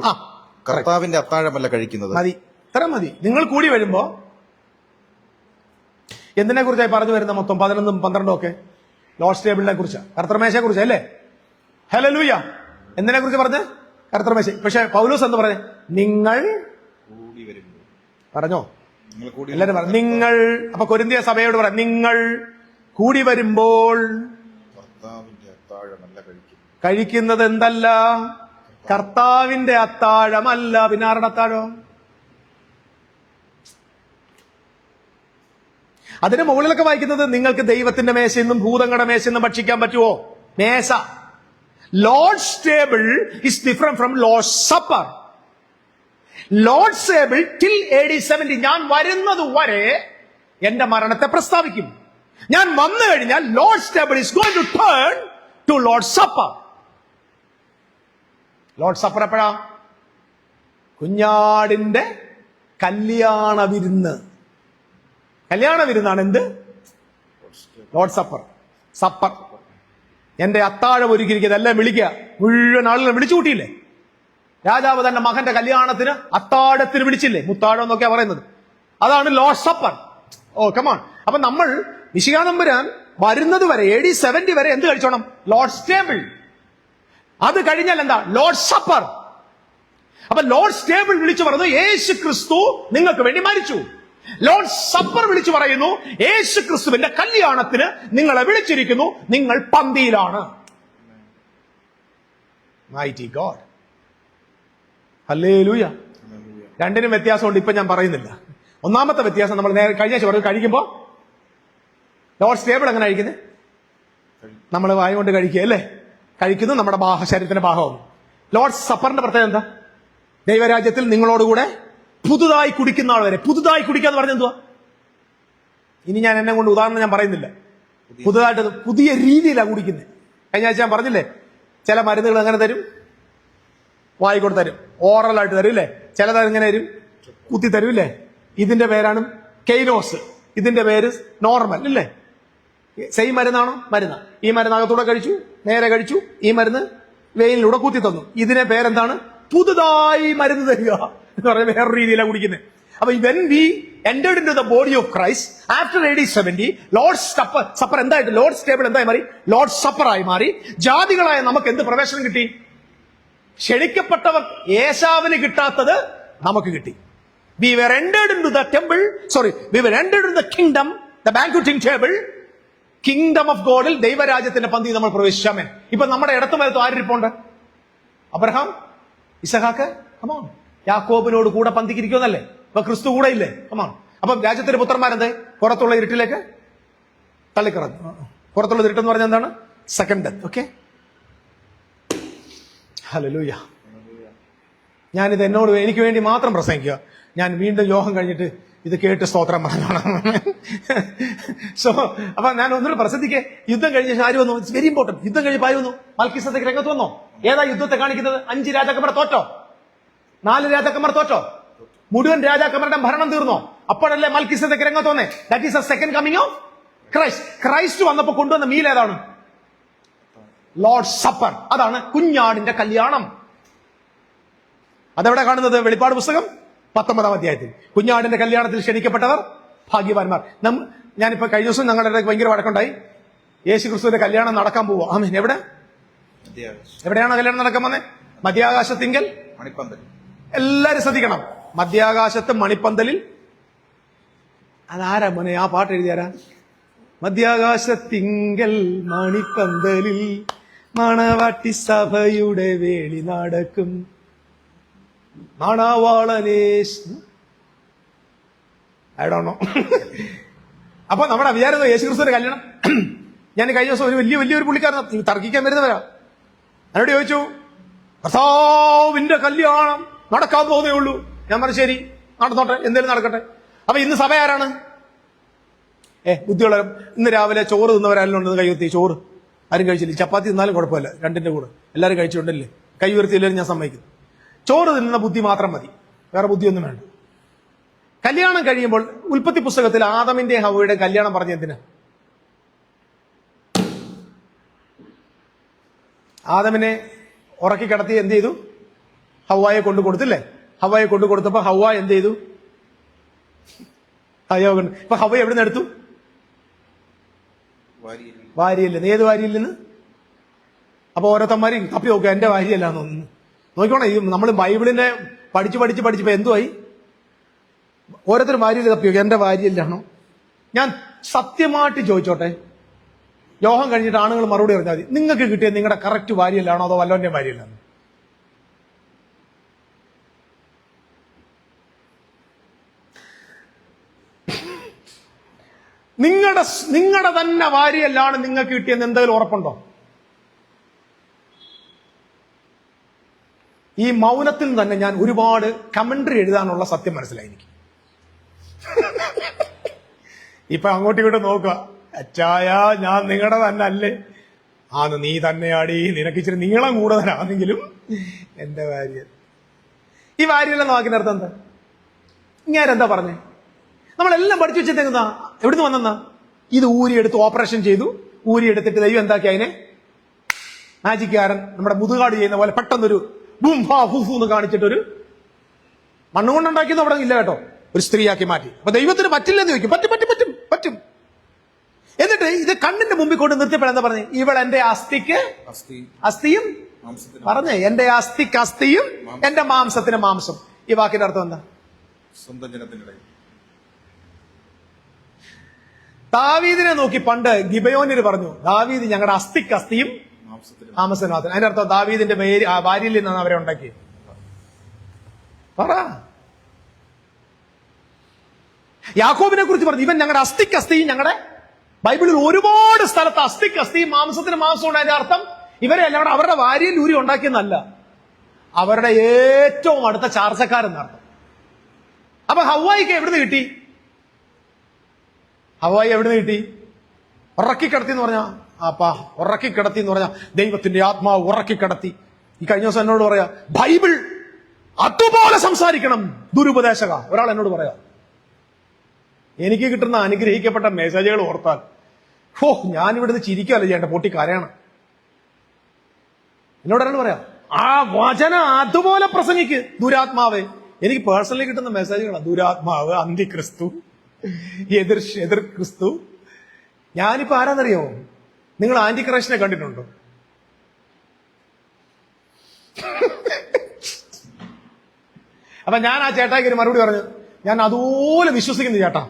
കർത്താവിന്റെ അത്താഴമല്ല കഴിക്കുന്നത്. മതി, ഇത്ര മതി. നിങ്ങൾ കൂടി വരുമ്പോ എന്തിനെ കുറിച്ചായി പറഞ്ഞു വരുന്ന മൊത്തം 11ഉം 12ഉം ഒക്കെ? ലോർഡ്സ് ടേബിളിനെ കുറിച്ച്, കർത്തൃമേശയെ കുറിച്ച് അല്ലേ? ഹല്ലേലൂയ. എന്തിനെ കുറിച്ച് പറഞ്ഞ്? കർത്തൃമേശ. പക്ഷെ പൗലോസ് എന്ന് പറഞ്ഞ നിങ്ങൾ കൂടി വരുമ്പോൾ പറഞ്ഞോ? എല്ലാരും പറഞ്ഞു നിങ്ങൾ. അപ്പൊ കൊരിന്തിയ സഭയോട് പറയാം, നിങ്ങൾ കൂടി വരുമ്പോൾ കർത്താവിന്റെ അത്താഴമല്ല കഴിക്കുന്നത്. കഴിക്കുന്നത് എന്തല്ല? കർത്താവിന്റെ അത്താഴമല്ല. പിന്നെ ആരുടെ അത്താഴം? അതിന് മുകളിലൊക്കെ വായിക്കുന്നത് നിങ്ങൾക്ക് ദൈവത്തിന്റെ മേശയെന്നും ഭൂതങ്ങളുടെ മേശയെന്നും ഭക്ഷിക്കാൻ പറ്റുമോ? മേശ. Lord's table is different from Lord's supper. Lord's table till AD 70, ഞാൻ വരുന്നത് വരെ എന്റെ മരണത്തെ പ്രസ്താവിക്കും. ഞാൻ വന്നു കഴിഞ്ഞാൽ Lord's table is going to turn to Lord's supper. Lord's supper എപ്പോഴാ? കുഞ്ഞാടിന്റെ കല്യാണ വിരുന്ന്. കല്യാണ വിരുന്നാണ് എന്ത്? Lord supper. സപ്പർ. എന്റെ അത്താഴം ഒരുക്കിയിരിക്കുന്നത് എല്ലാം വിളിക്കുക. മുഴുവൻ ആളുകളെ വിളിച്ചു കൂട്ടിയില്ലേ? രാജാവ് തന്റെ മകന്റെ കല്യാണത്തിന് അത്താഴത്തിന് വിളിച്ചില്ലേ? മുത്താഴം എന്നൊക്കെയാ പറയുന്നത്. അതാണ് ലോർഡ് സപ്പർ. ഓ കമോൺ. അപ്പൊ നമ്മൾ മിശിഹാ തമ്പുരാൻ വരുന്നത് വരെ AD 70 വരെ എന്ത് കഴിച്ചോണം? Lord's table. അത് കഴിഞ്ഞാൽ എന്താ? Lord supper. അപ്പൊ ലോർഡ്സ് ടേബിൾ വിളിച്ചു പറഞ്ഞു യേശു ക്രിസ്തു നിങ്ങൾക്ക് വേണ്ടി മരിച്ചു. ലോർഡ് സപ്പർ വിളിച്ചു പറയുന്നു യേശു ക്രിസ്തുവിന്റെ കല്യാണത്തിന് നിങ്ങളെ വിളിച്ചിരിക്കുന്നു, നിങ്ങൾ പന്തിയിലാണ്. Mighty God. ഹല്ലേലൂയ. രണ്ടിനും വ്യത്യാസമുണ്ട്. ഇപ്പൊ ഞാൻ പറയുന്നില്ല. ഒന്നാമത്തെ വ്യത്യാസം നമ്മൾ കഴിഞ്ഞ ആഴ്ച പറഞ്ഞു, കഴിക്കുമ്പോ ലോർഡ്സ് ടേബിൾ എങ്ങനെ കഴിക്കുന്നത്? നമ്മൾ വായ കൊണ്ട് കഴിക്കുക അല്ലേ? കഴിക്കുന്നു, നമ്മുടെ ശരീരത്തിന്റെ ഭാഗമാകും. ലോർഡ്സ് സപ്പറിന്റെ പ്രത്യേകത എന്താ? ദൈവരാജ്യത്തിൽ നിങ്ങളോടുകൂടെ പുതുതായി കുടിക്കുന്ന ആൾ വരെ. പുതുതായി കുടിക്കുക എന്ന് പറഞ്ഞ എന്തുവാ? ഇനി ഞാൻ എന്നെ കൊണ്ട് ഉദാഹരണം ഞാൻ പറയുന്നില്ല. പുതുതായിട്ട് പുതിയ രീതിയിലാണ് കുടിക്കുന്നത്. കഴിഞ്ഞ ആഴ്ച ഞാൻ പറഞ്ഞില്ലേ, ചില മരുന്നുകൾ എങ്ങനെ തരും? വായിക്കൊണ്ട് തരും, ഓറലായിട്ട് തരും ഇല്ലേ? ചിലത് എങ്ങനെ തരും? കുത്തി തരും ഇല്ലേ? ഇതിന്റെ പേരാണ് കെയ്നോസ്, ഇതിന്റെ പേര് നോർമൽ ഇല്ലേ? സെയിം മരുന്നാണോ? മരുന്ന്. ഈ മരുന്ന് അകത്തൂടെ കഴിച്ചു, നേരെ കഴിച്ചു, ഈ മരുന്ന് വെയിനിലൂടെ കുത്തി തന്നു. ഇതിന്റെ പേരെന്താണ്? പുതുതായി മരുന്ന് തരിക എന്ന് പറയുന്നത് വേറൊരു രീതിയിലാണ് കുടിക്കുന്നത്. അപ്പൊ when we entered into the body of Christ after AD 70, Lord's Supper എന്തായിട്ട്? Lord's table എന്തായി മാറി? Lord's Supper ആയി മാറി. ജാതികളായ നമുക്ക് എന്ത് പ്രവേശനം കിട്ടി? ക്ഷണിക്കപ്പെട്ടവർ ഏശാവിന് കിട്ടാത്തത് നമുക്ക് കിട്ടി. We were entered into the temple, we were entered into the kingdom, the banqueting table, kingdom of ഗോഡിൽ, ദൈവരാജ്യത്തിന്റെ പന്തി നമ്മൾ പ്രവേശിച്ചാമേ. ഇപ്പൊ നമ്മുടെ ഇടത്ത് വലത്ത് ആരിപ്പുണ്ട്? അബ്രഹാം, ഇസഹാക്ക്, കമോൺ. യാക്കോബിനോട് കൂടെ പന്തിക്കിരിക്കുമെന്നല്ലേ? ഇപ്പൊ ക്രിസ്തു കൂടെ ഇല്ലേ? കമോൺ. അപ്പം രാജ്യത്തിന്റെ പുത്രന്മാരെന്തേ? പുറത്തുള്ള ഇരുട്ടിലേക്ക് തള്ളിക്കറഞ്ഞു. പുറത്തുള്ള ഇരുട്ടെന്ന് പറഞ്ഞാൽ എന്താണ്? Second death. Okay, hallelujah. ഞാനിത് എനിക്ക് വേണ്ടി മാത്രം പ്രസംഗിക്കുക. ഞാൻ വീണ്ടും യോഗം കഴിഞ്ഞിട്ട് ഇത് കേട്ട് സ്തോത്രം പറഞ്ഞോളാം. സോ അപ്പൊ ഞാൻ ഒന്നുകൂടെ പ്രസിദ്ധിക്ക്. യുദ്ധം കഴിഞ്ഞ ആര് വന്നു? It's very important. യുദ്ധം കഴിഞ്ഞ് ആര് വന്നു? മൽക്കീസേദെക്ക് രംഗത്ത് വന്നോ? ഏതാ യുദ്ധത്തെ കാണിക്കുന്നത്? 5 രാജാക്കന്മാർ തോറ്റോ? 4 രാജാക്കന്മാർ തോറ്റോ? മുഴുവൻ രാജാക്കന്മാരുടെ ഭരണം തീർന്നോ? അപ്പോഴല്ലേ മൽക്കീസേദെക്ക് രംഗത്ത് വന്നേ? That is A second coming of Christ. Christ വന്നപ്പോ കൊണ്ടുവന്ന മീൽ ഏതാണ്? Lord supper. അതാണ് കുഞ്ഞാടിന്റെ കല്യാണം. അതെവിടെ കാണുന്നത്? വെളിപ്പാട് പുസ്തകം 19-ാം അധ്യായത്തിൽ. കുഞ്ഞാടിന്റെ കല്യാണത്തിൽ ക്ഷണിക്കപ്പെട്ടവർ ഭാഗ്യവാന്മാർ. ഞാനിപ്പോ കഴിഞ്ഞ ദിവസം ഞങ്ങളുടെ ഇടയ്ക്ക് ഭയങ്കര വഴക്കുണ്ടായി. യേശു ക്രിസ്തുവിന്റെ കല്യാണം നടക്കാൻ പോവുക. ആമേൻ. എവിടെയാണ് കല്യാണം നടക്കാൻ വന്നേ? മധ്യാകാശത്തിങ്കൽ മണിപ്പന്തൽ. എല്ലാരും ശ്രദ്ധിക്കണം. മധ്യാകാശത്ത് മണിപ്പന്തലിൽ. അതാരാ മോനെ ആ പാട്ട് എഴുതിയാരാ? മധ്യാകാശത്തിങ്കൽ മണിപ്പന്തലിൽ മണവാട്ടി സഭയുടെ വേളി നടക്കും മണവാളനേശ്. I don't know. അപ്പൊ നമ്മുടെ വിചാരം യേശുക്രിസ്തുവിന്റെ കല്യാണം. ഞാൻ കഴിഞ്ഞ ദിവസം ഒരു വലിയൊരു പുള്ളിക്കാരൻ തർക്കിക്കാൻ വരുന്നവരാ. എന്നോട് ചോദിച്ചു, കർത്താവിന്റെ കല്യാണം നടക്കാൻ പോകുന്നേ ഉള്ളൂ. ഞാൻ പറഞ്ഞു ശരി, നടന്നോട്ടെ, എന്തേലും നടക്കട്ടെ. അപ്പൊ ഇന്ന് സഭ ആരാണ്? ബുദ്ധിയുള്ള ഇന്ന് രാവിലെ ചോറ് തിന്നവരാരെല്ലാം ഉണ്ടെന്ന് കൈ ഉയർത്തി. ചോറ് ആരും കഴിച്ചില്ല. ചപ്പാത്തി തിന്നാലും കുഴപ്പമില്ല, രണ്ടിന്റെ കൂടെ എല്ലാവരും കഴിച്ചിട്ടുണ്ടല്ലേ? കൈ ഉയർത്തിയില്ലാലും ഞാൻ സമ്മതിക്കുന്നു. ചോറ് തിന്നുന്ന ബുദ്ധി മാത്രം മതി, വേറെ ബുദ്ധിയൊന്നും വേണ്ട. കല്യാണം കഴിയുമ്പോൾ ഉൽപ്പത്തി പുസ്തകത്തിൽ ആദമിന്റെ ഹവ്വയുടെ കല്യാണം പറഞ്ഞ എന്തിനാ? ആദമിനെ ഉറക്കി കിടത്തി എന്ത് ചെയ്തു? ഹവ്വായെ കൊണ്ടു കൊടുത്തില്ലേ? ഹവ്വായെ കൊണ്ടു കൊടുത്തപ്പോ ഹവ്വ എന്ത് ചെയ്തു? ഇപ്പൊ ഹവ്വ എവിടെ നിന്ന് എടുത്തു? വാരിയല്ലെന്ന്. ഏത് വാരിയില്ലെന്ന്? അപ്പൊ ഓരോരുത്തന്മാരും തപ്പി നോക്കുക, എന്റെ വാരിയല്ലാന്ന് തോന്നുന്നു. നോക്കിക്കോണേ, ഈ നമ്മൾ ബൈബിളിനെ പഠിച്ച് എന്തുവായി? ഓരോരുത്തരും വാരിയല്ല തപ്പി നോക്കുക, എന്റെ വാരിയല്ലാണോ? ഞാൻ സത്യമായിട്ട് ചോദിച്ചോട്ടെ, യോഹം കഴിഞ്ഞിട്ട് ആണുങ്ങൾ മറുപടി പറഞ്ഞാൽ മതി. നിങ്ങൾക്ക് കിട്ടിയ നിങ്ങളുടെ കറക്റ്റ് വാരിയല്ലാണോ അതോ വല്ലോന്റെ വാരിയല്ലാണോ? നിങ്ങളുടെ തന്നെ വാരിയല്ലാണ് നിങ്ങൾക്ക് കിട്ടിയെന്ന് എന്തെങ്കിലും ഉറപ്പുണ്ടോ? ഈ മൗനത്തിൽ തന്നെ ഞാൻ ഒരുപാട് കമന്ററി എഴുതാനുള്ള സത്യം മനസ്സിലായി എനിക്ക്. ഇപ്പൊ അങ്ങോട്ടും ഇങ്ങോട്ടും നോക്കുക, അച്ചായ ഞാൻ നിങ്ങളുടെ തന്നെ അല്ലേ? ആന്ന് നീ തന്നെയാടി, നിനക്ക് ഇച്ചിരി നീളം കൂടുതലാണെങ്കിലും എന്റെ വാരിയൽ. ഈ വാരിയല്ലെന്ന് വാക്കിന്റെ അർത്ഥം എന്താ? ഞാനെന്താ പറഞ്ഞേ? നമ്മളെല്ലാം പഠിച്ചു വെച്ചെന്താ? എവിടുന്ന് വന്നെന്നാ? ഇത് ഊരിയെടുത്ത് ഓപ്പറേഷൻ ചെയ്തു. ഊരിയെടുത്തിട്ട് ദൈവം എന്താക്കി? അതിനെ മാജിക്കാരൻ നമ്മുടെ മുതുകാട് ചെയ്യുന്ന പോലെ പെട്ടെന്നൊരു ബൂം ഹാ ഫൂഫു എന്ന് കാണിച്ചിട്ടൊരു മണ്ണുകൊണ്ടുണ്ടാക്കിയെന്ന് അവിടെ ഇല്ല കേട്ടോ, ഒരു സ്ത്രീയാക്കി മാറ്റി. അപ്പൊ ദൈവത്തിന് പറ്റില്ലെന്ന് ചോദിക്കും. പറ്റും. എന്നിട്ട് ഇത് കണ്ണിന്റെ മുമ്പിൽ കൊണ്ട് നിർത്തിയപ്പോഴെന്താ പറഞ്ഞേ? ഇവൾ എന്റെ അസ്ഥിയും പറഞ്ഞേ, എന്റെ അസ്ഥിക്ക് അസ്ഥിയും എന്റെ മാംസത്തിന് മാംസം. ഈ വാക്കിന്റെ അർത്ഥം എന്താ? സ്വന്തം ജനത്തിനിടയിൽ. ദാവീദിനെ നോക്കി പണ്ട് ഗിബയോനിൽ പറഞ്ഞു, ദാവീദ് ഞങ്ങളുടെ അസ്ഥിക്ക് അസ്ഥിയും മാംസത്തിന്. അതിന്റെ അർത്ഥം ദാവീദിന്റെ ഭാര്യയിൽ നിന്നാണ് അവരെ ഉണ്ടാക്കി. പറ. യാക്കോബിനെ കുറിച്ച് പറഞ്ഞു, ഇവൻ ഞങ്ങളുടെ അസ്ഥിക്ക് അസ്ഥിയും. ഞങ്ങളുടെ ബൈബിളിൽ ഒരുപാട് സ്ഥലത്ത് അസ്ഥിക്ക് അസ്ഥിയും മാംസത്തിന് മാംസവും. അതിന്റെ അർത്ഥം ഇവരെ അല്ലാതെ അവരുടെ ഭാര്യയിൽ ഊരി ഉണ്ടാക്കിയെന്നല്ല, അവരുടെ ഏറ്റവും അടുത്ത ചാർച്ചക്കാരെന്നർത്ഥം. അപ്പൊ ഹവ്വായിക്ക് എവിടുന്ന് കിട്ടി? ഹവ്വായി എവിടുന്ന് കിട്ടി? ഉറക്കിക്കിടത്തി എന്ന് പറഞ്ഞാ ഉറക്കിക്കിടത്തി എന്ന് പറഞ്ഞാൽ ദൈവത്തിന്റെ ആത്മാവ് ഉറക്കിക്കിടത്തി. ഈ കഴിഞ്ഞ ദിവസം എന്നോട് പറയാ, ബൈബിൾ അതുപോലെ സംസാരിക്കണം ദുരുപദേശക. ഒരാൾ എന്നോട് പറയാ. എനിക്ക് കിട്ടുന്ന അനുഗ്രഹിക്കപ്പെട്ട മെസ്സേജുകൾ ഓർത്താൽ ഞാനിവിടുന്ന് ചിരിക്കുകയല്ല ചെയ്യേണ്ട, പൊട്ടി കരയണം. എന്നോട് ഒരാൾ പറയാം, ആ വചനം അതുപോലെ പ്രസംഗിക്ക് ദുരാത്മാവേ. എനിക്ക് പേഴ്സണലി കിട്ടുന്ന മെസ്സേജുകളാണ് ദുരാത്മാവ്, അന്തിക്രിസ്തു, എതിർ ക്രിസ്തു. ഞാനിപ്പോ ആരാന്നറിയോ? നിങ്ങൾ ആന്റി ക്രൈസ്റ്റിനെ കണ്ടിട്ടുണ്ടോ? അപ്പൊ ഞാൻ ആ ചേട്ടായിക്ക് ഒരു മറുപടി പറഞ്ഞു, ഞാൻ അതുപോലെ വിശ്വസിക്കുന്നു ചേട്ടാ.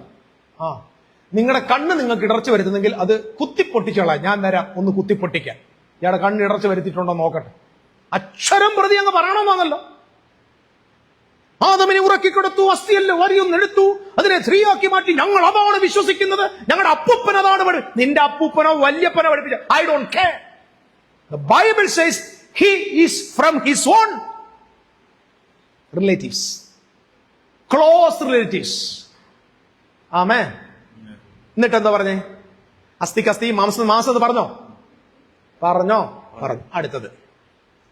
നിങ്ങളുടെ കണ്ണ് നിങ്ങൾക്ക് ഇടർച്ച വരുത്തുന്നെങ്കിൽ അത് കുത്തിപ്പൊട്ടിച്ചോളാം. ഞാൻ തരാം ഒന്ന് കുത്തിപ്പൊട്ടിക്കാൻ. ഇയാളുടെ കണ്ണ് ഇടർച്ച വരുത്തിയിട്ടുണ്ടോ നോക്കട്ടെ. അക്ഷരം പ്രതി അങ്ങ് പറയണമെന്നല്ലോ. ആദമിനെ ഉറക്കിക്കൊടുത്തു, അസ്ഥിയല്ല വരിയൊന്നെടുത്തു, അതിനെ സ്ത്രീയാക്കി മാറ്റി. ഞങ്ങൾ അതാണ് വിശ്വസിക്കുന്നത്, ഞങ്ങളുടെ അപ്പൂപ്പൻ അതാണ് നിന്റെ അപ്പൂപ്പനോ വല്യപ്പനോ പഠിപ്പിച്ച. I don't care. The Bible says he is from his own relatives, close relatives. ആമേൻ. എന്നിട്ട് എന്താ പറഞ്ഞേ? അസ്ഥിക്ക് അസ്ഥി, മാംസം മാംസം എന്ന് പറഞ്ഞോ? പറഞ്ഞു. അടുത്തത്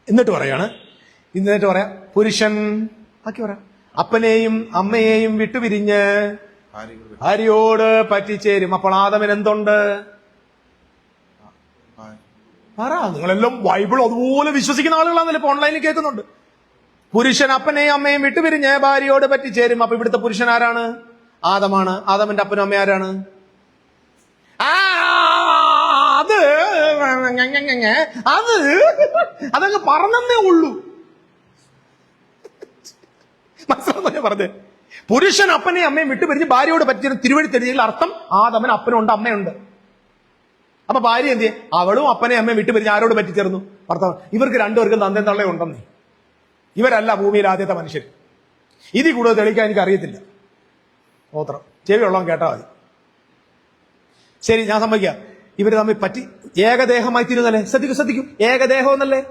എന്നിട്ട് പറയാണ്, എന്നിട്ട് പറയാം, പുരുഷൻ ബാക്കി പറയാം, അപ്പനെയും അമ്മയെയും വിട്ടുപിരിഞ്ഞ് ഭാര്യയോട് പറ്റിച്ചേരും. അപ്പോൾ ആദമിന് എന്തുണ്ട്? പറ. നിങ്ങളെല്ലാം ബൈബിൾ അതുപോലെ വിശ്വസിക്കുന്ന ആളുകളാണല്ലോ ഇപ്പൊ ഓൺലൈനിൽ കേൾക്കുന്നുണ്ട്. പുരുഷൻ അപ്പനെയും അമ്മയും വിട്ടുപിരിഞ്ഞ് ഭാര്യയോട് പറ്റിച്ചേരും. അപ്പൊ ഇവിടുത്തെ പുരുഷൻ ആരാണ്? ആദമാണ്. ആദമിന്റെ അപ്പനും അമ്മ ആരാണ്? അതങ്ങ് പറഞ്ഞേ ഉള്ളൂ. മനസ്സിലാവുന്ന ഞാൻ പറഞ്ഞേ? പുരുഷൻ അപ്പനെയും അമ്മയും വിട്ടുപിരിഞ്ഞ് ഭാര്യയോട് പറ്റിച്ചേരും. തിരുവഴുത്തെഴുതിയിൽ അർത്ഥം ആദമന് അപ്പനുണ്ട് അമ്മയുണ്ട്. അപ്പൊ ഭാര്യ എന്ത് ചെയ്യും? അവളും അപ്പനെയും അമ്മയും വിട്ടുപിരിഞ്ഞ് ആരോട് പറ്റിച്ചേർന്നു? ഭർത്താവ്. ഇവർക്ക് രണ്ടുപേർക്കും തന്തയും തള്ളയും ഉണ്ടെന്നേ. ഇവരല്ല ഭൂമിയിൽ ആദ്യത്തെ മനുഷ്യർ. ഇതിൽ കൂടുതൽ തെളിയിക്കാൻ എനിക്ക് അറിയത്തില്ല. ഓത്രം ചെവി ഉള്ളവൻ കേട്ടാ മതി. ശരി, ഞാൻ സമ്മതിക്കാം. ഇവര് തമ്മിൽ പറ്റി ഏകദേഹമായി തീരുന്നല്ലേ? ശ്രദ്ധിക്കൂ, ഏകദേഹം എന്നല്ലേ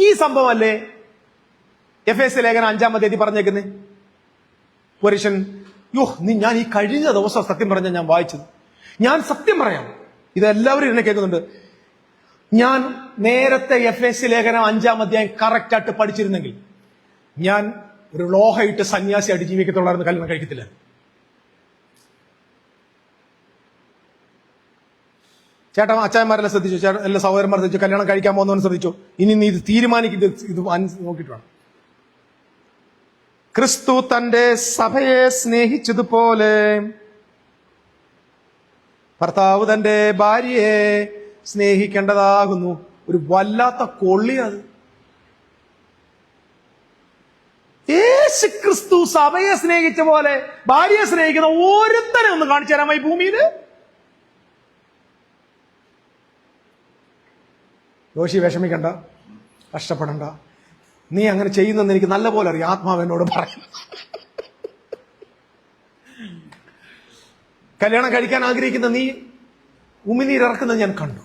ഈ സംഭവം അല്ലേ എഫേസ്യ ലേഖനം 5-ാം അധ്യായത്തിൽ പറഞ്ഞേക്കുന്നേ? പുരുഷൻ ഞാൻ ഈ കഴിഞ്ഞ ദിവസം സത്യം പറഞ്ഞ ഞാൻ വായിച്ചത്. ഞാൻ സത്യം പറയാം, ഇതെല്ലാവരും എന്നെ കേൾക്കുന്നുണ്ട്. ഞാൻ നേരത്തെ എഫേസ്യ ലേഖനം 5-ാം അധ്യായം കറക്റ്റായിട്ട് പഠിച്ചിരുന്നെങ്കിൽ ഞാൻ ഒരു ലോഹയിട്ട് സന്യാസിയായിട്ട് ജീവിക്കത്തുള്ളായിരുന്നു. കല്യാണം കഴിക്കത്തില്ല. ചേട്ടാ അച്ചായന്മാരെല്ലാം ശ്രദ്ധിച്ചു, എല്ലാ സഹോദരന്മാർ ശ്രദ്ധിച്ചു, കല്യാണം കഴിക്കാൻ പോകുന്നവൻ ശ്രദ്ധിച്ചു. ഇനി നീ ഇത് തീരുമാനിക്കുന്നത് ഇത് നോക്കിയിട്ട് വേണം. ക്രിസ്തു തന്റെ സഭയെ സ്നേഹിച്ചതുപോലെ ഭർത്താവ് തന്റെ ഭാര്യയെ സ്നേഹിക്കേണ്ടതാകുന്നു. ഒരു വല്ലാത്ത കൊള്ളിയത്. യേശു ക്രിസ്തു സഭയെ സ്നേഹിച്ച പോലെ ഭാര്യയെ സ്നേഹിക്കുന്ന ഒരുത്തനെ ഒന്ന് കാണിച്ചു തരാമോ ഈ ഭൂമിയിൽ? യോശി വിഷമിക്കണ്ട, കഷ്ടപ്പെടണ്ട. നീ അങ്ങനെ ചെയ്യുന്നെന്ന് എനിക്ക് നല്ല പോലെ അറിയാം. ആത്മാവെന്നോട് പറയും. കല്യാണം കഴിക്കാൻ ആഗ്രഹിക്കുന്ന നീ ഉമിനീരിറക്കുന്നത് ഞാൻ കണ്ടു.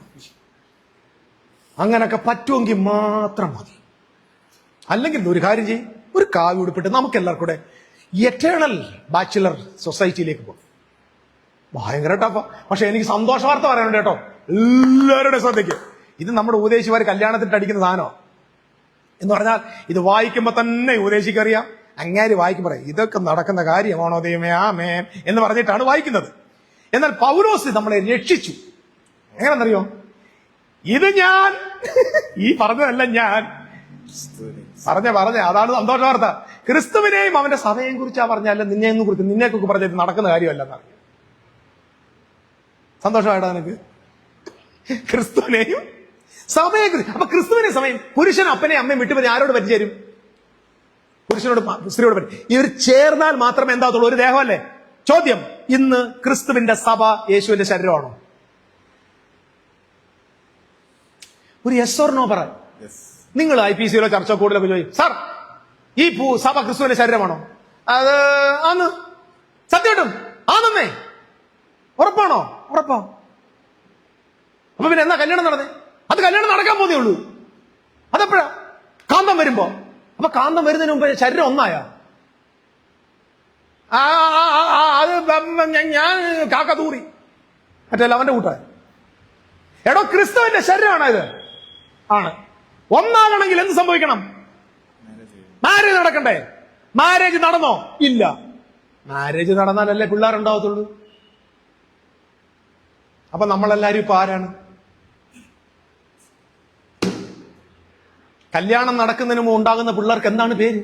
അങ്ങനൊക്കെ പറ്റുമെങ്കിൽ മാത്രം മതി. അല്ലെങ്കിൽ ഒരു കാര്യം ചെയ്യും, ഒരു കാവ്യ ഉടുപ്പിട്ട് നമുക്ക് എല്ലാവർക്കും കൂടെ എറ്റേണൽ ബാച്ചിലർ സൊസൈറ്റിയിലേക്ക് പോകും. ഭയങ്കര ടഫാ. പക്ഷെ എനിക്ക് സന്തോഷ വാർത്ത പറയാനുണ്ട് കേട്ടോ, എല്ലാവരുടെ ശ്രദ്ധയ്ക്ക്. ഇത് നമ്മുടെ ഉപദേശിമാർ കല്യാണത്തിട്ട് അടിക്കുന്ന സാധനമാണ് എന്ന് പറഞ്ഞാൽ ഇത് വായിക്കുമ്പോ തന്നെ ഉപദേശിക്കറിയാം. അങ്ങാര് വായിക്കുമ്പോ ഇതൊക്കെ നടക്കുന്ന കാര്യമാണോ ദൈവമേ ആമേൻ എന്ന് പറഞ്ഞിട്ടാണ് വായിക്കുന്നത്. എന്നാൽ പൗലോസ് നമ്മളെ രക്ഷിച്ചു. എങ്ങനെന്നറിയോ? ഇത് ഞാൻ ഈ പറഞ്ഞതല്ല, ഞാൻ പറഞ്ഞ അതാണ് സന്തോഷ വാർത്ത. ക്രിസ്തുവിനെയും അവന്റെ സഭയെയും കുറിച്ചാ പറഞ്ഞല്ല, നിന്നെയൊന്നും കുറിച്ച് നിന്നെയൊക്കെ പറഞ്ഞത് നടക്കുന്ന കാര്യമല്ല എന്നാണ്. സന്തോഷമായിട്ടാ നിനക്ക്? ക്രിസ്തുവിനെയും സഭയെ കുറിച്ച്. അപ്പൊ ക്രിസ്തുവിനെ സമയം പുരുഷൻ അപ്പനെ അമ്മയും വിട്ടുപോയി ആരോട് പറ്റിച്ചേരും? പുരുഷനോട് സ്ത്രീയോട് പറ്റി. ഇവർ ചേർന്നാൽ മാത്രമേ എന്താകത്തുള്ളൂ, ഒരു ദേഹമല്ലേ? ചോദ്യം, ഇന്ന് ക്രിസ്തുവിന്റെ സഭ യേശുവിന്റെ ശരീരമാണോ? ഒരു യെസ് ഓർ നോ പറ. നിങ്ങൾ IPCയിലോ ചർച്ച കൂടുതലൊക്കെ ചോദിക്കും, സാർ ഈ സഭ ക്രിസ്തുവിന്റെ ശരീരമാണോ? അത് ആന്ന്. സത്യമായിട്ടും ആണെന്നേ? ഉറപ്പാണോ? ഉറപ്പാ. അപ്പൊ പിന്നെ എന്നാ കല്യാണം നടന്നേ? അത് കല്യാണം നടക്കാൻ പോന്നേ ഉള്ളൂ. അതെപ്പോഴാ? കാന്തം വരുമ്പോ. അപ്പൊ കാന്തം വരുന്നതിന് മുമ്പ് ശരീരം ഒന്നായ? അത് ഞാൻ കാക്ക തൂറി മറ്റല്ല അവന്റെ കൂട്ടാൻ. എടോ, ക്രിസ്തുവിന്റെ ശരീരമാണോ ഇത്? ആണ്. ഒന്നാകണമെങ്കിൽ എന്ത് സംഭവിക്കണം? മാരേജ് നടക്കണ്ടേ? മാരേജ് നടന്നോ? ഇല്ല. മാരേജ് നടന്നാലല്ലേ പിള്ളേരുണ്ടാവത്തുള്ളൂ. അപ്പൊ നമ്മളെല്ലാരും ഇപ്പൊ ആരാണ്? കല്യാണം നടക്കുന്നതിന് മുമ്പ് ഉണ്ടാകുന്ന പിള്ളേർക്ക് എന്താണ് പേര്?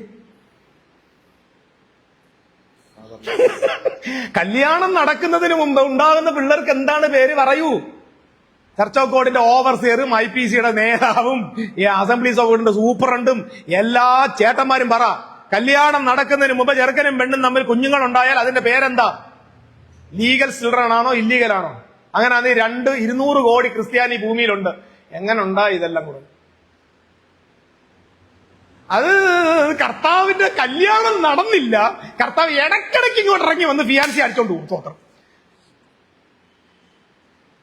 കല്യാണം നടക്കുന്നതിന് മുമ്പ് ഉണ്ടാകുന്ന പിള്ളേർക്ക് എന്താണ് പേര്? പറയൂ. ചർച്ച് ഓഫ് ഗോഡിന്റെ ഓവർസിയറും IPCയുടെ നേതാവും ഈ അസംബ്ലീസ് ഓഫ് ഗോഡിന്റെ സൂപ്രണ്ടും എല്ലാ ചേട്ടന്മാരും പറ, കല്യാണം നടക്കുന്നതിന് മുമ്പ് ചെറുക്കനും പെണ്ണും തമ്മിൽ കുഞ്ഞുങ്ങൾ ഉണ്ടായാൽ അതിന്റെ പേരെന്താ? ലീഗൽ ചിൽഡ്രൻ ആണോ ഇല്ലീഗൽ ആണോ? അങ്ങനെ അത് 200 കോടി ക്രിസ്ത്യാനി ഭൂമിയിലുണ്ട്. എങ്ങനെ ഉണ്ടായി ഇതെല്ലാം കൂടെ? അത് കർത്താവിന്റെ കല്യാണം നടന്നില്ല. കർത്താവ് ഇടയ്ക്കിടയ്ക്ക് ഇങ്ങോട്ട് ഇറങ്ങി വന്ന് ഫിയാൻസി അടിച്ചോണ്ട് പോകും. സ്വത്രം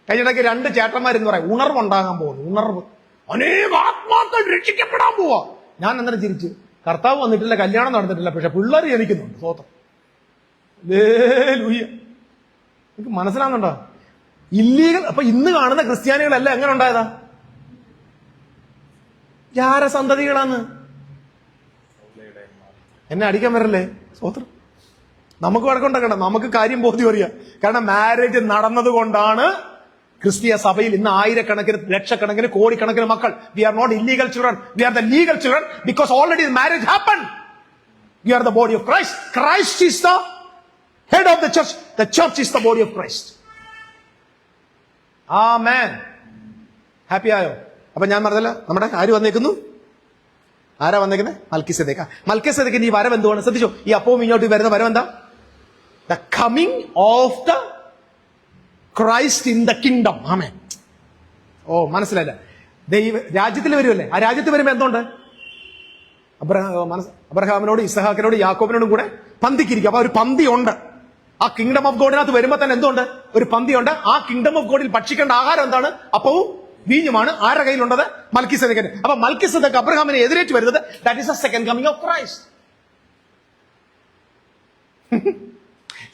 കഴിഞ്ഞിടയ്ക്ക് 2 ചേട്ടന്മാരെന്ന് പറയാം ഉണർവുണ്ടാകാൻ പോകുന്നു. ഉണർവ്, അനേക ആത്മാക്കൾ രക്ഷിക്കപ്പെടാൻ പോവാ. ഞാൻ അന്നേരം ചിരിച്ചു. കർത്താവ് വന്നിട്ടില്ല, കല്യാണം നടന്നിട്ടില്ല, പക്ഷെ പിള്ളേർ ജനിക്കുന്നുണ്ട്. സ്വത്രം എനിക്ക് മനസ്സിലാകുന്നുണ്ടോ? ഇല്ലീഗൽ. അപ്പൊ ഇന്ന് കാണുന്ന ക്രിസ്ത്യാനികളെല്ലാം എങ്ങനെ ഉണ്ടായതാ? ജാരസന്തതികളാന്ന്. എന്നെ അടിക്കാൻ വരല്ലേ? സ്വത്രം നമുക്ക് വഴക്കുണ്ടാക്കണ്ട, നമുക്ക് കാര്യം ബോധ്യം അറിയാം. കാരണം മാരേജ് നടന്നത് കൊണ്ടാണ് ക്രിസ്തീയ സഭയിൽ ഇന്ന് ആയിരക്കണക്കിന്, ലക്ഷക്കണക്കിന്, കോടിക്കണക്കിന് മക്കൾ. We are not illegal children, we are the legal children because already marriage happen. We are the body of Christ. Christ is the head of the church. The church is the body of Christ. Amen. Happy ആയോ? അപ്പൊ ഞാൻ പറഞ്ഞല്ലോ, നമ്മുടെ ആര് വന്നേക്കുന്നു? ആരാ വന്നേക്കുന്നത്? മൽക്കിസേദെക്ക്. മൽക്കിസേദെക്കിന്റെ ഈ വരവ് എന്തുവാണ്? ശ്രദ്ധിച്ചോ. ഈ അപ്പവും ഇങ്ങോട്ട് വരുന്ന വരവ് എന്താ? The coming of the Christ in the kingdom. Amen. Oh, മനസ്സിലായില്ല. ദൈവ രാജ്യത്തിൽ വരുമല്ലേ? ആ രാജ്യത്ത് വരുമ്പോ എന്തുണ്ട്? അബ്രഹാമിനോട്, ഇസഹാക്കിനോട്, യാക്കോബിനോടും കൂടെ പന്തിക്കിരിക്കും. അപ്പൊ ഒരു പന്തി ഉണ്ട്. ആ കിങ്ഡം ഓഫ് ഗോഡിനകത്ത് വരുമ്പോ തന്നെ എന്തുണ്ട്? ഒരു പന്തിയുണ്ട്. ആ കിങ്ഡം ഓഫ് ഗോഡിൽ ഭക്ഷിക്കേണ്ട ആഹാരം എന്താണ്? അപ്പവും വീഞ്ഞുമാണ്. ആരുടെ കയ്യിലുണ്ടത്? മൽക്കിസേദെക്കിന്. അപ്പൊ മൽക്കിസേദെക്ക് അബ്രഹാമിനെ എതിരേറ്റ് വരുന്നത്. That is the second coming of Christ.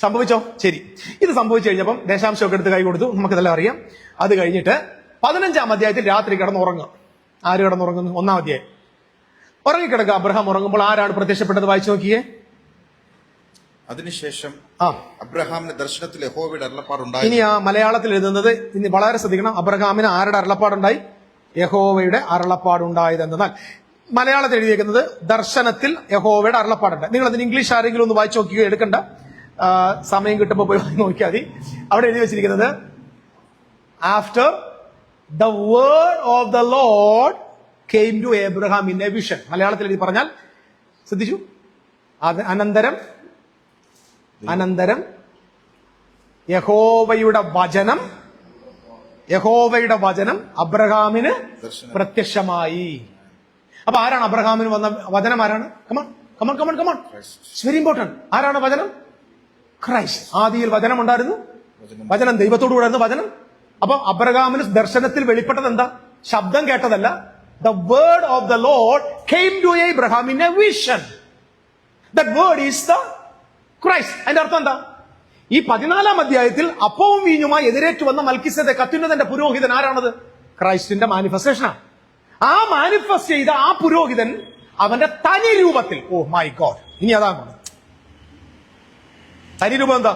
സംഭവിച്ചോ? ശരി. ഇത് സംഭവിച്ചു കഴിഞ്ഞപ്പം ദശാംശമൊക്കെ എടുത്ത് കൈ കൊടുത്തു. നമുക്കിതെല്ലാം അറിയാം. അത് കഴിഞ്ഞിട്ട് 15-ാം അധ്യായത്തിൽ രാത്രി കിടന്നുറങ്ങുക. ആര് കിടന്നുറങ്ങുന്നു? 1-ാം അധ്യായം. ഉറങ്ങിക്കിടക്കുക. അബ്രഹാം ഉറങ്ങുമ്പോൾ ആരാണ് പ്രത്യക്ഷപ്പെട്ടത്? വായിച്ചു നോക്കിയേ. അതിനുശേഷം അബ്രഹാമിന്റെ ദർശനത്തിൽ യഹോവയുടെ അരുളപ്പാടുണ്ടായി. ഇനി ആ മലയാളത്തിൽ എഴുതുന്നത് ഇനി വളരെ ശ്രദ്ധിക്കണം. അബ്രഹാമിന് ആരുടെ അരുളപ്പാടുണ്ടായി? യഹോവയുടെ അരുളപ്പാടുണ്ടായതെന്നാൽ മലയാളത്തിൽ എഴുതിയിരിക്കുന്നത് ദർശനത്തിൽ യഹോവയുടെ അരുളപ്പാടുണ്ടായി. നിങ്ങൾ അതിന് ഇംഗ്ലീഷ് ആരെങ്കിലും ഒന്ന് വായിച്ചു നോക്കിയോ? എടുക്കണ്ട, സമയം കിട്ടുമ്പോൾ പോയി നോക്കിയാൽ മതി. അവിടെ എഴുതി വെച്ചിരിക്കുന്നത് after the word of the Lord came to Abraham in a vision. മലയാളത്തിൽ എഴുതി പറഞ്ഞാൽ ശ്രദ്ധിച്ചു. അനന്തരം യഹോവയുടെ വചനം അബ്രഹാമിന് പ്രത്യക്ഷമായി. അപ്പൊ ആരാണ് അബ്രഹാമിന് വന്ന വചനം? ആരാണ്? കമോൺ. It's very important. ആരാണ് വചനം? ക്രൈസ്റ്റ്. ആദിയിൽ വചനം ഉണ്ടായിരുന്നു. വചനം ദൈവത്തോടു കൂടായിരുന്നു. വചനം. അപ്പൊ അബ്രഹാമിന് ദർശനത്തിൽ വെളിപ്പെട്ടത് എന്താ? ശബ്ദം കേട്ടതല്ല. The word of the Lord came to Abraham in a vision. That word is the Christ. അതിന്റെ അർത്ഥം എന്താ? ഈ 14-ാം അധ്യായത്തിൽ അപ്പവും വീഞ്ഞുമായി എതിരേറ്റ് വന്ന മൽക്കിസേദെക്ക് അത്യുന്നതന്റെ പുരോഹിതൻ ആരാണത്? ക്രൈസ്റ്റിന്റെ മാനിഫെസ്റ്റേഷനാണ്. ആ മാനിഫെസ്റ്റ് ചെയ്ത ആ പുരോഹിതൻ അവന്റെ തനി രൂപത്തിൽ, ഓ മൈ ഗോഡ്, ഇനി അതാണ് തനി രൂപം. എന്താ?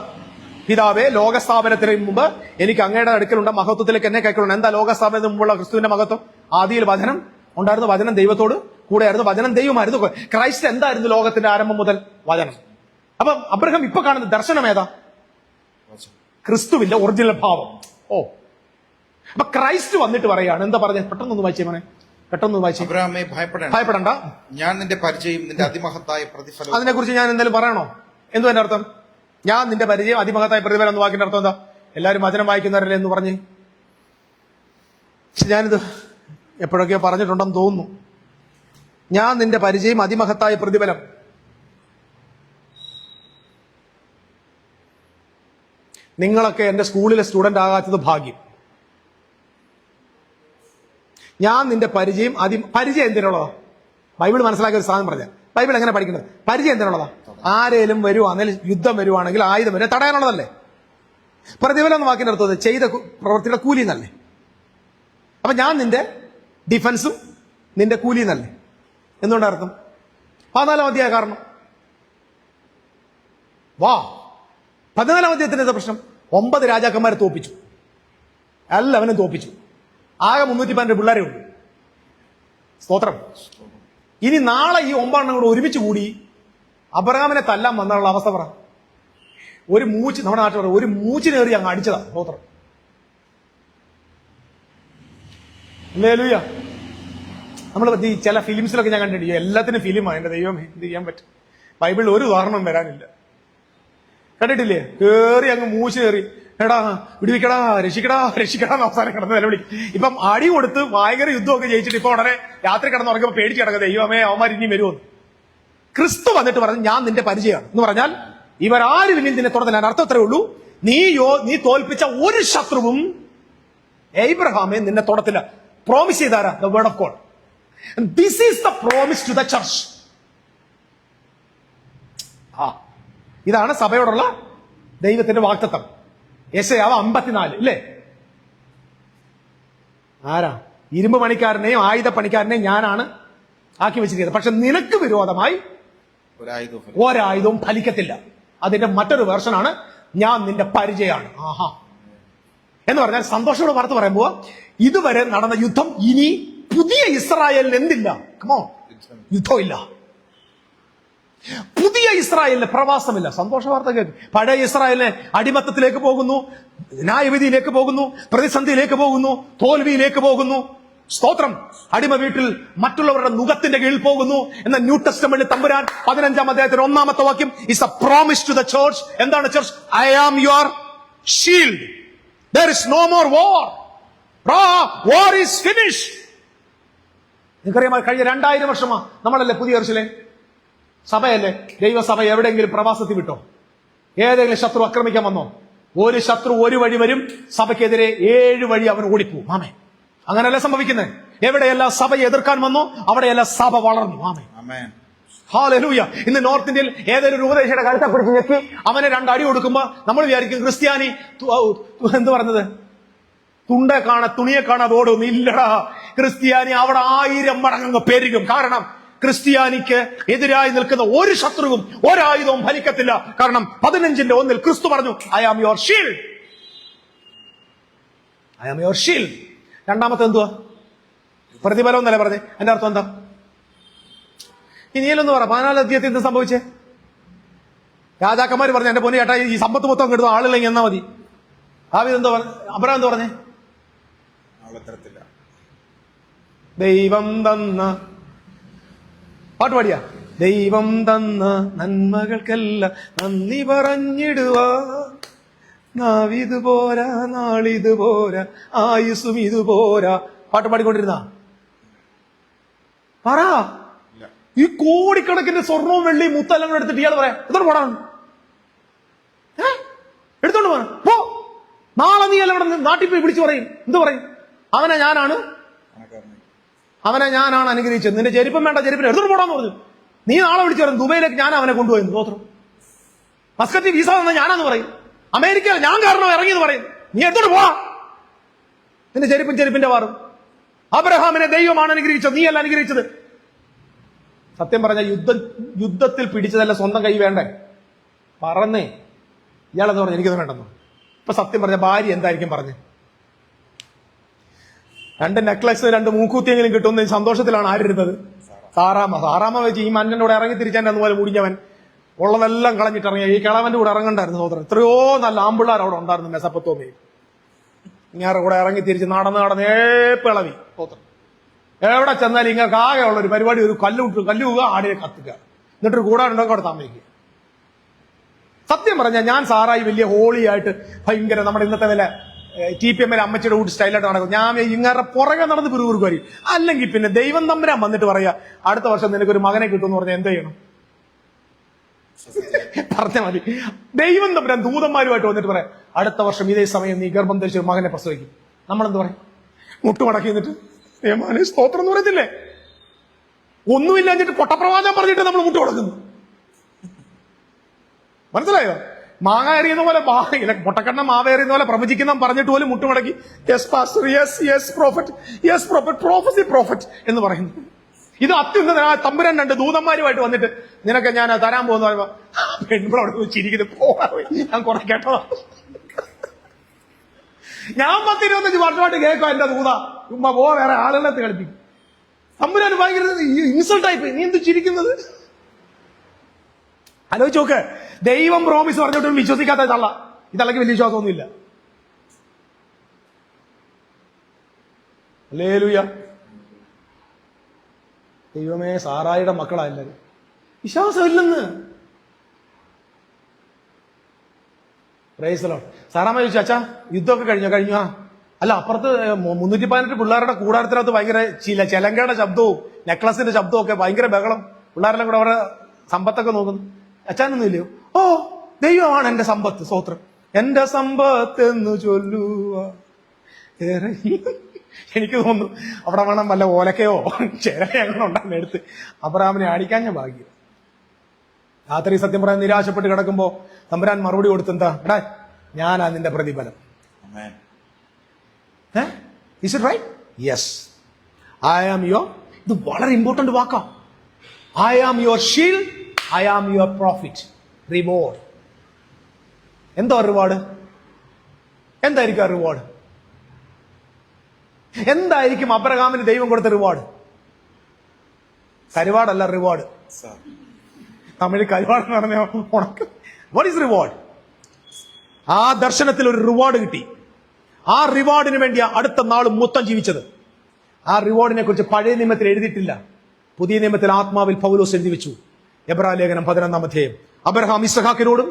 പിതാവേ, ലോകസ്ഥാപനത്തിന് മുമ്പ് എനിക്ക് അങ്ങയുടെ അടുക്കലുണ്ട മഹത്വത്തിലേക്ക് എന്നെ കൈക്കൊള്ളണം. എന്താ ലോകസ്ഥാപനത്തിന് മുമ്പുള്ള ക്രിസ്തുവിന്റെ മഹത്വം? ആദിയിൽ വചനം ഉണ്ടായിരുന്നു. വചനം ദൈവത്തോട് കൂടെയായിരുന്നു. വചനം ദൈവമായിരുന്നു. ക്രൈസ്റ്റ് എന്തായിരുന്നു ലോകത്തിന്റെ ആരംഭം മുതൽ? വചനം. അപ്പൊ അബ്രഹാം ഇപ്പൊ കാണുന്ന ദർശനം ഏതാ? ക്രിസ്തുവിന്റെ ഒറിജിനൽ ഭാവം. ഓ, അപ്പൊ ക്രൈസ്റ്റ് വന്നിട്ട് പറയാണ്. എന്താ പറഞ്ഞ? പെട്ടെന്നൊന്ന് വായിച്ചേ മോനെ, പെട്ടെന്ന് വായിച്ചേ. അബ്രഹാമേ, ഭയപ്പെടണ്ട. ഞാൻ നിന്റെ പരിചയം, നിന്റെ അതിമഹത്തായ പ്രതിഫലം. അതിനെക്കുറിച്ച് ഞാൻ എന്തെങ്കിലും പറയണോ? എന്തു എന്റെ അർത്ഥം? ഞാൻ നിന്റെ പരിചയം, അതിമഹത്തായ പ്രതിഫലം എന്ന വാക്കിന്റെ അർത്ഥം എന്താ? എല്ലാവരും വചനം വായിക്കുന്നവരല്ലേ എന്ന് പറഞ്ഞ്. പക്ഷെ ഞാനിത് എപ്പോഴൊക്കെയോ പറഞ്ഞിട്ടുണ്ടെന്ന് തോന്നുന്നു. ഞാൻ നിന്റെ പരിചയം, അതിമഹത്തായ പ്രതിഫലം. നിങ്ങളൊക്കെ എന്റെ സ്കൂളിലെ സ്റ്റുഡന്റ് ആകാത്തത് ഭാഗ്യം. ഞാൻ നിന്റെ പരിചയം, പരിചയം എന്തിനുള്ളതാ? ബൈബിൾ മനസ്സിലാക്കിയ ഒരു സാധനം പറഞ്ഞ. ബൈബിൾ എങ്ങനെ പഠിക്കുന്നത്? പരിചയം എന്തിനുള്ളതാ? ആരേലും വരുവാണെങ്കിൽ, യുദ്ധം വരുവാണെങ്കിൽ ആയുധം വരെ തടയാനുള്ളതല്ലേ? പ്രതിഫലം എന്ന വാക്കിന്റെ അർത്ഥം ചെയ്ത പ്രവൃത്തിയുടെ കൂലി എന്നല്ലേ? അപ്പൊ ഞാൻ നിന്റെ ഡിഫൻസും നിന്റെ കൂലി എന്നല്ലേ? എന്തുകൊണ്ട് അർത്ഥം? 14-ാം അധ്യായ കാരണം. വാ, 14-ാം അധ്യായത്തിന്റെ എന്താ പ്രശ്നം? 9 രാജാക്കന്മാരെ തോപ്പിച്ചു. എല്ലാവരും തോപ്പിച്ചു. ആകെ 312 പിള്ളേരെ ഉള്ളൂ. സ്തോത്രം. ഇനി നാളെ ഈ 9 കൂടെ ഒരുമിച്ച് കൂടി അബ്രഹാമിനെ തല്ലാൻ വന്നുള്ള അവസ്ഥ പറ. ഒരു മൂച്ച്, നമ്മുടെ നാട്ടിൽ പറ, ഒരു മൂച്ചിനേറി അങ്ങ് അടിച്ചതാ. സ്തോത്രം. ഹല്ലേലൂയ. നമ്മൾ ഈ ചില ഫിലിംസിലൊക്കെ ഞാൻ കണ്ടിട്ടുണ്ട്. എല്ലാത്തിനും ഫിലിമാണ്. എന്റെ ദൈവം, എന്ത് ചെയ്യാൻ പറ്റും? ബൈബിളിൽ ഒരു ഉദാഹരണം വരാനില്ല കണ്ടിട്ടില്ലേ? കേറി അങ്ങ് മൂശി കയറി, എടാ വിടുവിക്കടാ, രക്ഷിക്കടാ രക്ഷിക്കടാ അവസാനം കിടന്ന് നിലവിളിക്കും. ഇപ്പം അടി കൊടുത്ത് ഭയങ്കര യുദ്ധമൊക്കെ ജയിച്ചിട്ട് ഇപ്പൊ ഉടനെ രാത്രി കിടന്നുറങ്ങുമ്പോൾ പേടിച്ച് കിടക്കുന്നത് ദൈവമേ അവന്മാർ ഇനി വരുമെന്ന്. ക്രിസ്തു വന്നിട്ട് പറഞ്ഞു ഞാൻ നിന്റെ പരിചയമാണ് എന്ന് പറഞ്ഞാൽ ഇവരാരും ഇനി നിന്നെ തുടർന്ന്. ഞാൻ അർത്ഥം അത്രേ ഉള്ളൂ, നീ തോൽപ്പിച്ച ഒരു ശത്രുവും എബ്രഹാമെ നിന്നെ തൊടത്തില്ല. പ്രോമിസ് ചെയ്താരാ? The word of God. This is the promise to the church. ഇതാണ് സഭയോടുള്ള ദൈവത്തിന്റെ വാഗ്ദത്തം. യെശയ്യാവ് 54 ഇല്ലേ? ആരാ? ഇരുമ്പ് പണിക്കാരനെയും ആയുധ പണിക്കാരനെയും ഞാനാണ് ആക്കി വെച്ചിരിക്കുന്നത്, പക്ഷെ നിനക്ക് വിരോധമായി ഒരായുധവും ഫലിക്കത്തില്ല. അതിന്റെ മറ്റൊരു വേർഷനാണ് ഞാൻ നിന്റെ പരിചയമാണ്. ആഹാ എന്ന് പറഞ്ഞാൽ സന്തോഷത്തോടെ വാർത്ത പറയുമ്പോ ഇതുവരെ നടന്ന യുദ്ധം ഇനി പുതിയ ഇസ്രായേലിന് എന്തില്ല? കമോ യുദ്ധമില്ല. പുതിയ ഇസ്രായേലിന് പ്രവാസമില്ല. സന്തോഷ വാർത്ത കേൾക്കും. പഴയ ഇസ്രായേലിനെ അടിമത്തത്തിലേക്ക് പോകുന്നു, ന്യായവിധിയിലേക്ക് പോകുന്നു, പ്രതിസന്ധിയിലേക്ക് പോകുന്നു, തോൽവിയിലേക്ക് പോകുന്നു. സ്തോത്രം. അടിമ വീട്ടിൽ മറ്റുള്ളവരുടെ നുഖത്തിന്റെ കീഴിൽ പോകുന്നു. എന്ന ന്യൂ ടെസ്റ്റമെന്റിൽ തമ്പുരാൻ 15-ാം അധ്യായത്തിൽ 1-ാമത്തെ വാക്യം is a promise to the church. എന്താണ് church? I am your shield. there is no more war. war is finished. നിങ്ങൾക്കറിയാമോ, കഴിഞ്ഞ 2000 വർഷമാ നമ്മളല്ലേ പുതിയ യെരൂശലേം സഭയല്ലേ? ദൈവസഭ എവിടെയെങ്കിലും പ്രവാസത്തിൽ വിട്ടോ? ഏതെങ്കിലും ശത്രു ആക്രമിക്കാൻ വന്നോ? ഒരു ശത്രു ഒരു വഴി വരും, സഭയ്ക്കെതിരെ 7 വഴി അവൻ ഓടിപ്പോവും. ആമേ. അങ്ങനെയല്ല സംഭവിക്കുന്നത്. എവിടെയെല്ലാം സഭയെ എതിർക്കാൻ വന്നോ അവിടെയെല്ലാം സഭ വളർന്നു. ആമേ. ഹല്ലേലൂയ. ഇന്ന് നോർത്ത് ഇന്ത്യയിൽ ഏതൊരു ഉപദേശിയുടെ കഴുത്തെ പിടിച്ച് ഞെക്കി അവനെ 2 അടി കൊടുക്കുമ്പോ നമ്മൾ വിചാരിക്കും ക്രിസ്ത്യാനി എന്ത് പറഞ്ഞത്, തുണിയെ കാണാതെ ഓടും. ഇല്ലടാ, ക്രിസ്ത്യാനി അവിടെ 1000 മടങ്ങ് പെരുകും. കാരണം ക്രിസ്ത്യാനിക്ക് എതിരായി നിൽക്കുന്ന ഒരു ശത്രുവും ഒരായുധവും ഫലിക്കത്തില്ല. കാരണം 15-1 ക്രിസ്തു പറഞ്ഞു I am your shield. I am your shield. രണ്ടാമത്തെ എന്തുവാ? പ്രതിഫലം എന്നല്ലേ പറഞ്ഞേ? എന്റെ അർത്ഥം എന്താ? ഇനിയല്ലെന്ന് പറ. 14 അധ്യായത്തിൽ എന്ത് സംഭവിച്ചേ? രാജാക്കന്മാർ പറഞ്ഞു എന്റെ പൊന്നു ചേട്ടാ ഈ സമ്പത്ത് മൊത്തം കിട്ടുന്ന ആളില്ലെങ്കിൽ എന്നാ മതി. എന്തോ അബ്രഹാം എന്ത് പറഞ്ഞേ? ദൈവം തന്ന പാട്ട് പാടിയാ? ദൈവം തന്ന നന്മകൾക്കെല്ലാം നന്ദി പറഞ്ഞിടുവാ, നാവിതുപോരാ നാളിതുപോരാ ആയുസും ഇതുപോരാ. പാട്ട് പാടിക്കൊണ്ടിരുന്ന പറ. ഈ കോടിക്കണക്കിന് സ്വർണവും വെള്ളിയും മുത്തെല്ലാം കൂടെ എടുത്തിട്ട് ഇയാൾ പറയാം എന്തോട് പോടാ, എടുത്തോണ്ട് പോകാൻ പോ. നാളെ നീ എല്ലാം ഇവിടെ നാട്ടിൽ പോയി വിളിച്ചു പറയും. എന്ത് പറയും? അവനെ ഞാനാണ് അനുഗ്രഹിച്ചത്. നിന്റെ ചെരുപ്പം വേണ്ട, ചെരുപ്പിന് എടുത്തോണ്ട് പോടാന്ന് പറഞ്ഞു. നീ നാളെ വിളിച്ചു പറയും ദുബൈയിലേക്ക് ഞാൻ അവനെ കൊണ്ടുപോയി. സ്തോത്രം. മസ്കറ്റ് വിസ തന്ന ഞാനാന്ന് പറയും. അമേരിക്ക ഞാൻ കാരണം ഇറങ്ങിയെന്ന് പറയും. നീ എടുത്തോണ്ട് പോടാ. നിന്റെ ചെരുപ്പിന്റെ വാറും. അബ്രഹാമിനെ ദൈവമാണ് അനുഗ്രഹിച്ചത്, നീ അല്ല അനുഗ്രഹിച്ചത്. സത്യം പറഞ്ഞ യുദ്ധത്തിൽ പിടിച്ചതല്ല സ്വന്തം കൈ വേണ്ടേ? പറഞ്ഞേ. ഇയാളെന്ന് പറഞ്ഞു എനിക്കത് വേണ്ടെന്നു. ഇപ്പൊ സത്യം പറഞ്ഞ ഭാര്യ എന്തായിരിക്കും പറഞ്ഞ്? 2 നെക്ലസ് 2 മൂക്കൂത്തിയെങ്കിലും കിട്ടുന്ന സന്തോഷത്തിലാണ് ആരിരുന്നത്? സാറാമ വെച്ച് ഈ മന്നന്റെ കൂടെ ഇറങ്ങി തിരിച്ചാൻ അതുപോലെ മുടിഞ്ഞവൻ ഉള്ളതെല്ലാം കളഞ്ഞിട്ടിറങ്ങിയ ഈ കിളവന്റെ കൂടെ ഇറങ്ങണ്ടായിരുന്നു. സഹോദരൻ, എത്രയോ നല്ല ആമ്പിള്ളാർ അവിടെ ഉണ്ടായിരുന്നു മെസപ്പത്തോമയിൽ. ഇങ്ങനെ കൂടെ ഇറങ്ങി തിരിച്ച് നടന്ന് ഏപ്പിളവി. സഹോദരൻ, എവിടെ ചെന്നാലും ഇങ്ങനെ ആകെ ഉള്ള ഒരു പരിപാടി, ഒരു കല്ലുക ആടിനെ കത്തുക, എന്നിട്ടൊരു കൂടാനുണ്ടോ അവിടെ താമസിക്കുക. സത്യം പറഞ്ഞാൽ ഞാൻ സാറായി വലിയ ഹോളിയായിട്ട് ഭയങ്കര നമ്മുടെ ഇന്നത്തെ വില TPM അമ്മച്ചിയുടെ കൂടി സ്റ്റൈലായിട്ട് നടക്കും. ഞാൻ ഇങ്ങനെ പുറകെ നടന്ന് പിറുപിറുക്കുമാരി. അല്ലെങ്കിൽ പിന്നെ ദൈവം തമ്പുരാൻ വന്നിട്ട് പറയാ അടുത്ത വർഷം നിനക്കൊരു മകനെ കിട്ടുമെന്ന് പറഞ്ഞാൽ എന്ത് ചെയ്യണം? പറഞ്ഞാൽ മതി. ദൈവം തമ്പുരാൻ ദൂതന്മാരുമായിട്ട് വന്നിട്ട് പറയാം അടുത്ത വർഷം ഇതേ സമയം നീ ഗർഭം ധരിച്ച ഒരു മകനെ പ്രസവിക്കും. നമ്മളെന്ത് പറയും? മുട്ടുമടക്കി എന്നിട്ട് സ്തോത്രം എന്ന് പറയത്തില്ലേ? ഒന്നുമില്ലാഞ്ഞിട്ട് പൊട്ടപ്രവാചകം പറഞ്ഞിട്ട് നമ്മൾ മുട്ടു കൊടുക്കുന്നു. മനസ്സിലായോ? മാങ്ങ എറിയുന്ന പോലെ പൊട്ടക്കണ്ണ മാവ എറിയുന്ന പോലെ പ്രവചിക്കുന്ന പറഞ്ഞിട്ട് പോലും മുട്ടുമടക്കി yes pastor, yes prophet, yes prophet, prophecy prophet എന്ന് പറയുന്നു. ഇത് അത്യുന്നത തമ്പുരാൻ 2 ദൂതന്മാരുമായിട്ട് വന്നിട്ട് നിനക്ക് ഞാൻ തരാൻ പോകുന്ന പറയുമ്പോ പെൺപിളോട് ചിരിക്കുന്നത് പോയി. ഞാൻ കുറെ കേട്ടോ. ഞാൻ 10-25 വർഷമായിട്ട് കേൾക്കാം എന്റെ ദൂത ഉമ്മ പോ, വേറെ ആളുകളെ കളിപ്പിക്കും. തമ്പുരാന് ഭയങ്കര ഇൻസൾട്ടായി പോയി. നീ എന്ത് ചിരിക്കുന്നത്? ആലോചിച്ച് നോക്ക്. ദൈവം പ്രോമിസ് പറഞ്ഞിട്ടും വിശ്വസിക്കാത്ത തള്ള. ഇതല്ലെങ്കിൽ വലിയ വിശ്വാസമൊന്നുമില്ല. ഹല്ലേലൂയ. ദൈവമേ, സാറായിയുടെ മക്കളാ എല്ലാവരും. വിശ്വാസമില്ലെന്ന്. പ്രൈസ് സാറാമ്മ ചോദിച്ചു, അച്ഛാ യുദ്ധമൊക്കെ കഴിഞ്ഞു. അല്ല, അപ്പുറത്ത് 318 പിള്ളേരുടെ കൂടാരത്തിനകത്ത് ഭയങ്കര ചെലങ്കയുടെ ശബ്ദവും നെക്ലസിന്റെ ശബ്ദവും ഒക്കെ, ഭയങ്കര ബഹളം. പിള്ളേരെല്ലാം കൂടെ അവരുടെ സമ്പത്തൊക്കെ നോക്കുന്നു. അച്ഛനൊന്നും ഇല്ലയോ? ഓ, ദൈവമാണ് എന്റെ സമ്പത്ത്, സ്തോത്രം. എന്റെ സമ്പത്ത് എന്ന് ചൊല്ലുക. എനിക്ക് തോന്നുന്നു അവിടെ വേണം വല്ല ഓലക്കയോ ചിരവയോ അങ്ങനെ ഉണ്ടാകുന്ന എടുത്ത് അബ്രഹാമിനെ അടിക്കാൻ ഞാൻ ഭാഗ്യം. രാത്രി സത്യം പറയാൻ നിരാശപ്പെട്ട് കിടക്കുമ്പോ തമ്പുരാൻ മറുപടി കൊടുത്തെന്താ, എടാ ഞാനാ നിന്റെ പ്രതിഫലം. Is it right? Yes. I am your, ഇത് വളരെ important വാക്കാ. I am your shield, I am your prophet. Reward. എന്താ റിവാർഡ്? എന്തായിരിക്കും ആ റിവാർഡ്? എന്തായിരിക്കും അബ്രഹാമിന് ദൈവം കൊടുത്ത റിവാർഡ്? കരുവാടല്ല, റിവാർഡ്. തമിഴ് കരുവാട് എന്ന് പറഞ്ഞ ഉണക്ക്. What is reward? ആ ദർശനത്തിൽ ഒരു റിവാർഡ് കിട്ടി. ആ റിവാർഡിന് വേണ്ടി അടുത്ത നാൾ മൊത്തം ജീവിച്ചത്. ആ റിവാർഡിനെ കുറിച്ച് പഴയ നിയമത്തിൽ എഴുതിയിട്ടില്ല. പുതിയ നിയമത്തിൽ ആത്മാവിൽ പൗലോസ് എഴുതി വെച്ചു. എബ്രായ ലേഖനം 11-ാം അധ്യായം. അബ്രഹാം ഇസ്ഹാക്കിനോടും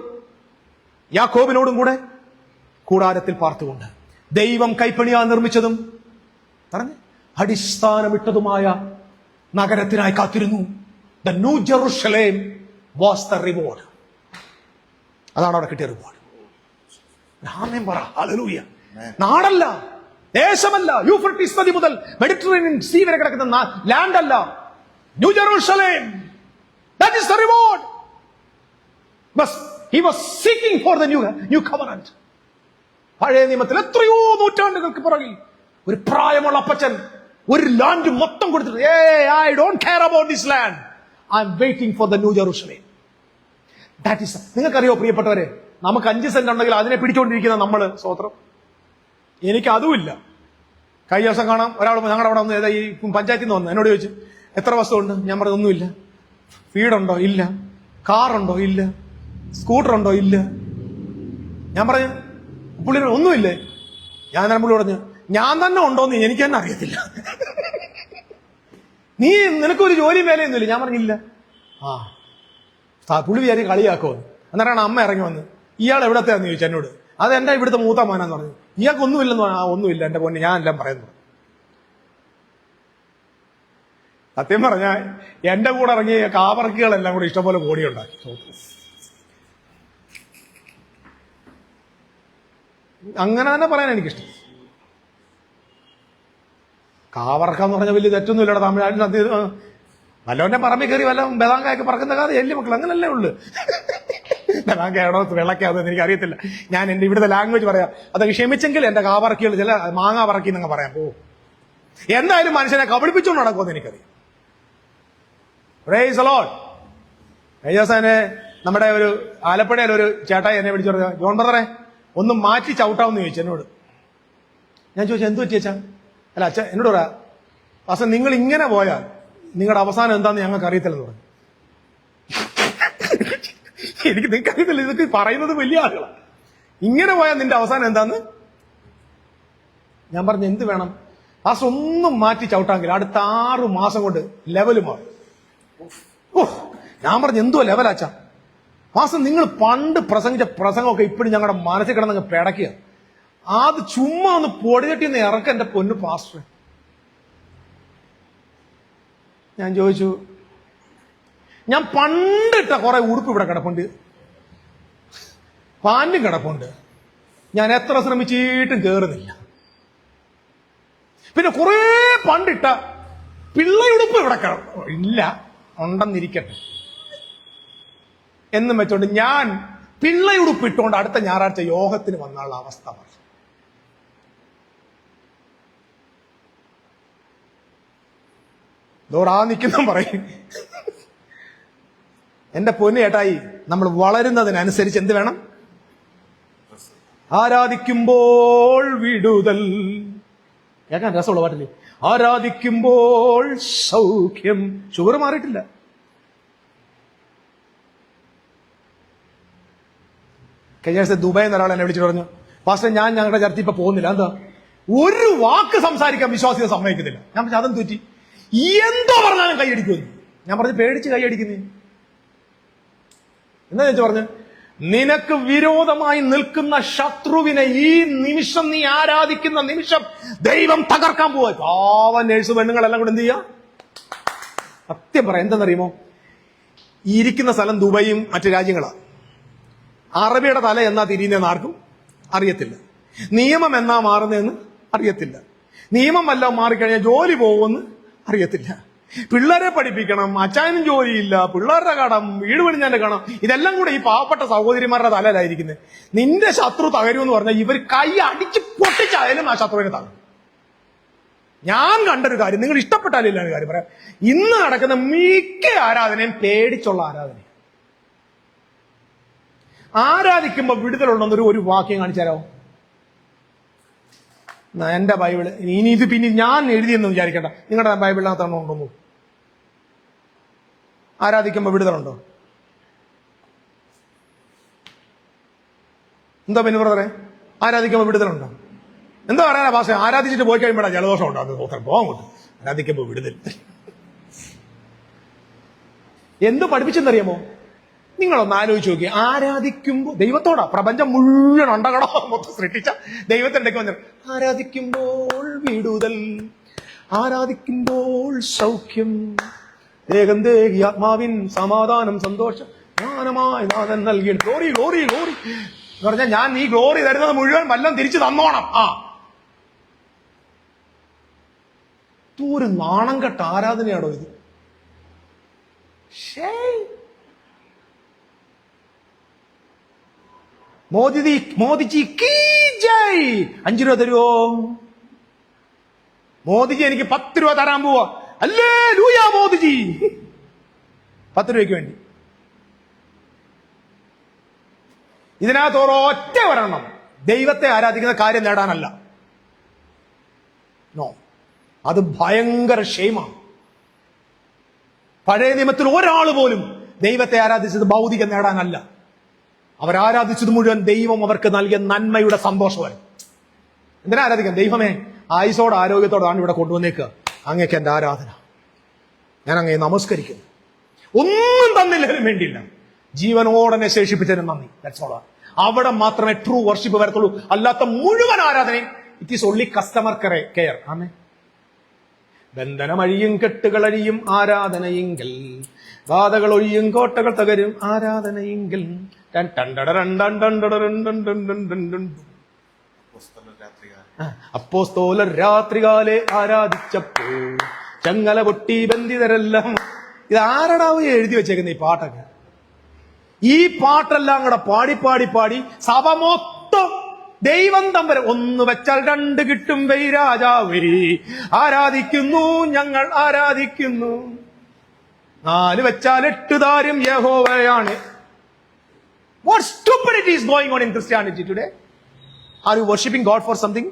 യാക്കോബിനോടും കൂടെ കൂടാരത്തിൽ പാർത്തുകൊണ്ട് ദൈവം കൈപ്പണിയാ നിർമ്മിച്ചതും പറഞ്ഞ് അടിസ്ഥാനമിട്ടതുമായ നഗരത്തിനായി കാത്തിരുന്നു. The new Jerusalem was the reward. അതാണ് അവിടെ കിട്ടിയ റിവാർഡ്. ആമേൻ പറ. ഹല്ലേലൂയ. നാടല്ല, ദേശമല്ല, യൂഫ്രട്ടീസ് നദി മുതൽ മെഡിറ്ററേനിയൻ സീ വരെ കിടക്കുന്ന ലാൻഡ് അല്ല, new Jerusalem. That is the reward. Bus he was seeking for the new covenant. പഴയ നിയമത്തിൽ എത്രയോ നൂറ്റാണ്ടുകൾക്ക് പുറകിൽ ഒരു പ്രായമുള്ള അപ്പച്ചൻ ഒരു ലാൻഡ് മൊത്തം കൊടുത്തിട്ട്, I don't care about this land, I'm waiting for the new Jerusalem. That is, നിങ്ങൾക്കറിയോ പ്രിയപ്പെട്ടവരെ, നമുക്ക് 5 സെന്റ് ഉണ്ടെങ്കിൽ അതിനെ പിടിച്ചുകൊണ്ടിരിക്കുന്ന നമ്മള്, സ്തോത്രം. എനിക്ക് അതുമില്ല. കഴിഞ്ഞ ദിവസം കാണാം, ഒരാൾ ഞങ്ങളുടെ അവിടെ വന്ന് ഈ പഞ്ചായത്തിൽ നിന്ന് വന്നു, എന്നോട് ചോദിച്ചു എത്ര വസ്തുണ്ട്. ഞാൻ പറഞ്ഞത് ഒന്നുമില്ല. വീടുണ്ടോ? ഇല്ല. കാറുണ്ടോ? ഇല്ല. സ്കൂട്ടർ ഉണ്ടോ? ഇല്ല. ഞാൻ പറഞ്ഞു പുള്ളിയുടെ ഒന്നുമില്ലേ? ഞാൻ തന്നെ പുള്ളി പറഞ്ഞു, ഞാൻ തന്നെ ഉണ്ടോന്ന് എനിക്ക് തന്നെ അറിയത്തില്ല. നിനക്കൊരു ജോലിയും വേലയൊന്നുമില്ല. ഞാൻ പറഞ്ഞില്ല. പുള്ളി വിചാരിച്ച് കളിയാക്കുമെന്ന്. എന്നിട്ടാണ് അമ്മ ഇറങ്ങി വന്ന്, ഇയാൾ എവിടത്തെയാന്ന് ചോദിച്ചു എന്നോട്. അത് എന്റെ ഇവിടുത്തെ മൂത്ത മോനാന്ന് പറഞ്ഞു. ഇയാൾക്കൊന്നുമില്ലെന്ന് പറഞ്ഞു. ഒന്നുമില്ല എന്റെ പൊന്നെ, ഞാൻ എല്ലാം പറയുന്നു. സത്യം പറഞ്ഞ എന്റെ കൂടെ ഇറങ്ങിയ കാവർക്കികളെല്ലാം കൂടെ ഇഷ്ടംപോലെ കോടിയുണ്ടാക്കി. അങ്ങനെ തന്നെ പറയാൻ എനിക്കിഷ്ടം. കാവർക്കാന്ന് പറഞ്ഞ വലിയ തെറ്റൊന്നുമില്ലടാ. തമിഴ്നാട്ടിൽ വല്ലവന്റെ പറമ്പിൽ കയറി വല്ല ബദാങ്കായൊക്കെ പറക്കുന്ന കഥ എല്ലി മക്കൾ അങ്ങനല്ലേ ഉള്ളു. ബദാങ്കയാണോ വെള്ളക്കാതെന്ന് എനിക്ക് അറിയത്തില്ല. ഞാൻ എന്റെ ഇവിടുത്തെ ലാംഗ്വേജ് പറയാം. അതൊക്കെ ക്ഷമിച്ചെങ്കിൽ എന്റെ കാവർക്കികൾ ചില മാങ്ങ പറക്കി എന്നങ്ങ് പറയാം. എന്തായാലും മനുഷ്യനെ കബളിപ്പിച്ചുകൊണ്ട് നടക്കുമെന്ന് എനിക്കറിയാം. Price the Lord. കഴിഞ്ഞ നമ്മുടെ ഒരു ആലപ്പുഴയിൽ ഒരു ചേട്ടായി എന്നെ വിളിച്ചു പറഞ്ഞു, ജോൺ ബ്രദറെ ഒന്ന് മാറ്റി ചവിട്ടാമെന്ന് ചോദിച്ചു എന്നോട്. ഞാൻ ചോദിച്ചു എന്ത് പറ്റിയച്ചാ? അല്ല അച്ഛ എന്നോട് പറയാ, പക്ഷെ നിങ്ങൾ ഇങ്ങനെ പോയാൽ നിങ്ങളുടെ അവസാനം എന്താന്ന് ഞങ്ങൾക്ക് അറിയത്തില്ലെന്ന് പറഞ്ഞു. എനിക്ക് നിങ്ങൾക്ക് അറിയത്തില്ല, ഇതൊക്കെ പറയുന്നത് വലിയ ആളുകളാണ്. ഇങ്ങനെ പോയാൽ നിന്റെ അവസാനം എന്താന്ന്. ഞാൻ പറഞ്ഞു എന്ത് വേണം? പക്ഷെ ഒന്നും മാറ്റി ചവിട്ടാമെങ്കിൽ അടുത്ത 6 മാസം കൊണ്ട് ലെവല് മാറും. ഞാൻ പറഞ്ഞു എന്തുവാ ലെവലാച്ചാ? മാസം നിങ്ങൾ പണ്ട് പ്രസംഗിച്ച പ്രസംഗമൊക്കെ ഇപ്പോഴും ഞങ്ങളുടെ മനസ്സിൽ കിടന്നങ്ങ് പിടയ്ക്കുക. അത് ചുമ്മാ ഒന്ന് പൊടിതട്ടി ഒന്ന് ഇറക്ക എന്റെ പൊന്നു പാസ്റ്റർ. ഞാൻ ചോദിച്ചു, ഞാൻ പണ്ടിട്ട കുറെ ഉടുപ്പ് ഇവിടെ കിടപ്പുണ്ട്, പാന്റും കിടപ്പുണ്ട്, ഞാൻ എത്ര ശ്രമിച്ചിട്ടും കേറുന്നില്ല. പിന്നെ കുറെ പണ്ടിട്ട പിള്ളയുടുപ്പ് ഇവിടെ ഇല്ല, ഉണ്ടെന്നിരിക്കട്ടെ എന്നും വെച്ചോണ്ട് ഞാൻ പിള്ളയുടുപ്പ് ഇട്ടുകൊണ്ട് അടുത്ത ഞായറാഴ്ച യോഗത്തിന് വന്നുള്ള അവസ്ഥ പറഞ്ഞു. ദോറാ നിൽക്കുന്ന പറയും. എന്റെ പൊന്നു ചേട്ടായി, നമ്മൾ വളരുന്നതിനനുസരിച്ച് എന്ത് വേണം? ആരാധിക്കുമ്പോൾ വിടുതൽ. കേൾക്കാൻ രസമുള്ള പാട്ടില്ലേ? ആരാധിക്കുമ്പോൾ സൗഖ്യം. ഷുഗർ മാറിയിട്ടില്ല. കഴിഞ്ഞ ദിവസം ദുബായിൽ നിന്ന് ഒരാൾ എന്നെ വിളിച്ചിട്ട് പറഞ്ഞു, പാസ്റ്റർ ഞാൻ ഞങ്ങളുടെ ചർച്ച ഇപ്പൊ പോകുന്നില്ല. എന്താ? ഒരു വാക്ക് സംസാരിക്കാൻ വിശ്വാസികൾ സമ്മതിക്കുന്നില്ല. ഞാൻ പറഞ്ഞു അതും തെറ്റി, എന്തോ പറഞ്ഞാലും കൈയടിക്കുമെന്ന്. ഞാൻ പറഞ്ഞു പേടിച്ച് കൈയടിക്കുന്നേ. എന്താ വെച്ചാൽ പറഞ്ഞു, നിനക്ക് വിരോധമായി നിൽക്കുന്ന ശത്രുവിനെ ഈ നിമിഷം നീ ആരാധിക്കുന്ന നിമിഷം ദൈവം തകർക്കാൻ പോവാ. പാവം നേഴ്സ് പെണ്ണുങ്ങളെല്ലാം കൂടെ എന്ത് ചെയ്യാ? സത്യം പറയാം, എന്തെന്നറിയുമോ? ഈ ഇരിക്കുന്ന സ്ഥലം ദുബൈയും മറ്റു രാജ്യങ്ങളാണ്. അറബിയുടെ തല എന്നാ തിരിയുന്നതെന്ന് ആർക്കും അറിയത്തില്ല. നിയമം എന്നാ മാറുന്നതെന്ന് അറിയത്തില്ല. നിയമം വല്ലതും മാറിക്കഴിഞ്ഞാൽ ജോലി പോകുമെന്ന് അറിയത്തില്ല. പിള്ളേരെ പഠിപ്പിക്കണം, അച്ചായനും ജോലിയില്ല, പിള്ളേരുടെ കടം, വീട് പണിഞ്ഞാന്റെ കടം, ഇതെല്ലാം കൂടെ ഈ പാവപ്പെട്ട സഹോദരിമാരുടെ തലയിലായിരിക്കുന്നത്. നിന്റെ ശത്രു തകരുമെന്ന് പറഞ്ഞാൽ ഇവർ കൈ അടിച്ച് പൊട്ടിച്ചായാലും ആ ശത്രുവിനെ തകരും. ഞാൻ കണ്ടൊരു കാര്യം, നിങ്ങൾ ഇഷ്ടപ്പെട്ടാലില്ല ഒരു കാര്യം പറയാം. ഇന്ന് നടക്കുന്ന മിക്ക ആരാധനയും പേടിച്ചുള്ള ആരാധന. ആരാധിക്കുമ്പോ വിടുതലുണ്ടെന്നൊരു ഒരു വാക്യം കാണിച്ചാലോ? എന്റെ ബൈബിള് ഇനി ഇത് പിന്നെ ഞാൻ എഴുതിയെന്ന് വിചാരിക്കണ്ട, നിങ്ങളുടെ ബൈബിളിനകത്താണ് ഉണ്ടെന്നു. ആരാധിക്കുമ്പോ വിടുതലുണ്ടോ? എന്താ പിന്നെ ബ്രദറെ, ആരാധിക്കുമ്പോ വിടുതലുണ്ടോ? എന്താ പറയാനാ ഭാഷ? ആരാധിച്ചിട്ട് പോയി കഴിയുമ്പോഴാ ജലദോഷം ഉണ്ടോ? അത് പോകാൻ കൊണ്ട് ആരാധിക്കുമ്പോ വിടുതൽ. എന്ത് പഠിപ്പിച്ചെന്നറിയാമോ? നിങ്ങളൊന്ന് ആലോചിച്ച് നോക്കി. ആരാധിക്കുമ്പോ ദൈവത്തോടാ, പ്രപഞ്ചം മുഴുവൻ ഉണ്ടകടോ മൊത്തം സൃഷ്ടിച്ച ദൈവത്തിന്റെ വന്നു. ആരാധിക്കുമ്പോൾ വിടുതൽ, ആരാധിക്കുമ്പോൾ സൗഖ്യം, ദേഹം ദേഹി ആത്മാവിൻ സമാധാനം സന്തോഷം ജ്ഞാനമായി നാഥൻ നൽകി. ഗ്ലോറി ഗ്ലോറി ഗ്ലോറി എന്ന് പറഞ്ഞാൽ ഞാൻ ഈ ഗ്ലോറി തരുന്നത് മുഴുവൻ വല്ലതും തിരിച്ചു തന്നോണം. ഒരു നാണം കെട്ട ആരാധനയാണോ ഇത്? മോദിജി കീ ജയ്. 5 രൂപ തരുവോ? മോദിജി എനിക്ക് 10 രൂപ തരാൻ പോവാ. അല്ലേ ലൂയ മോദിജി. 10 രൂപയ്ക്ക് വേണ്ടി. ഇതിനകത്ത് ഒരൊറ്റ ഒരെണ്ണം ദൈവത്തെ ആരാധിക്കുന്ന കാര്യം നേടാനല്ല. നോ, അത് ഭയങ്കര ഷെയ്മാണ്. പഴയ നിയമത്തിൽ ഒരാൾ പോലും ദൈവത്തെ ആരാധിച്ചത് ഭൗതികം നേടാനല്ല. അവരാരാധിച്ചത് മുഴുവൻ ദൈവം അവർക്ക് നൽകിയ നന്മയുടെ സന്തോഷമാണ്. എന്തിനാ ആരാധിക്കാൻ? ദൈവമേ, ആയുസോടെ ആരോഗ്യത്തോടാണ് ഇവിടെ കൊണ്ടുവന്നേക്കുക, അങ്ങേക്ക് എന്റെ ആരാധന, ഞാൻ അങ്ങേ നമസ്കരിക്കുന്നു. ഒന്നും തന്നില്ലാലും വേണ്ടിയില്ല, ജീവനോടനെ ശേഷിപ്പിച്ചതിന് നന്ദി. That's all. അവിടെ മാത്രമേ ട്രൂ വർഷിപ്പ് വരത്തുള്ളൂ. അല്ലാത്ത മുഴുവൻ ആരാധനയും it is only customer care. ആമേ. ബന്ധനമഴിയും കെട്ടുകളഴിയും ആരാധനയെങ്കിൽ, ബാധകൾ ഒഴിയും കോട്ടകൾ തകരും ആരാധനയെങ്കിൽ. അപ്പോസ്തലർ രാത്രികാലെ ആരാധിച്ചപ്പോൾ ചങ്ങല പൊട്ടി ബന്ധിതരെല്ലാം. ഇത് ആരടാവ് എഴുതി വെച്ചേക്കുന്ന ഈ പാട്ടൊക്കെ? ഈ പാട്ടെല്ലാം കൂടെ പാടി പാടി പാടി സഭ മൊത്തം ദൈവം തമ്പര. 1 വെച്ചാൽ 2 കിട്ടും, വൈരാജാവരി ആരാധിക്കുന്നു, ഞങ്ങൾ ആരാധിക്കുന്നു. 4 വെച്ചാൽ 8 താരും യഹോവയാണ്. What stupidity is going on in Christianity today? Are you worshipping God for something?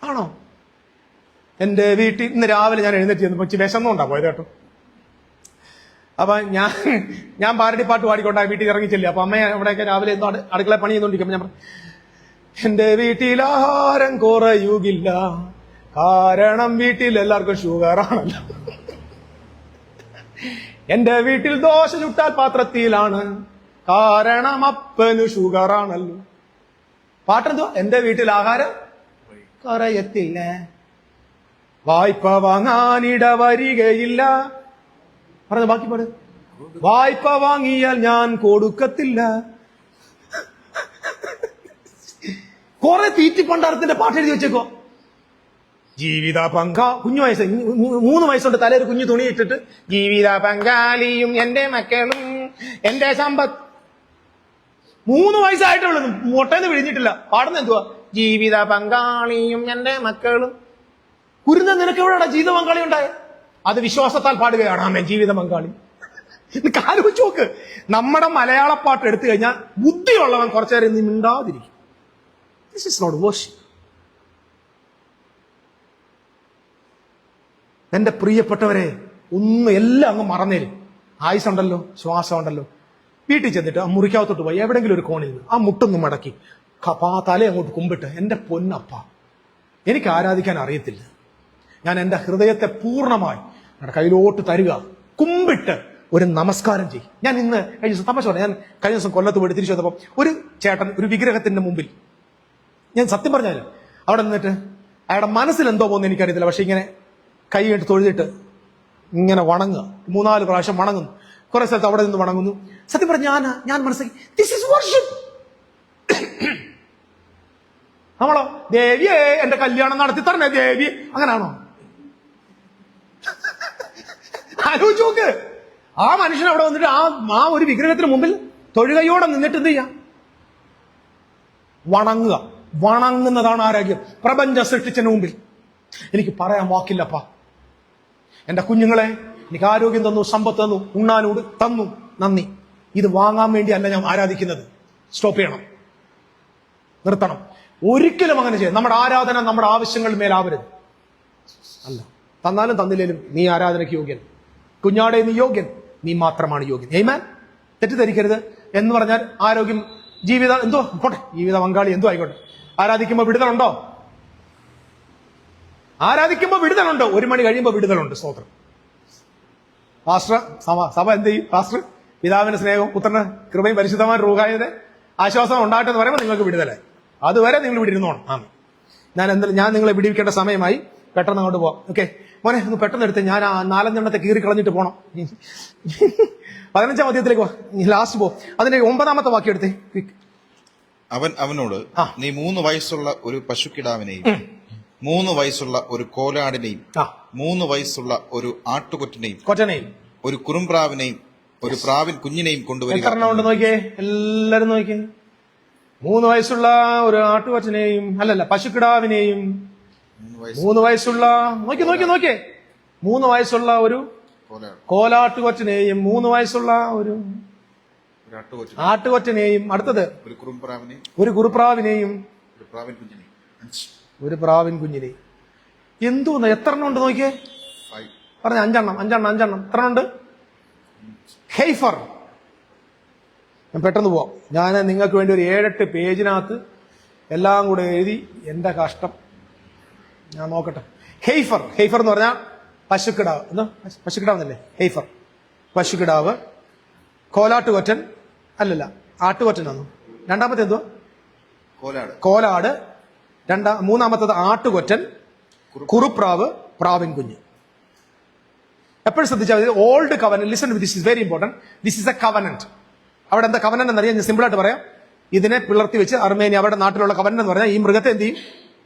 ആണോ? എന്റെ വീട്ടിൽ ഇന്ന് രാവിലെ ഞാൻ എഴുന്നേറ്റ് ചെന്നപ്പോ വിശന്നുണ്ടാ പോയത് കേട്ടോ. അപ്പൊ ഞാൻ പാരടി പാട്ട് പാടിക്കൊണ്ടാ വീട്ടിൽ ഇറങ്ങിച്ചില്ല. അപ്പൊ അമ്മ അവിടെയൊക്കെ രാവിലെ എന്തോ അടുക്കള പണി ചെയ്തോണ്ടിരിക്കുമ്പോ ഞാൻ എന്റെ വീട്ടിൽ ആഹാരം കുറയുകില്ല, കാരണം വീട്ടിൽ എല്ലാവർക്കും ഷുഗറാണല്ലോ. എന്റെ വീട്ടിൽ ദോശ ചുട്ടാൽ പാത്രത്തിലാണ്, കാരണം അപ്പന് ഷുഗറാണല്ലോ. പാട്ടെന്തോ? എന്റെ വീട്ടിൽ ആഹാരം കുറയത്തില്ല, വായ്പ വാങ്ങാനിട വരികയില്ല. പറഞ്ഞ ബാക്കി പാട്. വായ്പ വാങ്ങിയാൽ ഞാൻ കൊടുക്കത്തില്ല. കുറെ തീറ്റിപ്പണ്ടാരത്തിന്റെ പാട്ട് എഴുതി വെച്ചേക്കോ. ജീവിത പങ്ക കുഞ്ഞു വയസ്സ് 3 വയസ്സുണ്ട്, തലയിൽ കുഞ്ഞു തുണി ഇട്ടിട്ട് ജീവിത പങ്കാളിയും എന്റെ മക്കളും എന്റെ സമ്പത്ത്. 3 വയസ്സായിട്ടുള്ളൂ, മുട്ടേന്ന് വിഴിഞ്ഞിട്ടില്ല. പാടുന്ന എന്തുവാ? ജീവിത പങ്കാളിയും എന്റെ മക്കളും. കുരുന്ന നിനക്ക് എവിടെയാ ജീവിത പങ്കാളി ഉണ്ടായ? അത് വിശ്വാസത്താൽ പാടുകയാണ്. ആമേൻ. ജീവിത പങ്കാളി ആലോചിച്ച് നോക്ക്. നമ്മുടെ മലയാള പാട്ട് എടുത്തു കഴിഞ്ഞാൽ ബുദ്ധിയുള്ളവൻ കുറച്ചേരം നീ മിണ്ടാതിരിക്കും. This is not worship. എന്റെ പ്രിയപ്പെട്ടവരെ, എല്ലാം അങ്ങ് മറന്നേരും. ആയുസുണ്ടല്ലോ, ശ്വാസം ഉണ്ടല്ലോ. വീട്ടിൽ ചെന്നിട്ട് ആ മുറിക്കകത്തോട്ട് പോയി എവിടെങ്കിലും ഒരു കോണിൽ നിന്ന് ആ മുട്ടൊന്ന് മടക്കി തല അങ്ങോട്ട് കുമ്പിട്ട്, എന്റെ പൊന്നപ്പ, എനിക്ക് ആരാധിക്കാൻ അറിയത്തില്ല, ഞാൻ എന്റെ ഹൃദയത്തെ പൂർണ്ണമായി നിങ്ങളുടെ കയ്യിലോട്ട് തരിക, കുമ്പിട്ട് ഒരു നമസ്കാരം ചെയ്യും. ഞാൻ ഇന്ന് കഴിഞ്ഞ ദിവസം തമാശ പറഞ്ഞു, ഞാൻ കഴിഞ്ഞ ദിവസം കൊല്ലത്ത് പോയിട്ട് തിരിച്ചു വന്നപ്പോൾ ഒരു ചേട്ടൻ ഒരു വിഗ്രഹത്തിന്റെ മുമ്പിൽ, ഞാൻ സത്യം പറഞ്ഞാലും അവിടെ നിന്നിട്ട് അയാളുടെ മനസ്സിൽ എന്തോ പോകുന്നു എനിക്കറിയത്തില്ല, പക്ഷെ ഇങ്ങനെ കൈ ഇട്ട് തൊഴുതിട്ട് ഇങ്ങനെ വണങ്ങുക, 3-4 പ്രാവശ്യം വണങ്ങുന്നു. കുറെ സ്ഥലത്ത് അവിടെ നിന്ന് വണങ്ങുന്നു. സത്യം പറഞ്ഞ ഞാൻ മനസ്സിലാക്കി, ദിസ് ഈസ് വർഷിപ്പ്. നമ്മളോ ദേവിയെ എന്റെ കല്യാണം നടത്തി തരണേ ദേവി, അങ്ങനാണോ? ആലോചിച്ച് നോക്ക്. ആ മനുഷ്യൻ അവിടെ വന്നിട്ട് ആ ഒരു വിഗ്രഹത്തിന് മുമ്പിൽ തൊഴുകയോടെ നിന്നിട്ട് എന്ത് ചെയ്യാം? വണങ്ങുക. വണങ്ങുന്നതാണ് ആരോഗ്യം. പ്രപഞ്ചം സൃഷ്ടിച്ചതിന് മുമ്പിൽ എനിക്ക് പറയാൻ വാക്കില്ലപ്പാ. എന്റെ കുഞ്ഞുങ്ങളെ എനിക്ക് ആരോഗ്യം തന്നു, സമ്പത്ത് തന്നു, ഉണ്ണാനോട് തന്നു, നന്ദി. ഇത് വാങ്ങാൻ വേണ്ടിയല്ല ഞാൻ ആരാധിക്കുന്നത്. സ്റ്റോപ്പ് ചെയ്യണം, നിർത്തണം. ഒരിക്കലും അങ്ങനെ ചെയ്യാം. നമ്മുടെ ആരാധന നമ്മുടെ ആവശ്യങ്ങൾ മേലാവരുത്. അല്ല, തന്നാലും തന്നില്ലേലും നീ ആരാധനയ്ക്ക് യോഗ്യൻ. കുഞ്ഞാടെ നീ യോഗ്യൻ, നീ മാത്രമാണ് യോഗ്യൻ. ആമേൻ. തെറ്റിദ്ധരിക്കരുത്. എന്ന് പറഞ്ഞാൽ ആരോഗ്യം, ജീവിതം എന്തോ പോട്ടെ, ജീവിത പങ്കാളി എന്തോ ആയിക്കോട്ടെ, ആരാധിക്കുമ്പോൾ വിടുതലുണ്ടോ? ആരാധിക്കുമ്പോൾ വിടുതലുണ്ട്. 1 മണി കഴിയുമ്പോൾ വിടുതലുണ്ട്. സ്തോത്രം. പാസ്റ്റർ സഭ എന്ത് ചെയ്യും? പാസ്റ്റർ പിതാവിന്റെ സ്നേഹവും പുത്രന് കൃപയും പരിശുദ്ധമായ റൂഹായുടെ ആശ്വാസം ഉണ്ടാകട്ടെ എന്ന് പറയുമ്പോൾ നിങ്ങൾക്ക് വിടുതലായി. അതുവരെ നിങ്ങൾ ഇവിടെ ഇരുന്നോണം. ഞാൻ നിങ്ങളെ വിടിവിക്കേണ്ട സമയമായി. പെട്ടെന്ന് അങ്ങോട്ട് പോവാം. ഓക്കെ മോനെ, ഒന്ന് പെട്ടെന്ന് എടുത്ത്, ഞാൻ ആ 4 കീറി കളഞ്ഞിട്ട് പോണം. 15-ാം അധ്യായത്തിലേക്ക് പോവാ, ലാസ്റ്റ് പോ. അതിന്റെ 9-ാമത്തെ വാക്യം എടുത്തേ. അവൻ അവനോട്, നീ 3 വയസ്സുള്ള ഒരു പശുക്കിടാവിനെയും 3 വയസ്സുള്ള ഒരു കോലാടിനെയും 3 വയസ്സുള്ള ഒരു ആട്ടുകൊറ്റനെയും ഒരു കുറുംപ്രാവിനെയും ഒരു പ്രാവിൻ കുഞ്ഞിനെയും കൊണ്ടുവരിക. കൊണ്ട് നോക്കിയേ, എല്ലാരും നോക്കിയേ. 3 വയസ്സുള്ള ഒരു ആട്ടുകൊറ്റനെയും പശുക്കിടാവിനെയും 3 വയസ്സുള്ള നോക്കിയേ 3 വയസ്സുള്ള ഒരു കോലാട്ടുകൊറ്റനെയും 3 വയസ്സുള്ള ഒരു ആട്ടുകൊറ്റനെയും, അടുത്തത് ഒരു കുറുപ്രാവിനെയും ഒരു പ്രാവിൻ കുഞ്ഞിനെയും. എന്തോന്ന്, എത്ര എണ്ണം ഉണ്ട് നോക്കിയേ? പറഞ്ഞ 5 എത്ര ഉണ്ട്? ഹെയ്ഫർ. ഞാൻ പെട്ടെന്ന് പോവാം. ഞാൻ നിങ്ങൾക്ക് വേണ്ടി ഒരു 7-8 പേജിനകത്ത് എല്ലാം കൂടെ എഴുതി. എന്റെ കഷ്ടം, ഞാൻ നോക്കട്ടെ. ഹെയ്ഫർ എന്ന് പറഞ്ഞാൽ പശുക്കിടാവ്. എന്താ പശുക്കിടാവെന്നല്ലേ? ഹെയ്ഫർ പശുക്കിടാവ്. കോലാട്ടുകൊറ്റൻ ആട്ടുകൊറ്റനാന്നു. രണ്ടാമത്തെ എന്തുവാ? കോലാട്. മൂന്നാമത്തത് ആട്ടുകൊറ്റൻ, കുറുപ്രാവ്, പ്രാവിൻ കുഞ്ഞ്. എപ്പോഴും ശ്രദ്ധിച്ചാൽ old covenant. Listen, this is very important. This is A covenant. അവിടെ എന്താ കവനന്റ് എന്നറിയാം? ഞാൻ സിമ്പിൾ ആയിട്ട് പറയാം. ഇതിനെ പിളർത്തി വെച്ച്, അർമേനിയ അവരുടെ നാട്ടിലുള്ള കവനന്റ് എന്ന് പറഞ്ഞാൽ ഈ മൃഗത്തെ എന്ത് ചെയ്യും?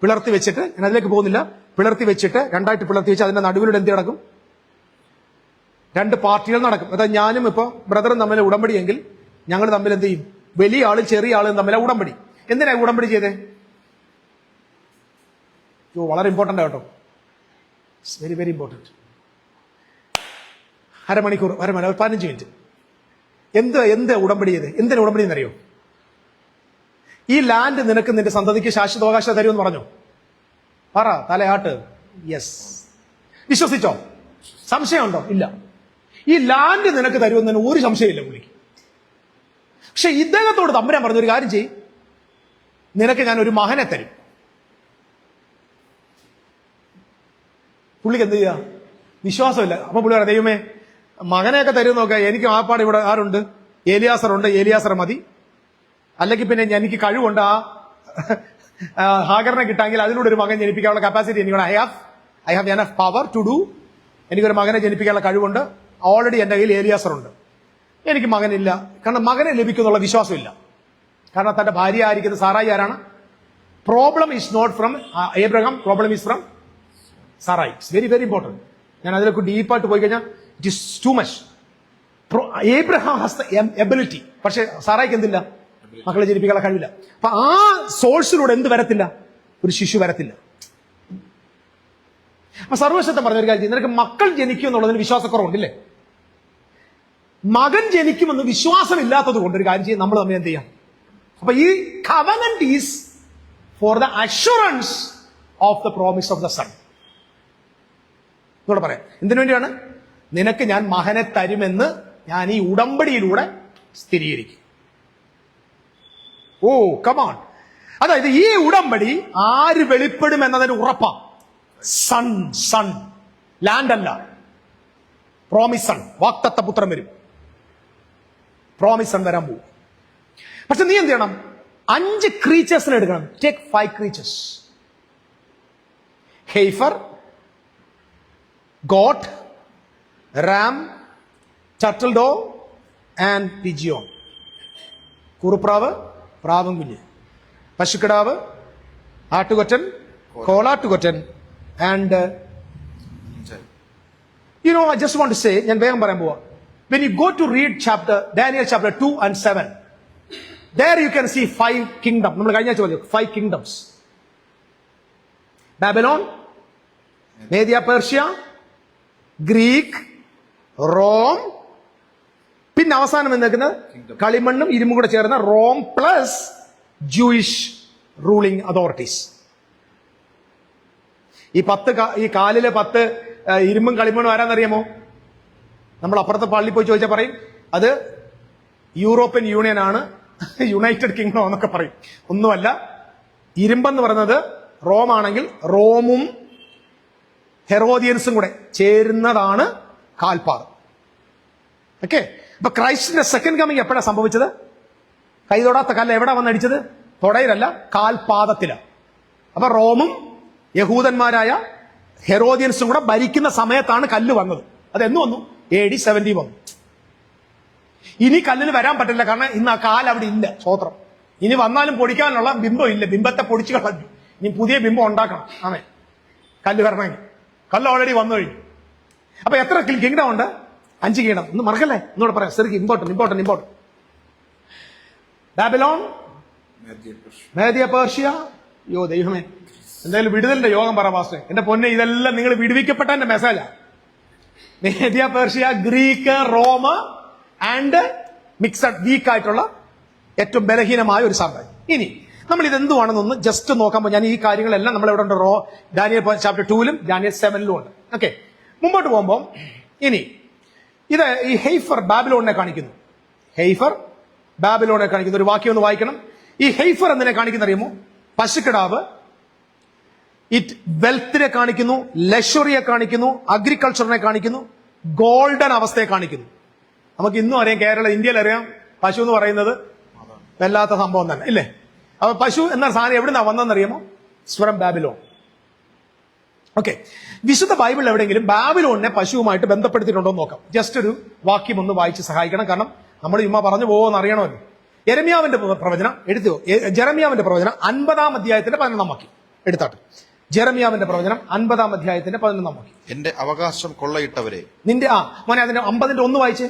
പിളർത്തി വെച്ചിട്ട്, ഞാൻ അതിലേക്ക് പോകുന്നില്ല, പിളർത്തി വെച്ചിട്ട് 2 പിളർത്തി വെച്ച് അതിന്റെ നടുവിലൂടെ എന്ത് നടക്കും? 2 പാർട്ടികൾ നടക്കും. അതായത് ഞാനും ഇപ്പൊ ബ്രദറും തമ്മിൽ ഉടമ്പടിയെങ്കിൽ ഞങ്ങൾ തമ്മിൽ എന്ത് ചെയ്യും? വലിയ ആളും ചെറിയ ആളും തമ്മിൽ ഉടമ്പടി. എന്തിനാ ഉടമ്പടി ചെയ്തേ? വളരെ ഇമ്പോർട്ടന്റ് കേട്ടോ, വെരി വെരി ഇമ്പോർട്ടന്റ്. അരമണിക്കൂർ 15 മിനിറ്റ്. എന്ത് ഉടമ്പടി ചെയ്ത്? എന്തിനാ ഉടമ്പടി എന്നറിയോ? ഈ ലാൻഡ് നിനക്ക് നിന്റെ സന്തതിക്ക് ശാശ്വതാവകാശം തരുമെന്ന് പറഞ്ഞു. പറ, തലയാട്ട്. യെസ്. വിശ്വസിച്ചോ? സംശയമുണ്ടോ? ഇല്ല. ഈ ലാൻഡ് നിനക്ക് തരുമെന്ന് ഒരു സംശയമില്ല പുള്ളിക്ക്. പക്ഷെ ഇദ്ദേഹത്തോട് തമ്പുരാൻ പറഞ്ഞൊരു കാര്യം ചെയ്യും, നിനക്ക് ഞാൻ ഒരു മകനെ തരും. പുള്ളിക്ക് എന്ത് ചെയ്യാ? വിശ്വാസമില്ല. അപ്പൊ പുള്ളി പറയാം, ദൈവമേ മകനെയൊക്കെ തരും നോക്കാം, എനിക്ക് ആപ്പാട് ഇവിടെ ആരുണ്ട്? ഏലിയാസറുണ്ട്, ഏലിയാസർ മതി. അല്ലെങ്കിൽ പിന്നെ എനിക്ക് കഴിവുണ്ട്, ഹാഗറിനെ കിട്ടാമെങ്കിൽ അതിലൂടെ ഒരു മകൻ ജനിപ്പിക്കാനുള്ള കപ്പാസിറ്റി എനിക്കുണ്ട്. I have enough power to do. എനിക്കൊരു മകനെ ജനിപ്പിക്കാനുള്ള കഴിവുണ്ട്. ഓൾറെഡി എന്റെ കയ്യിൽ ഏലിയാസറുണ്ട്. എനിക്ക് മകനില്ല, കാരണം മകനെ ലഭിക്കുന്നുള്ള വിശ്വാസമില്ല. കാരണം തന്റെ ഭാര്യ ആയിരിക്കുന്നത് സാറായി ആരാണ്? Problem is not from Abraham, problem is from Sarai. It's very very important. ഞാൻ അതിലേക്ക് ഡീപ്പായിട്ട് പോയി കഴിഞ്ഞാൽ it is too much. Abraham has the ability, പക്ഷെ സാറായിക്ക് എന്തില്ല? മക്കളെ ജനിപ്പിക്കാനുള്ള കഴിവില്ല. അപ്പൊ ആ സോഴ്സിലൂടെ എന്ത് വരത്തില്ല? ഒരു ശിശു വരത്തില്ല. അപ്പൊ സർവശക്തൻ പറഞ്ഞ ഒരു കാര്യം, നിനക്ക് മക്കൾ ജനിക്കും എന്നുള്ളതിന് വിശ്വാസക്കുറവുണ്ടല്ലേ? മകൻ ജനിക്കുമെന്ന് വിശ്വാസമില്ലാത്തത് കൊണ്ട് ഒരു കാര്യം ചെയ്യും, നമ്മൾ തമ്മിൽ എന്ത് ചെയ്യാം? അപ്പൊ ഈ covenant is for the assurance of the promise of the son. എന്നോട് പറയാം, എന്തിനു വേണ്ടിയാണ്? നിനക്ക് ഞാൻ മകനെ തരുമെന്ന് ഞാൻ ഈ ഉടമ്പടിയിലൂടെ സ്ഥിരീകരിക്കും. ഓ കമാൺ. അതായത് ഈ ഉടമ്പടി ആര് വെളിപ്പെടും എന്നതിന് ഉറപ്പാ. സൺ ലാൻഡ് അല്ല. പ്രോമിസൺ, വാക്തത്ത പുത്രൻ വരും. പ്രോമിസൺ വരാൻ പോകും. പക്ഷെ നീ എന്ത് ചെയ്യണം? 5 ക്രീച്ചേഴ്സിനെ എടുക്കണം. Take 5 creatures. Heifer, goat, ram, turtle dove and pigeon. കുറുപ്രാവ്, പ്രാവും കുഞ്ഞ്, പശുക്കിടാവ്, ആട്ടുകൊറ്റൻ, കോളാട്ടുകൊറ്റൻ and I just want to say, ഞാൻ വേഗം പറയാൻ പോവാ. When you go to read Daniel chapter 2 and 7, there you can see 5 kingdoms. നമ്മൾ കഴിഞ്ഞ ചോദ്യം 5 kingdoms. Babylon, Media Persia, Greek, Rome, പിന്നെ അവസാനം നിൽക്കുന്നത് കളിമണ്ണും ഇരുമ്പും കൂടെ ചേർന്ന Rome plus Jewish ruling authorities. ഈ കാലിലെ 10 ഇരുമ്പും കളിമണ്ണും ആരാന്നറിയാമോ? നമ്മൾ അപ്പുറത്തെ പള്ളി പോയി ചോദിച്ചാൽ പറയും അത് യൂറോപ്യൻ യൂണിയൻ ആണ്, യുണൈറ്റഡ് കിങ്ഡം എന്നൊക്കെ പറയും. ഒന്നുമല്ല. ഇരുമ്പെന്ന് പറയുന്നത് റോം ആണെങ്കിൽ റോമും ഹെറോദിയൻസും കൂടെ ചേരുന്നതാണ് കാൽപാദം. ഓക്കെ. അപ്പൊ ക്രൈസ്റ്റിന്റെ സെക്കൻഡ് കമ്മിങ് എപ്പോഴാണ് സംഭവിച്ചത്? കൈതൊടാത്ത കല്ല് എവിടെ വന്നടിച്ചത്? തൊടയിലല്ല, കാൽപാദത്തിലാണ്. അപ്പൊ റോമും യഹൂദന്മാരായ ഹെറോദിയൻസും കൂടെ ഭരിക്കുന്ന സമയത്താണ് കല്ല് വന്നത്. അതെന്ന് വന്നു? AD 70 വന്നു. ഇനി കല്ലിന് വരാൻ പറ്റില്ല, കാരണം ഇന്ന് ആ കാൽ അവിടെ ഇല്ല. സ്വോത്രം. ഇനി വന്നാലും പൊടിക്കാനുള്ള ബിംബം ഇല്ല. ബിംബത്തെ പൊടിച്ചു കളഞ്ഞു. ഇനി പുതിയ ബിംബം ഉണ്ടാക്കണം. ആമേ. കല്ല് വരണമെങ്കിൽ. കല്ല് ഓൾറെഡി വന്നു കഴിഞ്ഞു. അപ്പൊ എത്ര കിങ്ഡം ഉണ്ട്? 5 കിങ്ഡം. ഒന്ന് മറക്കല്ലേ, ഒന്നുകൂടെ പറയാം. ശരിക്കും ഇമ്പോർട്ടന്റ്. Babylon, Media Persia. യോ ദൈവമേ, എന്തായാലും വിടുതലിന്റെ യോഗം പറ പാസ്റ്റേ. എന്റെ പൊന്നെ, ഇതെല്ലാം നിങ്ങൾ വിടുവിക്കപ്പെട്ടതിന്റെ മെസ്സേജാ. Media Persia, Greek, Roma and mixed weak ആയിട്ടുള്ള ഏറ്റവും ബലഹീനമായ ഒരു സാമ്രാജ്യം. ഇനി നമ്മൾ ഇതെന്തുവാണെന്നൊന്ന് ജസ്റ്റ് നോക്കാൻ പോകും. ഞാൻ ഈ കാര്യങ്ങളെല്ലാം നമ്മൾ ഇവിടെ ഉണ്ട്. ഡാനിയൽ ചാപ്റ്റർ 2 ഡാനിയൽ 7 ഉണ്ട്. ഓക്കെ. മുമ്പോട്ട് പോകുമ്പോൾ ഇനി ഇത് ഈ ഹെയ്ഫർ ബാബിലോണിനെ കാണിക്കുന്നു. ഹെയ്ഫർ ബാബിലോണിനെ കാണിക്കുന്നു. ഒരു വാക്യം ഒന്ന് വായിക്കണം. ഈ ഹെയ്ഫർ എന്തിനെ കാണിക്കുന്ന അറിയുമോ? പശുക്കിടാവ്. ഇറ്റ് വെൽത്തിനെ കാണിക്കുന്നു, ലക്ഷറിയെ കാണിക്കുന്നു, അഗ്രികൾച്ചറിനെ കാണിക്കുന്നു, ഗോൾഡൻ അവസ്ഥയെ കാണിക്കുന്നു. നമുക്ക് ഇന്നും അറിയാം, ഇന്ത്യയിൽ അറിയാം, പശു എന്ന് പറയുന്നത് വല്ലാത്ത സംഭവം തന്നെ ഇല്ലേ? അപ്പൊ പശു എന്ന സാധനം എവിടുന്നാ വന്നതെന്നറിയാമോ? സ്വരം ബാബിലോൺ. ഓക്കെ. വിശുദ്ധ ബൈബിളിൽ എവിടെയെങ്കിലും ബാബിലോണിനെ പശുവുമായിട്ട് ബന്ധപ്പെടുത്തിയിട്ടുണ്ടോ എന്ന് നോക്കാം. ജസ്റ്റ് ഒരു വാക്യം ഒന്ന് വായിച്ച് സഹായിക്കണം, കാരണം നമ്മൾ ഇമ്മ പറഞ്ഞു പോകുമെന്ന് അറിയണമല്ലോ. യെരമ്യാവിന്റെ പ്രവചനം എടുത്തോ. ജെറമ്യാവിന്റെ പ്രവചനം 50-ാം അധ്യായത്തിന്റെ 11-ാം വാക്യം എടുത്താട്ടെ. ജെറമ്യാവിന്റെ പ്രവചനം 50-ാം അധ്യായത്തിന്റെ 11-ാം വാക്യം. എന്റെ അവകാശം കൊള്ളയിട്ടവരെ. നിന്റെ മോനെ അതിന്റെ 50-ന്റെ 1 വായിച്ച്,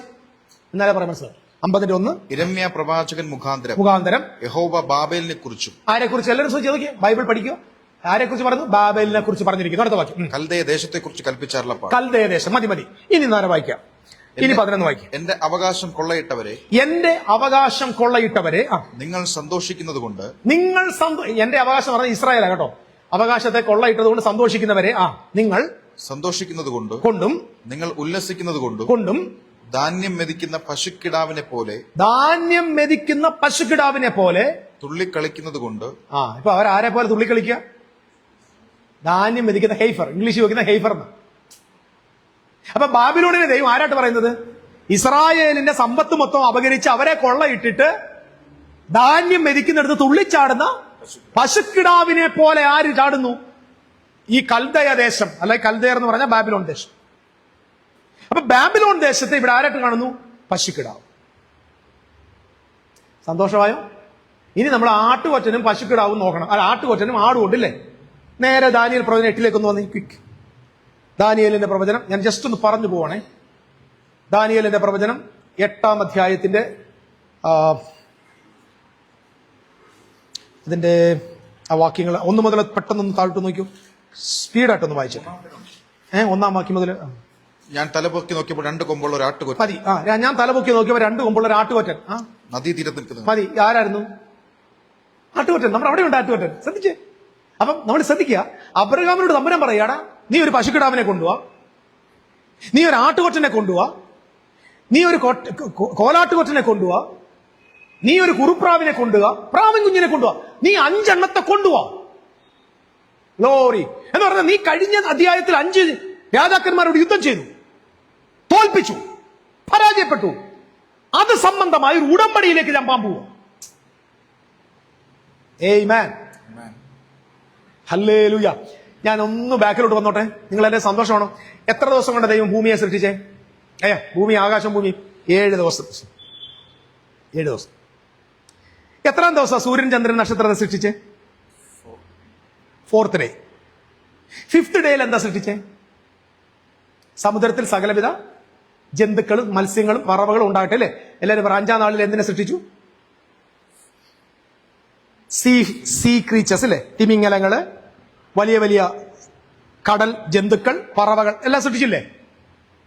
എന്നാലേ പറയാൻ മനസ്സിലാവും. 50-ന്റെ 1. യിരെമ്യാ പ്രവാചകൻ മുഖാന്തരം യഹോവ ബാബേലിനെ കുറിച്ചും. ആരെ കുറിച്ച്? എല്ലാവരും ചോദിക്കുക, ബൈബിൾ പഠിക്കുക. ആരെ കുറിച്ച് പറഞ്ഞു? ബാബേലിനെ കുറിച്ച് പറഞ്ഞിരിക്കുന്നു. അടുത്ത വാക്യം. കൽദയ ദേശത്തെ കുറിച്ച് കൽപ്പിച്ചാറുള്ള കൽദയ ദേശം. മതി. ഇനി നേരെ വായിക്കാം. ഇനി 11 വായിക്കാം. എന്റെ അവകാശം കൊള്ളയിട്ടവരെ. നിങ്ങൾ സന്തോഷിക്കുന്നത് കൊണ്ട്. എന്റെ അവകാശം പറഞ്ഞ ഇസ്രായേലാ കേട്ടോ. അവകാശത്തെ കൊള്ളയിട്ടത് കൊണ്ട് സന്തോഷിക്കുന്നവരെ നിങ്ങൾ സന്തോഷിക്കുന്നത് കൊണ്ടും നിങ്ങൾ ഉല്ലസിക്കുന്നത് കൊണ്ടും ധാന്യം മെതിക്കുന്ന പശുക്കിടാവിനെ പോലെ തുള്ളിക്കളിക്കുന്നത് കൊണ്ട്. ഇപ്പൊ അവരാരെ പോലെ തുള്ളിക്കളിക്കുക? ധാന്യം മെതിക്കുന്ന ഹെയ്ഫർ. ഇംഗ്ലീഷ് വെക്കുന്ന ഹെയ്ഫർ. അപ്പൊ ബാബിലോണിനെ ദൈവം ആരായിട്ട് പറയുന്നത്? ഇസ്രായേലിന്റെ സമ്പത്ത് മൊത്തം അപകരിച്ച് അവരെ കൊള്ളയിട്ടിട്ട് ധാന്യം മെതിക്കുന്നിടത്ത് തുള്ളിച്ചാടുന്ന പശുക്കിടാവിനെ പോലെ ആര് ചാടുന്നു? ഈ കൽദയ ദേശം, അല്ലെങ്കിൽ കൽദയർ എന്ന് പറഞ്ഞാൽ ബാബിലോൺ ദേശം. അപ്പൊ ബാബിലോൺ ദേശത്തെ ഇവിടെ ആരായിട്ട് കാണുന്നു? പശുക്കിടാവ്. സന്തോഷമായോ? ഇനി നമ്മൾ ആട്ടുകൊറ്റനും പശുക്കിടാവും നോക്കണം. അല്ല, ആട്ടുകൊറ്റനും ആടും ഉണ്ടല്ലേ. നേരെ ദാനിയേൽ പ്രവചനം 8 ഒന്ന് വന്നേ. ക്വിക്ക്. ദാനിയേലിന്റെ പ്രവചനം ഞാൻ ജസ്റ്റ് ഒന്ന് പറഞ്ഞു പോവാണേ. ദാനിയേലിന്റെ പ്രവചനം 8-ാം അധ്യായത്തിന്റെ ഇതിന്റെ ആ വാക്യങ്ങൾ 1 മുതൽ പെട്ടെന്നൊന്ന് താഴ്ത്തു നോക്കൂ. സ്പീഡായിട്ടൊന്ന് വായിച്ചു. 1-ാം വാക്യം മുതൽ. ഞാൻ തലപൊക്കി നോക്കിയപ്പോൾ 2 കൊമ്പുള്ള ഒരു ആട്ടുകൊറ്റൻ. മതി. ഞാൻ തലപൊക്കി നോക്കിയപ്പോൾ 2 കൊമ്പുള്ള ഒരു ആട്ടുകൊറ്റൻ. നദീതീരത്ത് നിൽക്കുന്നത്. മതി. ആരായിരുന്നു? ആട്ടുകൊറ്റൻ. നമ്മുടെ അവിടെ ഉണ്ട് ആട്ടുകൊറ്റൻ. ശ്രദ്ധിച്ചേ. അപ്പം നമ്മൾ ശ്രദ്ധിക്കുക. അബ്രഹാമിനോട് തമ്പുരാൻ പറയാടാ, നീ ഒരു പശുക്കിടാവിനെ കൊണ്ടുപോവാ, നീ ഒരു ആട്ടുകൊറ്റനെ കൊണ്ടുപോവാ, നീ ഒരു കോലാട്ടുകൊറ്റനെ കൊണ്ടുപോവാ, നീ ഒരു കുറുപ്രാവിനെ കൊണ്ടുപോവാ, പ്രാവിൻ കുഞ്ഞിനെ കൊണ്ടുപോവാ, നീ 5 എണ്ണത്തെ കൊണ്ടുപോവാ. ഗ്ലോറി എന്ന് പറഞ്ഞാൽ നീ കഴിഞ്ഞ അധ്യായത്തിൽ 5 രാജാക്കന്മാരോട് യുദ്ധം ചെയ്തു. തോൽപ്പിച്ചു, പരാജയപ്പെട്ടു. അത് സംബന്ധമായ ഒരു ഉടമ്പടിയിലേക്ക് ഞാൻ പോവുക. ആമേൻ, ഹല്ലേലൂയ. ഞാൻ ഒന്ന് ബാക്കിലോട്ട് വന്നോട്ടെ, നിങ്ങൾ എന്റെ സന്തോഷമാണോ? എത്ര ദിവസം കൊണ്ട് ദൈവം ഭൂമിയെ സൃഷ്ടിച്ചേ? ഭൂമി, ആകാശം, ഭൂമി 7 ദിവസം. 7 ദിവസം. എത്രാം ദിവസം സൂര്യൻ, ചന്ദ്രൻ, നക്ഷത്രത്തെ സൃഷ്ടിച്ചേ? 4th day. 5th ഡേയിൽ എന്താ സൃഷ്ടിച്ചേ? സമുദ്രത്തിൽ സകലവിധ ജന്തുക്കളും മത്സ്യങ്ങളും പറവകളും ഉണ്ടാകട്ടെ അല്ലേ? എല്ലാവരും 5ാം നാളിൽ എന്തിനെ സൃഷ്ടിച്ചു? സീ ക്രീച്ചേഴ്സ് അല്ലേ? തിമിംഗലങ്ങള്, വലിയ വലിയ കടൽ ജന്തുക്കൾ, പറവകൾ എല്ലാം സൃഷ്ടിച്ചില്ലേ?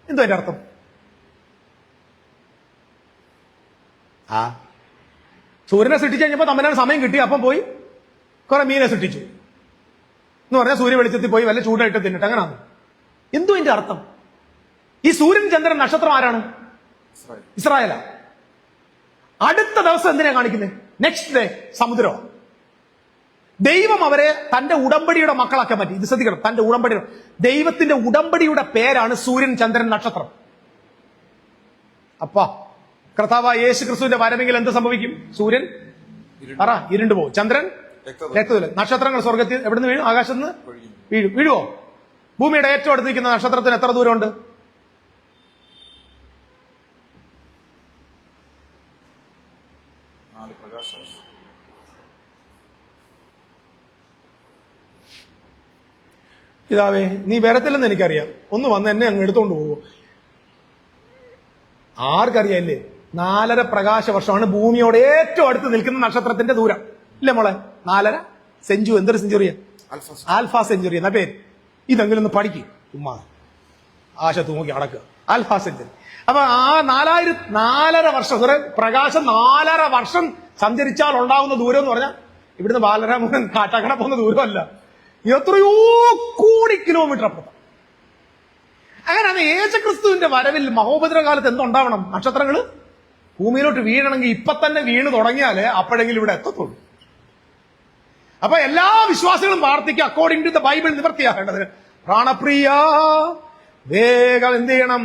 എന്തോ അതിന്റെ അർത്ഥം? സൂര്യനെ സൃഷ്ടിച്ചു കഴിഞ്ഞപ്പോ തമ്മിലാണ് സമയം കിട്ടി, അപ്പം പോയി കുറെ മീനെ സൃഷ്ടിച്ചു എന്ന് പറഞ്ഞാൽ സൂര്യ വെളിച്ചത്തിൽ പോയി വല്ല ചൂടായിട്ട് തിന്നിട്ട് അങ്ങനെയാണ്. എന്തോ അതിന്റെ അർത്ഥം? ഈ സൂര്യൻ, ചന്ദ്രൻ, നക്ഷത്രം ആരാണ്? ഇസ്രായേലാ. അടുത്ത ദിവസം എന്തിനാ കാണിക്കുന്നത്? നെക്സ്റ്റ് ഡേ സമുദ്രം. ദൈവം അവരെ തന്റെ ഉടമ്പടിയുടെ മക്കളാക്കാൻ പറ്റി. ഇത് ശ്രദ്ധിക്കണം, തന്റെ ഉടമ്പടിയുടെ, ദൈവത്തിന്റെ ഉടമ്പടിയുടെ പേരാണ് സൂര്യൻ, ചന്ദ്രൻ, നക്ഷത്രം. അപ്പാ കർത്താവ് യേശു ക്രിസ്തുവിന്റെ വരവെങ്കിൽ എന്ത് സംഭവിക്കും? സൂര്യൻ ഇരുണ്ടു പോകും, ചന്ദ്രൻ രക്തതുല്യം, നക്ഷത്രങ്ങൾ സ്വർഗത്തിൽ എവിടുന്ന് വീഴും? ആകാശത്ത് നിന്ന് വീഴുവോ? ഭൂമിയുടെ ഏറ്റവും അടുത്തിരിക്കുന്ന നക്ഷത്രത്തിന് എത്ര ദൂരമുണ്ട്? ഇതാവേ, നീ വരത്തില്ലെന്ന് എനിക്കറിയാം, ഒന്ന് വന്ന് എന്നെ അങ്ങ് എടുത്തോണ്ട് പോവോ? ആർക്കറിയാല്ലേ? 4.5 പ്രകാശ വർഷമാണ് ഭൂമിയോട് ഏറ്റവും അടുത്ത് നിൽക്കുന്ന നക്ഷത്രത്തിന്റെ ദൂരം. ഇല്ലേ മോളെ? 4.5 സെഞ്ചുറി. എന്തൊരു സെഞ്ചുറിയാ? ആൽഫ സെഞ്ചുറി എന്ന പേര്. ഇതെങ്കിലും ഒന്ന് പഠിക്കും. ചുമ്മാ ആശ തൂങ്ങി അടക്കുക. Alpha century. അപ്പൊ ആ 4.5 വർഷം പ്രകാശം 4.5 വർഷം സഞ്ചരിച്ചാൽ ഉണ്ടാകുന്ന ദൂരം എന്ന് പറഞ്ഞാൽ ഇവിടുന്ന് ബാലരാമൻ കാട്ടാക്കട പോകുന്ന ദൂരമല്ല, എത്രയോ കോടി കിലോമീറ്റർ അപ്പുറം. അങ്ങനെയാണ് യേശുക്രിസ്തുവിന്റെ വരവിൽ മഹോപദ്രവകാലത്ത് എന്തുണ്ടാവണം? നക്ഷത്രങ്ങൾ ഭൂമിയിലോട്ട് വീഴണമെങ്കിൽ ഇപ്പൊ തന്നെ വീണ് തുടങ്ങിയാലേ അപ്പോഴെങ്കിലും ഇവിടെ എത്തത്തുള്ളൂ. അപ്പൊ എല്ലാ വിശ്വാസികളും പ്രാർത്ഥിക്കുക, അക്കോർഡിംഗ് ടു ദ ബൈബിൾ നിവർത്തിയാകേണ്ടത്. പ്രാണപ്രിയ വേഗം എന്ത് ചെയ്യണം?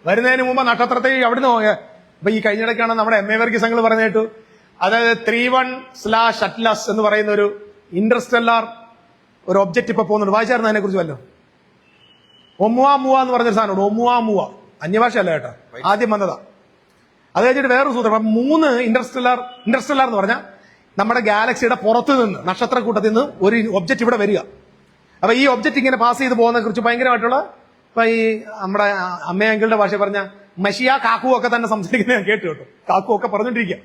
വരുന്നതിന് മുമ്പ് നക്ഷത്രത്തെ അവിടുന്ന് ഇപ്പൊ ഈ കഴിഞ്ഞിടയ്ക്കാണ് നമ്മുടെ MA വർഗീസ് സംഘങ്ങൾ പറഞ്ഞു കേട്ടു, അതായത് 31/Atlas എന്ന് പറയുന്ന ഒരു ഇന്റർസ്റ്റെല്ലാർ ഒരു ഒബ്ജക്റ്റ് ഇപ്പൊ പോകുന്നുണ്ട്. വായിച്ചായിരുന്നു അതിനെ കുറിച്ച് വല്ലോ? ഒമുവാമുവ എന്ന് പറഞ്ഞൊരു സാധനം. ഒമുവാമുവ അന്യഭാഷയല്ല കേട്ടോ, ആദ്യം വന്നതാ. അത് കഴിഞ്ഞിട്ട് വേറൊരു സൂത്രം. 3 ഇന്റർസ്റ്റെല്ലാർ എന്ന് പറഞ്ഞാൽ നമ്മുടെ ഗാലക്സിയുടെ പുറത്ത് നിന്ന്, നക്ഷത്രക്കൂട്ടത്തിൽ നിന്ന് ഒരു ഒബ്ജക്റ്റ് ഇവിടെ വരിക. അപ്പൊ ഈ ഒബ്ജക്റ്റ് ഇങ്ങനെ പാസ് ചെയ്ത് പോകുന്നതിനെ കുറിച്ച് ഭയങ്കരമായിട്ടുള്ള, ഇപ്പൊ ഈ നമ്മുടെ അമ്മയങ്കിളുടെ ഭാഷ പറഞ്ഞ മഷിയ കാക്കു ഒക്കെ തന്നെ സംസാരിക്കുന്നത് ഞാൻ കേട്ടു കേട്ടോ. കാക്കു ഒക്കെ പറഞ്ഞോണ്ടിരിക്കുക.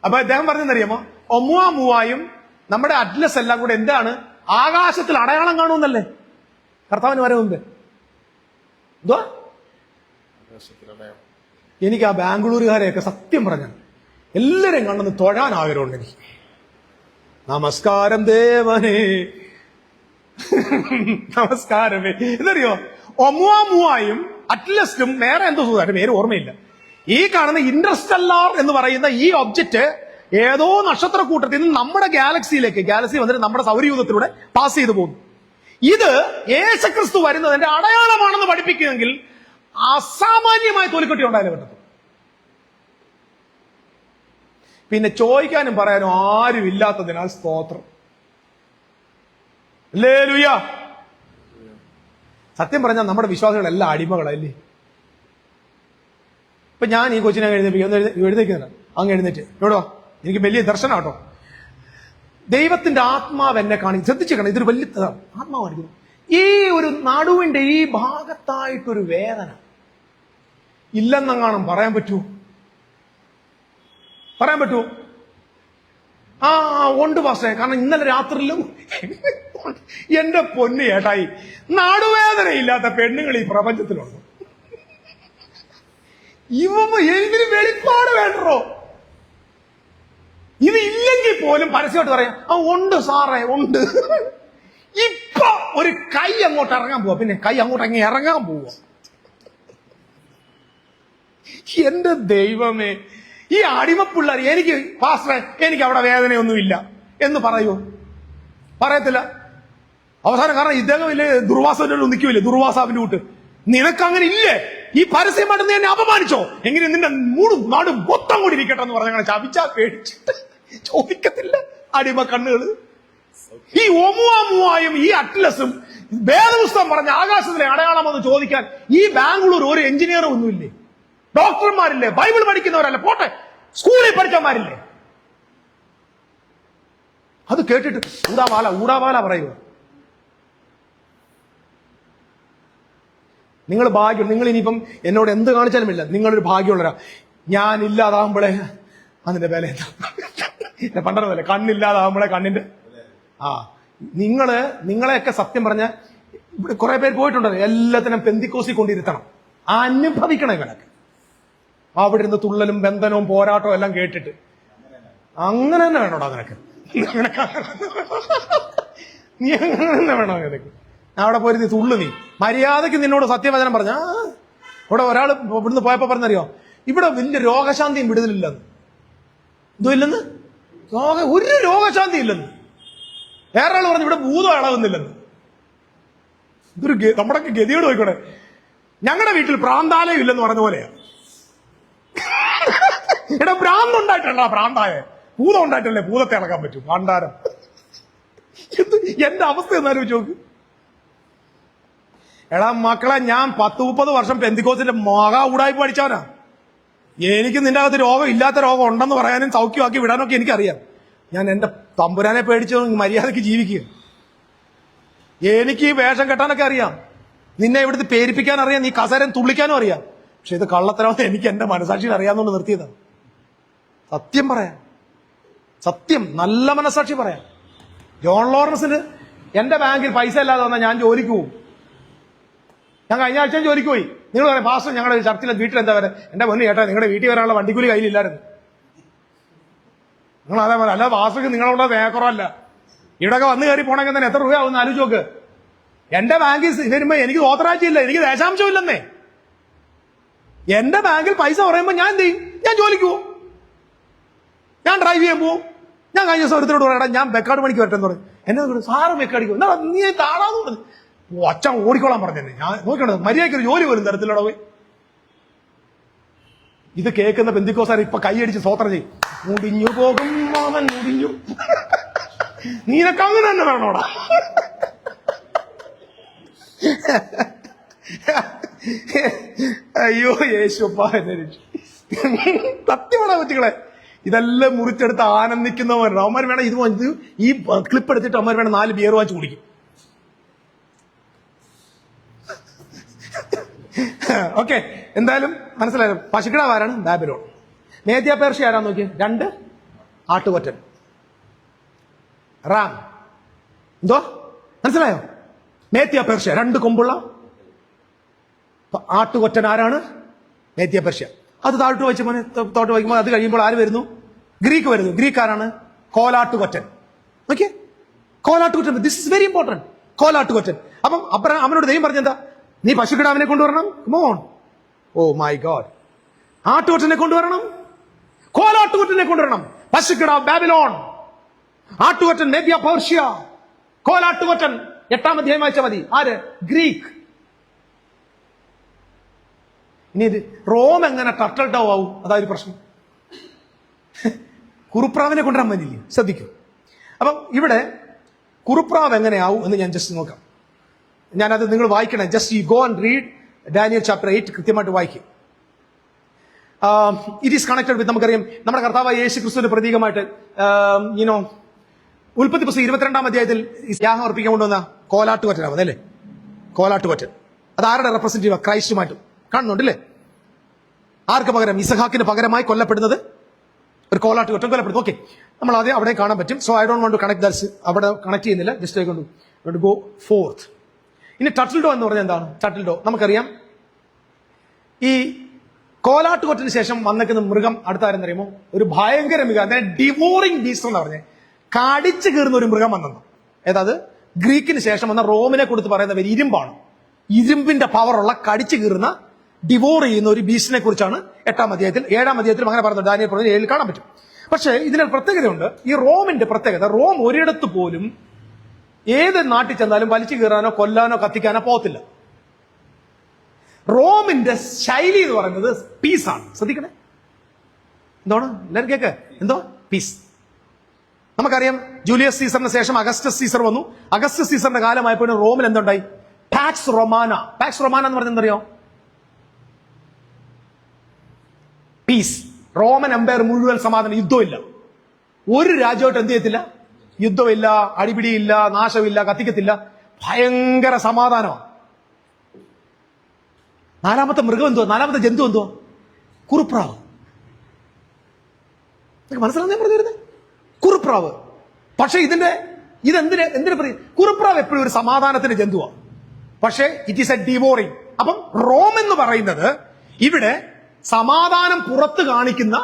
അപ്പൊ അദ്ദേഹം പറഞ്ഞെന്നറിയാമോ? ഒമുവാമുവായും നമ്മുടെ അറ്റ്ലസ് എല്ലാം കൂടെ എന്താണ്? ആകാശത്തിൽ അടയാളം കാണുമെന്നല്ലേ കർത്താവിന് വരെ മുമ്പ്. എന്തോ എനിക്ക് ആ ബാംഗ്ലൂരുകാരെയൊക്കെ സത്യം പറഞ്ഞ എല്ലാരെയും കണ്ടെന്ന് തൊഴാൻ ആഗ്രഹമുണ്ട് എനിക്ക്. നമസ്കാരം ദേവനേ, നമസ്കാരമേ. എന്നറിയോ? ഒമുവാമുവായും അറ്റ്ലസും വേറെ എന്തോ സുഖമായിട്ട് പേര് ഓർമ്മയില്ല. ഈ കാണുന്ന ഇന്റർസ്റ്റെല്ലാർ എന്ന് പറയുന്ന ഈ ഒബ്ജക്റ്റ് ഏതോ നക്ഷത്രക്കൂട്ടത്തിൽ നിന്ന് നമ്മുടെ ഗാലക്സി വന്നിട്ട് നമ്മുടെ സൗരയൂഥത്തിലൂടെ പാസ് ചെയ്തു പോകുന്നു. ഇത് യേശുക്രിസ്തു വരുന്നതിന്റെ അടയാളമാണെന്ന് പഠിപ്പിക്കുമെങ്കിൽ അസാമാന്യമായ തോൽക്കൊട്ടി ഉണ്ടായാലും പറ്റത്തുള്ളൂ. പിന്നെ ചോദിക്കാനും പറയാനും ആരും ഇല്ലാത്തതിനാൽ സ്തോത്രം. ഹല്ലേലൂയ. സത്യം പറഞ്ഞാൽ നമ്മുടെ വിശ്വാസികളെല്ലാം അടിമകളല്ലേ. ഇപ്പൊ ഞാൻ ഈ കൊച്ചിനെ എഴുന്നേക്കുന്നില്ല, അങ്ങ് എഴുന്നേറ്റ് എവിടോ, എനിക്ക് വലിയ ദർശനം കേട്ടോ. ദൈവത്തിന്റെ ആത്മാവ് എന്നെ കാണിക്കും. ശ്രദ്ധിച്ചേക്കണം, ഇതൊരു വലിയ ആത്മാവ് കാണിക്കുന്നു. ഈ ഒരു നടുവിന്റെ ഈ ഭാഗത്തായിട്ടൊരു വേദന ഇല്ലെന്നെങ്ങാനും പറയാൻ പറ്റുമോ? ഉണ്ട് പാസ്റ്റേ. കാരണം ഇന്നലെ രാത്രിയിലും എന്റെ പൊന്നു ചേട്ടായി, നടുവേദന ഇല്ലാത്ത പെണ്ണുങ്ങൾ ഈ പ്രപഞ്ചത്തിലുണ്ട്. ഇതിന് വെളിപ്പാട് വേണ്ടോ? ഇത് ഇല്ലെങ്കിൽ പോലും പരസ്യമായിട്ട് പറയാം, ഉണ്ട് സാറേ ഉണ്ട്. ഇപ്പൊ ഒരു കൈ അങ്ങോട്ട് ഇറങ്ങാൻ പോവാ, പിന്നെ കൈ അങ്ങോട്ട് ഇറങ്ങാൻ പോവാ. എന്റെ ദൈവമേ, ഈ അടിമപ്പിള്ളേർ എനിക്ക് പാസ്റ്ററെ എനിക്ക് അവിടെ വേദനയൊന്നുമില്ല എന്ന് പറയൂ? പറയത്തില്ല. അവസാനം കാരണം ഇദ്ദേഹം ഇല്ലേ ദുർവാസാവിന്റെ നിൽക്കുമില്ലേ, ദുർവാസാവിന്റെ കൂട്ട് നിനക്കങ്ങനെ ഇല്ലേ? ഈ പരസ്യമായിട്ട് നീ എന്നെ അപമാനിച്ചോ? എങ്ങനെ നിന്റെ മൂടും നാടും മൊത്തം കൂടി ഇരിക്കട്ടെ എന്ന് പറഞ്ഞ ചവിച്ചാ പേടിച്ചിട്ട് ചോദിക്കത്തില്ല അടിമ കണ്ണുകള്. ഈ ഒമുവായും ഈ അറ്റ്ലസും വേദപുസ്തകം പറഞ്ഞ ആകാശത്തിലെ അടയാളമെന്ന് ചോദിക്കാൻ ഈ ബാംഗ്ലൂർ ഒരു എഞ്ചിനീയറും ഒന്നുമില്ലേ? ഡോക്ടർമാരില്ലേ? ബൈബിൾ പഠിക്കുന്നവരല്ലേ? പോട്ടെ, സ്കൂളിൽ പഠിച്ചവന്മാരില്ലേ? അത് കേട്ടിട്ട് ഊടാവാല പറയുക. നിങ്ങൾ ഭാഗ്യം. നിങ്ങൾ ഇനിയിപ്പം എന്നോട് എന്ത് കാണിച്ചാലും ഇല്ല, നിങ്ങളൊരു ഭാഗ്യമുള്ളവരാ. ഞാൻ ഇല്ലാതാവുമ്പോഴേ അതിന്റെ വില എന്താ? പണ്ടല്ലേ കണ്ണില്ലാതാവുമ്പോഴേ കണ്ണിന്റെ നിങ്ങളെയൊക്കെ സത്യം പറഞ്ഞ ഇവിടെ കുറെ പേര് പോയിട്ടുണ്ടല്ലോ, എല്ലാത്തിനും പെന്തിക്കോസി കൊണ്ടിരുത്തണം, അനുഭവിക്കണം ഇവനൊക്കെ. അവിടെ ഇരുന്ന് തുള്ളലും ബന്ധനവും പോരാട്ടവും എല്ലാം കേട്ടിട്ട് അങ്ങനെ തന്നെ വേണോടാ നിനക്ക്. നീ അങ്ങനെ തന്നെ വേണോ നിനക്ക്? അവിടെ പോയിരുന്ന് തുള്ളു. നീ മര്യാദയ്ക്ക് നിന്നോട് സത്യവചനം പറഞ്ഞ ഇവിടെ ഒരാൾ ഇവിടുന്ന് പോയപ്പോ പറഞ്ഞറിയോ, ഇവിടെ വലിയ രോഗശാന്തിയും വിടുതലില്ലെന്ന്. ഇല്ലെന്ന് ഒരു രോഗശാന്തി ഇല്ലെന്ന്. വേറെ ആൾ പറഞ്ഞു ഇവിടെ ഭൂതം ഇളകുന്നില്ലെന്ന്. ഇതൊരു നമ്മുടെയൊക്കെ ഗതിയോട് പോയിക്കോട്ടെ. ഞങ്ങളുടെ വീട്ടിൽ പ്രാന്താലയം ഇല്ലെന്ന് പറഞ്ഞ പോലെയാ. എടാ ഭ്രാന്തുണ്ടായിട്ടല്ല പ്രാന്തായ, ഭൂതം ഉണ്ടായിട്ടല്ലേ ഭൂതത്തെ ഇളക്കാൻ പറ്റും. ഭണ്ഡാരം. എന്റെ അവസ്ഥ എന്നാലും ചോക്ക്. എടാ മക്കളെ, ഞാൻ 10-30 വർഷം പെന്തിക്കോസിന്റെ മഹാ ഊടായി പഠിച്ചവനാ. എനിക്ക് നിന്റെ അകത്ത് രോഗം ഇല്ലാത്ത രോഗം ഉണ്ടെന്ന് പറയാനും സൗഖ്യമാക്കി വിടാനൊക്കെ എനിക്കറിയാം. ഞാൻ എന്റെ തമ്പുരാനെ പേടിച്ച് മര്യാദയ്ക്ക് ജീവിക്കുക. എനിക്ക് ഈ വേഷം കെട്ടാനൊക്കെ അറിയാം, നിന്നെ ഇവിടുത്തെ പേരിപ്പിക്കാൻ അറിയാം, നീ കസേരൻ തുള്ളിക്കാനും അറിയാം. പക്ഷെ ഇത് കള്ളത്തരമെന്ന് എനിക്ക് എന്റെ മനസാക്ഷിയിൽ അറിയാവുന്നതുകൊണ്ട് നിർത്തിയതാണ്. സത്യം പറയാം, സത്യം, നല്ല മനസാക്ഷി പറയാം. ജോൺ ലോറൻസിന് എന്റെ ബാങ്കിൽ പൈസ ഇല്ലാതെ വന്നാൽ ഞാൻ ജോലിക്ക് പോകും. ഞാൻ കഴിഞ്ഞ ആഴ്ച ജോലിക്ക് പോയി. നിങ്ങൾ പറയാം പാസ്റ്റർ ഞങ്ങളുടെ ചർച്ചിലെ വീട്ടിൽ എന്താ വരെ? എന്റെ പൊന്നു ചേട്ടാ, നിങ്ങളുടെ വീട്ടിൽ വരാനുള്ള വണ്ടിക്കൂലി കയ്യിലില്ലായിരുന്നു. നിങ്ങൾ അതേ പോലെ അല്ല, പാസ്റ്റർക്ക് നിങ്ങളുടെ വേക്കറല്ല. ഇവിടെയൊക്കെ വന്ന് കയറി പോണെങ്കിൽ തന്നെ എത്ര രൂപയാവുന്ന ആലോചിച്ച് നോക്ക്. എന്റെ ബാങ്കിൽ വരുമ്പോ എനിക്ക് ഓത്തറാഴ്ച ഇല്ല, എനിക്ക് ദേശാംശം ഇല്ലെന്നേ. എന്റെ ബാങ്കിൽ പൈസ പറയുമ്പോ ഞാൻ എന്ത് ചെയ്യും? ഞാൻ ജോലിക്ക് പോകും, ഞാൻ ഡ്രൈവ് ചെയ്യാൻ പോകും. ഞാൻ കഴിഞ്ഞ ദിവസം ഒരുത്തരോട് പറയടാ ഞാൻ ബെക്കാട് പണിക്ക് വരട്ടെന്ന് പറഞ്ഞു. എന്നെ സാറ് ബെക്കാടിക്കും, എന്നാ നീ താടാന്ന് പറഞ്ഞു. അച്ഛൻ ഓടിക്കോളാൻ പറഞ്ഞെന്നെ. ഞാൻ നോക്കണത് മര്യാദയ്ക്ക് ഒരു ജോലി പോലും തരത്തിലൂടെ പോയി. ഇത് കേൾക്കുന്ന പെന്തിക്കോസാർ ഇപ്പൊ കൈയടിച്ച് സ്വോത്രം ചെയ്യും. മുടിഞ്ഞു പോകും അവൻ മുടിഞ്ഞു. നീനൊക്കെ അങ്ങനെ തന്നെ വേണോടാ. അയ്യോ യേശുപ്പാ എന്നെ രക്ഷ. സത്യമാണോ കുട്ടികളെ? ഇതെല്ലാം മുറിച്ചെടുത്ത് ആനന്ദിക്കുന്നവർ അവന്മാർ വേണം. ഇത് ഈ ക്ലിപ്പ് എടുത്തിട്ട് അവന്മാർ വേണം 4 ബിയർ വാങ്ങിച്ച് കുടിക്കും. ഓക്കെ, എന്തായാലും മനസ്സിലായോ? പശുക്കിടാവ് ആരാണ്? ബാബിലോൺ. മേദ്യ പേർഷ്യ ആരാന്ന് നോക്കി? 2 ആട്ടുകൊറ്റൻ. റാം എന്തോ മനസ്സിലായോ? മേദ്യ പേർഷ്യ 2 കൊമ്പുള്ള ആട്ടുകൊറ്റൻ ആരാണ്? മേദ്യ പേർഷ്യ. അത് തോട്ട് വയ്ക്കുമ്പോൾ അത് കഴിയുമ്പോൾ ആര് വരുന്നു? ഗ്രീക്ക് വരുന്നു. ഗ്രീക്ക് ആരാണ്? കോലാട്ടുകൊറ്റൻ. ഓക്കെ, കോലാട്ടുകൊറ്റൻ. This is very important. കോലാട്ടുകൊറ്റൻ. അപ്പം അവനോട് ദൈവം പറഞ്ഞെന്താ? നീ പശുക്കിടാവിനെ കൊണ്ടുവരണം. മോൺ, ഓ മൈ ഗോഡ്, ആട്ടുകൊറ്റനെ കൊണ്ടുവരണം, കോലാട്ടുകൊറ്റനെ കൊണ്ടുവരണം. പശുക്കിടാവ് ബാബിലോൺ, ആട്ടുകൊറ്റൻ മേദ്യ പേർഷ്യ, കോലാട്ടുകൊറ്റൻ 8-ാം അധ്യായം വായിച്ചാൽ മതി. ആര്? ഗ്രീക്ക്. ഇനി ഇത് റോം എങ്ങനെ ടർട്ടൽ ഡവ് ആവും? അതായത് പ്രശ്നം. കുറുപ്രാവിനെ കൊണ്ടുവരാൻ പറ്റില്ല. ശ്രദ്ധിക്കും. അപ്പം ഇവിടെ കുറുപ്രാവ് എങ്ങനെയാവും എന്ന് ഞാൻ ജസ്റ്റ് നോക്കാം. ഞാനത് നിങ്ങൾ വായിക്കണം. Just you go and read Daniel chapter 8 കൃത്യമായിട്ട് വായിക്കും. ഇറ്റ് ഈസ് കണക്റ്റഡ് വിത്ത്, നമുക്കറിയാം നമ്മുടെ കർത്താവായ യേശു ക്രിസ്തുവിന്റെ പ്രതീകമായിട്ട് ഉൽപ്പത്തി പുസ്തകം 22-ാം അധ്യായത്തിൽ യാഗം അർപ്പിക്കാൻ കൊണ്ടുവന്ന കോലാട്ടുകൊറ്റനാവും അല്ലേ? കോലാട്ടുകൊറ്റൻ അത് ആരുടെ റെപ്രസെന്റേറ്റീവ്? ക്രൈസ്റ്റുമായിട്ട് കാണുന്നുണ്ടല്ലേ? ആർക്ക് പകരം? ഇസഹാക്കിന് പകരമായി കൊല്ലപ്പെടുന്നത് ഒരു കോലാട്ടുകൊറ്റൻ കൊല്ലപ്പെടുന്നു. ഓക്കെ, നമ്മൾ ആദ്യം അവിടെ കാണാൻ പറ്റും. So I don't want to connect that's. അവിടെ കണക്ട് ചെയ്യുന്നില്ല. Just I can't go forth. ഇനി ടർട്ടിൽ ഡോ എന്ന് പറഞ്ഞാൽ എന്താണ്? ടർട്ടിൽ ഡോ നമുക്കറിയാം. ഈ കോലാട്ടുകൊറ്റന് ശേഷം വന്നിക്കുന്ന മൃഗം അടുത്താരെന്നറിയുമോ? ഒരു ഭയങ്കര മൃഗം, അതിനെ ഡിവോറിംഗ് ബീസ്റ്റ് എന്ന് പറഞ്ഞ് കടിച്ചു കീറുന്ന ഒരു മൃഗം വന്നത്. ഏതാത്? ഗ്രീക്കിന് ശേഷം വന്ന റോമിനെ കൊടുത്ത് പറയുന്ന ഒരു ഇരുമ്പാണ്. ഇരുമ്പിന്റെ പവറുള്ള കടിച്ചു കീറുന്ന ഡിവോർ ചെയ്യുന്ന ഒരു ബീസ്റ്റിനെ കുറിച്ചാണ് 8-ാം അധ്യായത്തിൽ 7-ാം അധ്യായത്തിലും അങ്ങനെ പറഞ്ഞു. ഡാനിയേൽ പറഞ്ഞ 7 കാണാൻ പറ്റും. പക്ഷേ ഇതിനൊരു പ്രത്യേകതയുണ്ട്. ഈ റോമിന്റെ പ്രത്യേകത, റോം ഒരിടത്ത് പോലും ഏത് നാട്ടിൽ ചെന്നാലും വലിച്ചു കീറാനോ കൊല്ലാനോ കത്തിക്കാനോ പോകത്തില്ല. റോമിന്റെ ശൈലി എന്ന് പറയുന്നത് പീസാണ്. ശ്രദ്ധിക്കണേ, എന്താണ് എല്ലാവരും കേക്ക്, എന്തോ പീസ്. നമുക്കറിയാം ജൂലിയസ് സീസറിന് ശേഷം അഗസ്റ്റസ് സീസർ വന്നു. അഗസ്റ്റസ് സീസറിന്റെ കാലമായപ്പോൾ റോമിൽ എന്തുണ്ടായി? Pax Romana. പാക്സ് റൊമാന എന്ന് പറഞ്ഞാൽ എന്തറിയോ? പീസ്. റോമൻ എംപയർ മുഴുവൻ സമാധാനം, യുദ്ധമില്ല. ഒരു രാജ്യമായിട്ട് എന്ത് ചെയ്യത്തില്ല? യുദ്ധമില്ല, അടിപിടിയില്ല, നാശമില്ല, കത്തിക്കത്തില്ല, ഭയങ്കര സമാധാനമാണ്. നാലാമത്തെ മൃഗം എന്തുവാ? നാലാമത്തെ ജന്തു എന്തുവാ? കുറുപ്രാവ്. മനസ്സിലാവുന്ന ഞാൻ പറഞ്ഞു വരുന്നത്? കുറുപ്രാവ്. പക്ഷെ ഇതെന്തിനെ പറയും? കുറുപ്രാവ് എപ്പോഴും ഒരു സമാധാനത്തിന്റെ ജന്തുവാണ്, പക്ഷേ ഇറ്റ് ഈസ് എ ഡിവോറിങ്. അപ്പം റോം എന്ന് പറയുന്നത് ഇവിടെ സമാധാനം പുറത്ത് കാണിക്കുന്ന,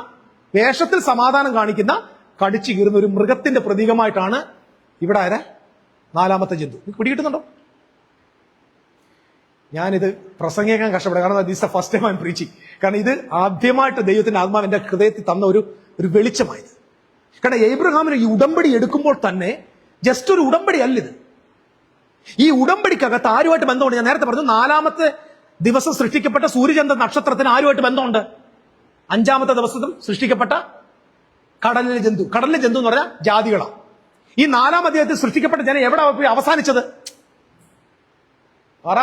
വേഷത്തിൽ സമാധാനം കാണിക്കുന്ന, കടിച്ചു കീറുന്ന ഒരു മൃഗത്തിന്റെ പ്രതീകമായിട്ടാണ് ഇവിടെ ആരെ നാലാമത്തെ ജന്തു. പിടികിട്ടുന്നുണ്ടോ? ഞാനിത് പ്രസംഗിക്കാൻ കഷ്ടപ്പെടുക, കാരണം this the first time I M preaching. കാരണം ഇത് ആദ്യമായിട്ട് ദൈവത്തിന്റെ ആത്മാവ് എന്റെ ഹൃദയത്തിൽ തന്ന ഒരു വെളിച്ചമായത്. കാരണം എബ്രഹാമിന് ഈ ഉടമ്പടി എടുക്കുമ്പോൾ തന്നെ ജസ്റ്റ് ഒരു ഉടമ്പടി അല്ലിത്. ഈ ഉടമ്പടിക്കകത്ത് ആരുമായിട്ട് ബന്ധമുണ്ട്? ഞാൻ നേരത്തെ പറഞ്ഞു, നാലാമത്തെ ദിവസം സൃഷ്ടിക്കപ്പെട്ട സൂര്യചന്ദ്ര നക്ഷത്രത്തിന് ആരുമായിട്ട് ബന്ധമുണ്ട്? അഞ്ചാമത്തെ ദിവസത്തിൽ സൃഷ്ടിക്കപ്പെട്ട കടലിലെ ജന്തു. കടലിലെ ജന്തു എന്ന് പറഞ്ഞാൽ ജാതികളാണ്. ഈ നാലാം അധ്യായത്തിൽ സൃഷ്ടിക്കപ്പെട്ട ജനം എവിടെ പോയി അവസാനിച്ചത്? പറ.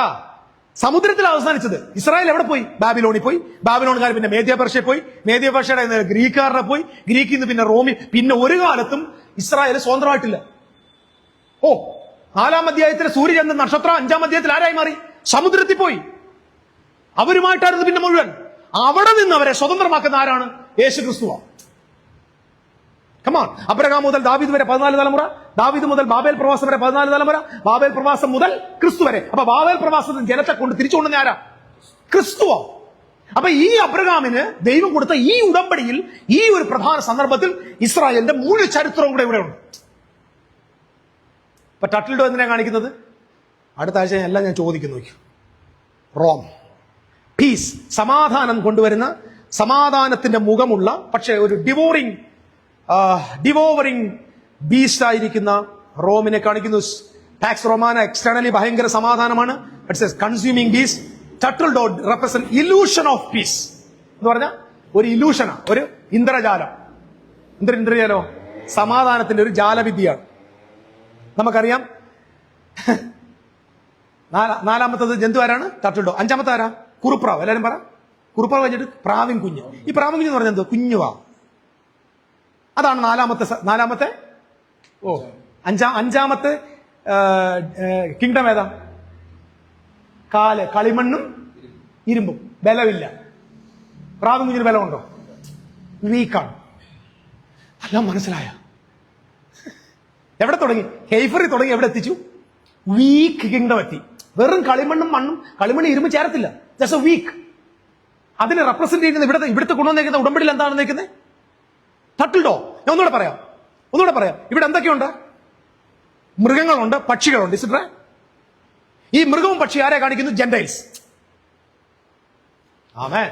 സമുദ്രത്തിൽ അവസാനിച്ചത്. ഇസ്രായേൽ എവിടെ പോയി? ബാബിലോണിൽ പോയി. ബാബിലോണുകാർ പിന്നെ മേദ്യ പേർഷ്യയിൽ പോയി. മേദ്യ പേർഷ്യയുടെ ഗ്രീക്കുകാരുടെ പോയി. ഗ്രീക്കിൽ നിന്ന് പിന്നെ റോമി. പിന്നെ ഒരു കാലത്തും ഇസ്രായേൽ സ്വതന്ത്രമായിട്ടില്ല. ഓ, നാലാം അധ്യായത്തിലെ സൂര്യചന്ദ്ര നക്ഷത്രം അഞ്ചാം അധ്യായത്തിൽ ആരായി മാറി? സമുദ്രത്തിൽ പോയി. അവരുമായിട്ടായിരുന്നു പിന്നെ മുഴുവൻ. അവിടെ നിന്ന് അവരെ സ്വതന്ത്രമാക്കുന്ന ആരാണ്? യേശു ക്രിസ്തുവാണ്. കമാൺ. അബ്രഹാം മുതൽ ദാവീദ് വരെ 14 തലമുറ, ദാവീദ് മുതൽ ബാബേൽ പ്രവാസം വരെ 14 തലമുറ, ബാബേൽ പ്രവാസം മുതൽ ക്രിസ്തു വരെ. അപ്പൊ ബാബേൽ പ്രവാസത്തിന് ജനത്തെ കൊണ്ട് തിരിച്ചു കൊണ്ടുവന്ന ആരാ? ക്രിസ്തുവാ. അപ്പൊ ഈ അബ്രഹാമിന് ദൈവം കൊടുത്ത ഈ ഉടമ്പടിയിൽ ഈ ഒരു പ്രധാന സന്ദർഭത്തിൽ ഇസ്രായേലിന്റെ മുഴുവൻ ചരിത്രവും കൂടെ ഇവിടെ ഉണ്ട്. ഇപ്പൊ ടട്ടിൽഡോ എന്തിനാ കാണിക്കുന്നത്? അടുത്ത ആഴ്ച എല്ലാം ഞാൻ ചോദിക്കുന്നു. റോം, പീസ്, സമാധാനം കൊണ്ടുവരുന്ന, സമാധാനത്തിന്റെ മുഖമുള്ള, പക്ഷെ ഒരു ഡിവോവറിംഗ് ബീസ്റ്റ് ആയിരിക്കുന്ന റോമിനെ കാണിക്കുന്നു. പാക്സ് റൊമാന എക്സ്റ്റേണലി ഭയങ്കര സമാധാനമാണ്. It's a consuming beast. Turtledove represent illusion of peace എന്ന് പറഞ്ഞാൽ ഒരു ഇലൂഷനാണ്, ഒരു ഇന്ദ്രജാലം. ഇന്ദ്രജാലോ? സമാധാനത്തിന്റെ ഒരു ജാലവിദ്യയാണ്. നമുക്കറിയാം. നാലാമത്തത് ജന്തു ആരാണ്? ടട്ടിൽഡോ. അഞ്ചാമത്തെ ആരാ? കുറുപ്രാവ്. എല്ലാവരും പറ. കുറുപ്രാവ് കഴിഞ്ഞിട്ട് പ്രാവിൻ കുഞ്ഞ്. ഈ പ്രാവിൻ കുഞ്ഞ് എന്ന് പറഞ്ഞാൽ എന്തോ? കുഞ്ഞുവാ. അതാണ് നാലാമത്തെ അഞ്ചാമത്തെ കിങ്ഡം ഏതാ? കളിമണ്ണും ഇരുമ്പും. ബലമില്ല. പ്രാവിൻ കുഞ്ഞിന് ബലമുണ്ടോ? വീക്കാണ്. എല്ലാം മനസ്സിലായ? എവിടെ തുടങ്ങി? ഹെയ്ഫറി തുടങ്ങി എവിടെ എത്തിച്ചു? വീക്ക് കിങ്ഡം എത്തി. വെറും കളിമണ്ണും മണ്ണും, കളിമണ്ണ് ഇരുമ്പ് ചേരത്തില്ല. Just weak. അതിനെ റെപ്രസെന്റ് ചെയ്യുന്നത് ഇവിടുത്തെ കൊണ്ടുവന്നേക്കുന്ന ഉടമ്പടിയിൽ എന്താണ് നിൽക്കുന്നത്? ടട്ടിൽഡോ. ഞാൻ ഒന്നുകൂടെ പറയാം. ഇവിടെ എന്തൊക്കെയുണ്ട്? മൃഗങ്ങളുണ്ട്, പക്ഷികളുണ്ട്. ഇസിട്രെ ഈ മൃഗവും പക്ഷി ആരെ കാണിക്കുന്നു? ജെന്റൈൽസ്. ആമേൻ.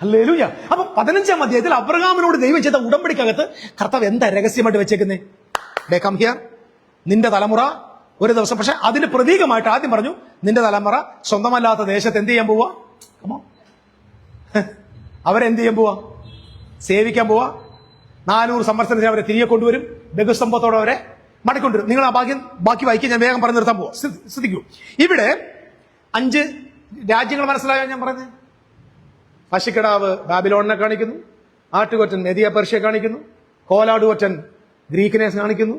ഹല്ലേലൂയ. അപ്പൊ 15-ാം അധ്യായത്തിൽ അബ്രഹാമിനോട് ദൈവം ചെയ്ത ഉടമ്പടിക്കകത്ത് കർത്താവ് എന്താ രഹസ്യമായിട്ട് വെച്ചേക്കുന്നേ? They come here. നിന്റെ തലമുറ ഒരു ദിവസം, പക്ഷെ അതിന്റെ പ്രതീകമായിട്ട് ആദ്യം പറഞ്ഞു, നിന്റെ തലമുറ സ്വന്തമല്ലാത്ത ദേശത്ത് എന്ത് ചെയ്യാൻ പോവാ? അവരെന്ത് ചെയ്യാൻ പോവാ? സേവിക്കാൻ പോവാ. 400 സംവത്സരത്തിന് അവരെ തിരികെ കൊണ്ടുവരും. ബഹുസ്തംഭത്തോടെ അവരെ മടക്കൊണ്ടുവരും. നിങ്ങൾ ആ ബാക്കി വായിക്കാൻ ഞാൻ വേഗം പറഞ്ഞു നിർത്താൻ പോവാ. ശ്രദ്ധിക്കൂ. ഇവിടെ 5 രാജ്യങ്ങൾ മനസ്സിലായോ ഞാൻ പറഞ്ഞത്? പശുക്കിടാവ് ബാബിലോണിനെ കാണിക്കുന്നു, ആട്ടുകൊറ്റൻ മെദിയ പെർഷ്യ കാണിക്കുന്നു, കോലാടുകൊറ്റൻ ഗ്രീക്കിനെ കാണിക്കുന്നു,